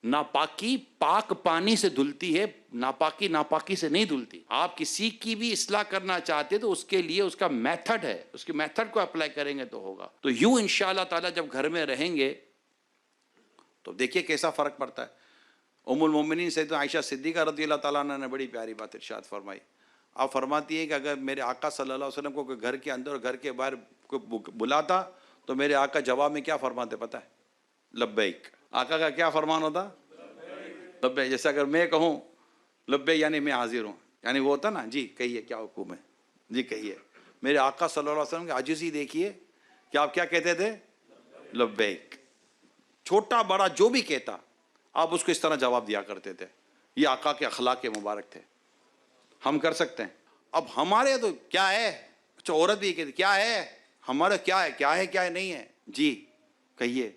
ناپاکی پاک پانی سے دھلتی ہے، ناپاکی سے نہیں دھلتی۔ آپ کسی کی بھی اصلاح کرنا چاہتے تو اس کے لیے اس کا میتھڈ ہے، اس کی میتھڈ کو اپلائی کریں گے تو ہوگا۔ تو یوں انشاءاللہ تعالی جب گھر میں رہیں گے تو دیکھیے کیسا فرق پڑتا ہے۔ ام المومنین سیدہ عائشہ صدیقہ رضی اللہ تعالیٰ عنہ نے بڑی پیاری بات ارشاد فرمائی۔ آپ فرماتی ہیں کہ اگر میرے آقا صلی اللہ علیہ وسلم کو کوئی گھر کے اندر اور گھر کے باہر بلاتا تو میرے آقا جواب میں کیا فرماتے پتہ ہے؟ لبیک۔ آقا کا کیا فرمان ہوتا؟ لبیک۔ جیسے اگر میں کہوں لبیک یعنی میں حاضر ہوں، یعنی وہ ہوتا نا، جی کہیے کیا حکم ہے، جی کہیے۔ میرے آقا صلی اللہ علیہ وسلم کی عاجزی دیکھیے کہ آپ کیا کہتے تھے؟ لبیک۔ چھوٹا بڑا جو بھی کہتا آپ اس کو اس طرح جواب دیا کرتے تھے. یہ آقا کے اخلاق کے مبارک تھے. ہم کر سکتے ہیں. اب ہمارے تو کیا ہے, اچھا عورت بھی کہتی کیا ہے, ہمارا کیا ہے, کیا ہے کیا نہیں ہے, جی کہیے.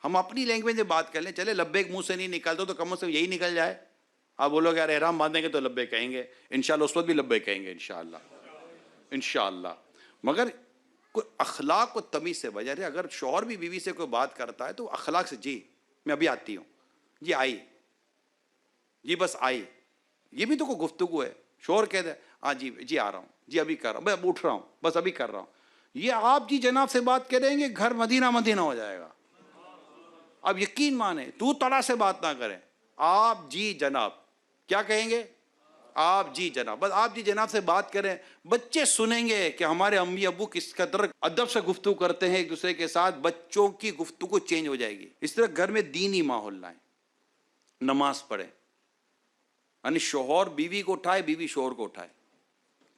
ہم اپنی لینگویج میں بات کر لیں. چلے لبیک منہ سے نہیں نکلتا تو کم از کم یہی نکل جائے. آپ بولو گے یار احرام باندھیں گے تو لبیک کہیں گے, انشاءاللہ اس وقت بھی لبیک کہیں گے انشاءاللہ انشاءاللہ. مگر کوئی اخلاق و تمیز سے بجا رہے. اگر شوہر بھی بیوی سے کوئی بات کرتا ہے تو اخلاق سے, جی میں ابھی آتی ہوں, جی آئی, جی بس آئی, یہ بھی تو کوئی گفتگو ہے. شوہر کہہ دے ہاں جی جی آ رہا ہوں, جی ابھی کر رہا ہوں, میں اب اٹھ رہا ہوں, بس ابھی کر رہا ہوں. یہ آپ جی جناب سے بات کریں گے گھر مدینہ مدینہ ہو جائے گا. اب یقین مانیں تو طرح سے بات نہ کریں, آپ جی جناب کیا کہیں گے, آپ جی جناب, بس آپ جی جناب سے بات کریں. بچے سنیں گے کہ ہمارے امی ابو کس قدر ادب سے گفتگو کرتے ہیں ایک دوسرے کے ساتھ. بچوں کی گفتگو چینج ہو جائے گی. اس طرح گھر میں دینی ماحول لائیں, نماز پڑھیں. یعنی شوہر بیوی کو اٹھائے, بیوی شوہر کو اٹھائے,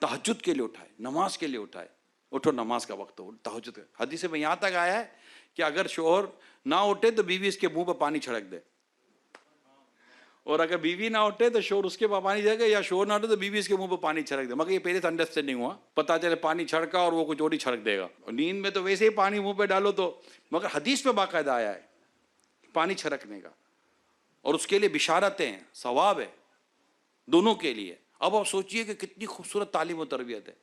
تہجد کے لیے اٹھائے, نماز کے لیے اٹھائے. اٹھو نماز کا وقت ہو, تہجد کا. حدیث میں یہاں تک آیا ہے کہ اگر شوہر نہ اٹھے تو بیوی اس کے منہ پہ پانی چھڑک دے, اور اگر بیوی نہ اٹھے تو شوہر اس کے پاس پانی چھڑکے, یا شوہر نہ اٹھے تو بیوی اس کے منہ پہ پانی چھڑک دے. مگر یہ پہلے سے انڈرسٹینڈنگ ہوا, پتا چلے پانی چھڑکا اور وہ کچھ اور ہی چھڑک دے گا. اور نیند میں تو ویسے ہی پانی منہ پہ ڈالو تو, مگر حدیث پہ باقاعدہ آیا ہے پانی چھڑکنے کا, اور اس کے لیے بشارتیں ہیں, ثواب ہے دونوں کے لیے. اب آپ سوچئے کہ کتنی خوبصورت تعلیم و تربیت ہے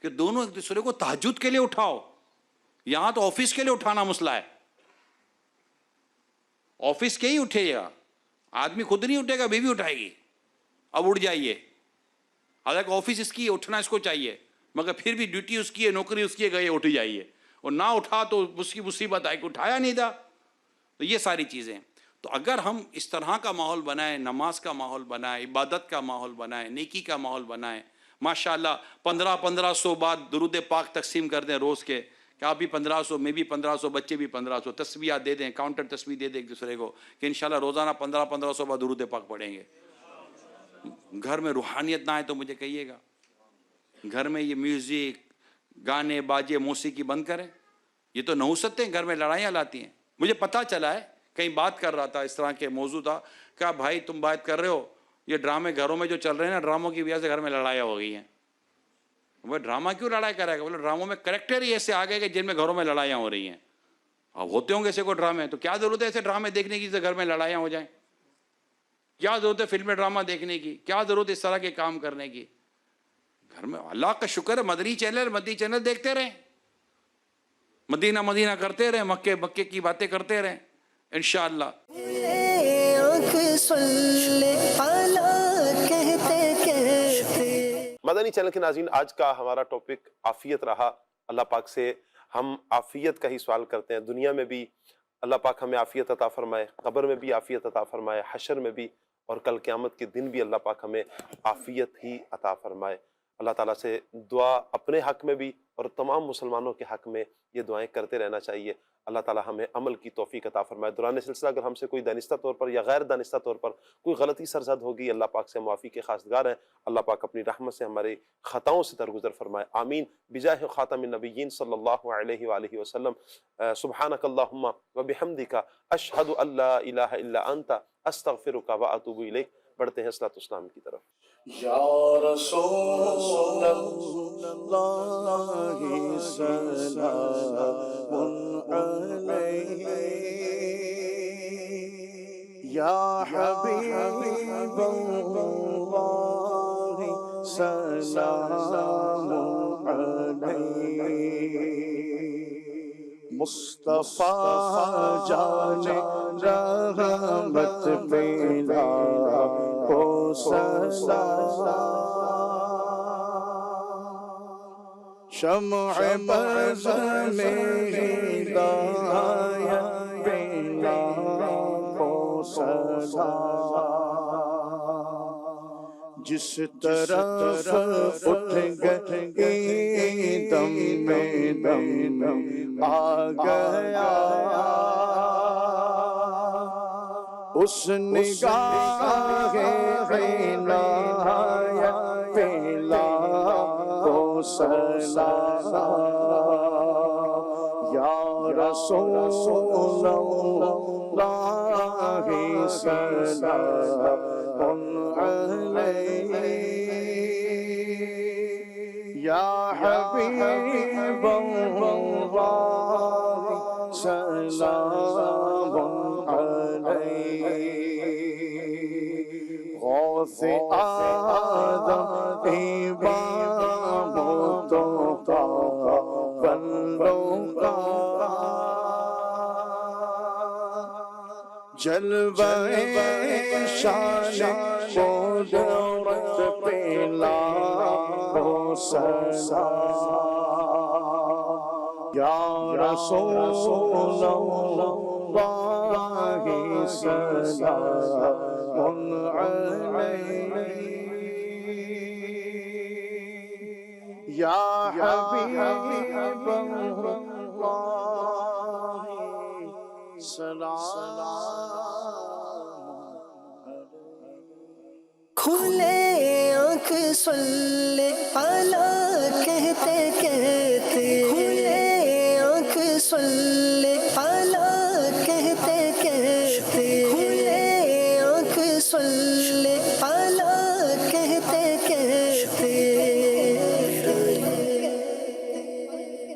کہ دونوں ایک دوسرے کو تہجد کے لیے اٹھاؤ. یہاں تو آفس کے لیے اٹھانا مسئلہ ہے, آفس کے ہی اٹھے گا آدمی, خود نہیں اٹھے گا, بیوی اٹھائے گی. اب اٹھ جائیے, حالانکہ آفس اس کی ہے, اٹھنا اس کو چاہیے, مگر پھر بھی ڈیوٹی اس کی ہے, نوکری اس کی ہے, گئے اٹھ جائیے. اور نہ اٹھا تو اس کی مصیبت آئی کہ اٹھایا نہیں تھا. تو یہ ساری چیزیں. تو اگر ہم اس طرح کا ماحول بنائیں, نماز کا ماحول بنائیں, عبادت کا ماحول بنائیں, نیکی کا ماحول بنائیں, ماشاءاللہ 1500 بعد درود پاک تقسیم کر دیں روز کے, کہ آپ بھی 1500, میں بھی 1500, بچے بھی 1500 تسبیحات دے دیں, کاؤنٹر تسبیح دے دیں ایک دوسرے کو, کہ انشاءاللہ روزانہ 1500 بعد درود پاک پڑھیں گے. گھر میں روحانیت نہ آئے تو مجھے کہیے گا. گھر میں یہ میوزک, گانے باجے, موسیقی بند کریں. یہ تو نحوستیں گھر میں لڑائیاں لاتی ہیں. مجھے پتہ چلا ہے, کہیں بات کر رہا تھا, اس طرح کے موضوع تھا, کہا بھائی تم بات کر رہے ہو, یہ ڈرامے گھروں میں جو چل رہے ہیں نا, ڈراموں کی وجہ سے گھر میں لڑائیاں ہو گئی ہیں. وہ ڈرامہ کیوں لڑائی کرے گا؟ بولے ڈراموں میں کریکٹر ہی ایسے آ گئے کہ جن میں گھروں میں لڑائیاں ہو رہی ہیں. اب ہوتے ہوں گے ایسے کوئی ڈرامے, تو کیا ضرورت ہے ایسے ڈرامے دیکھنے کی جس سے گھر میں لڑائیاں ہو جائیں؟ کیا ضرورت ہے فلم ڈرامہ دیکھنے کی؟ کیا ضرورت ہے اس طرح کے کام کرنے کی؟ گھر میں اللہ کا شکر ہے مدنی چینل دیکھتے رہیں, مدینہ مدینہ کرتے رہیں, مکے مکے کی باتیں کرتے رہیں انشاءاللہ. مدنی چینل کے ناظرین, آج کا ہمارا ٹاپک عافیت رہا. اللہ پاک سے ہم عافیت کا ہی سوال کرتے ہیں. دنیا میں بھی اللہ پاک ہمیں عافیت عطا فرمائے, قبر میں بھی عافیت عطا فرمائے, حشر میں بھی, اور کل قیامت کے دن بھی اللہ پاک ہمیں عافیت ہی عطا فرمائے. اللہ تعالیٰ سے دعا اپنے حق میں بھی اور تمام مسلمانوں کے حق میں یہ دعائیں کرتے رہنا چاہیے. اللہ تعالیٰ ہمیں عمل کی توفیق عطا فرمائے. دوران سلسلہ اگر ہم سے کوئی دانستہ طور پر یا غیر دانستہ طور پر کوئی غلطی سرزد ہوگی, اللہ پاک سے معافی کے خواستگار ہیں. اللہ پاک اپنی رحمت سے ہمارے خطاؤں سے درگزر فرمائے. آمین بجاہ خاتم النبیین صلی اللہ علیہ وآلہ وسلم. سبحانک اللہم وبحمدک اشہد ان لا الہ الا انت استغفرک واتوب الیک. بڑھتے ہیں صلاۃ الاسلام کی طرف. یا رسول اللہ سلام علیہ, یا حبیب اللہ سلام علیہ, مصطفیٰ جان رحمت پیدا کو سلام, شمع بز میں ہدایت پیدا کو سلام, جس طرف اٹھ گئے دم میں دم آ گیا, اس نگاہ عنایت پیلا کو سلام, یا رسول اللہ سلام علیہ یا حبیب اللہ سلام علیہ غوث آدم امام مصطفیٰ بندوں کا جلوہ شان قدرت پہ لاکھوں سلام یا رسول اللہ سلام علیہ یا حبیب اللہ سلام کھلے آنکھ صلی اللہ کہتے کہتے کھلے آنکھ صلی اللہ کہتے کہتے کھلے آنکھ صلی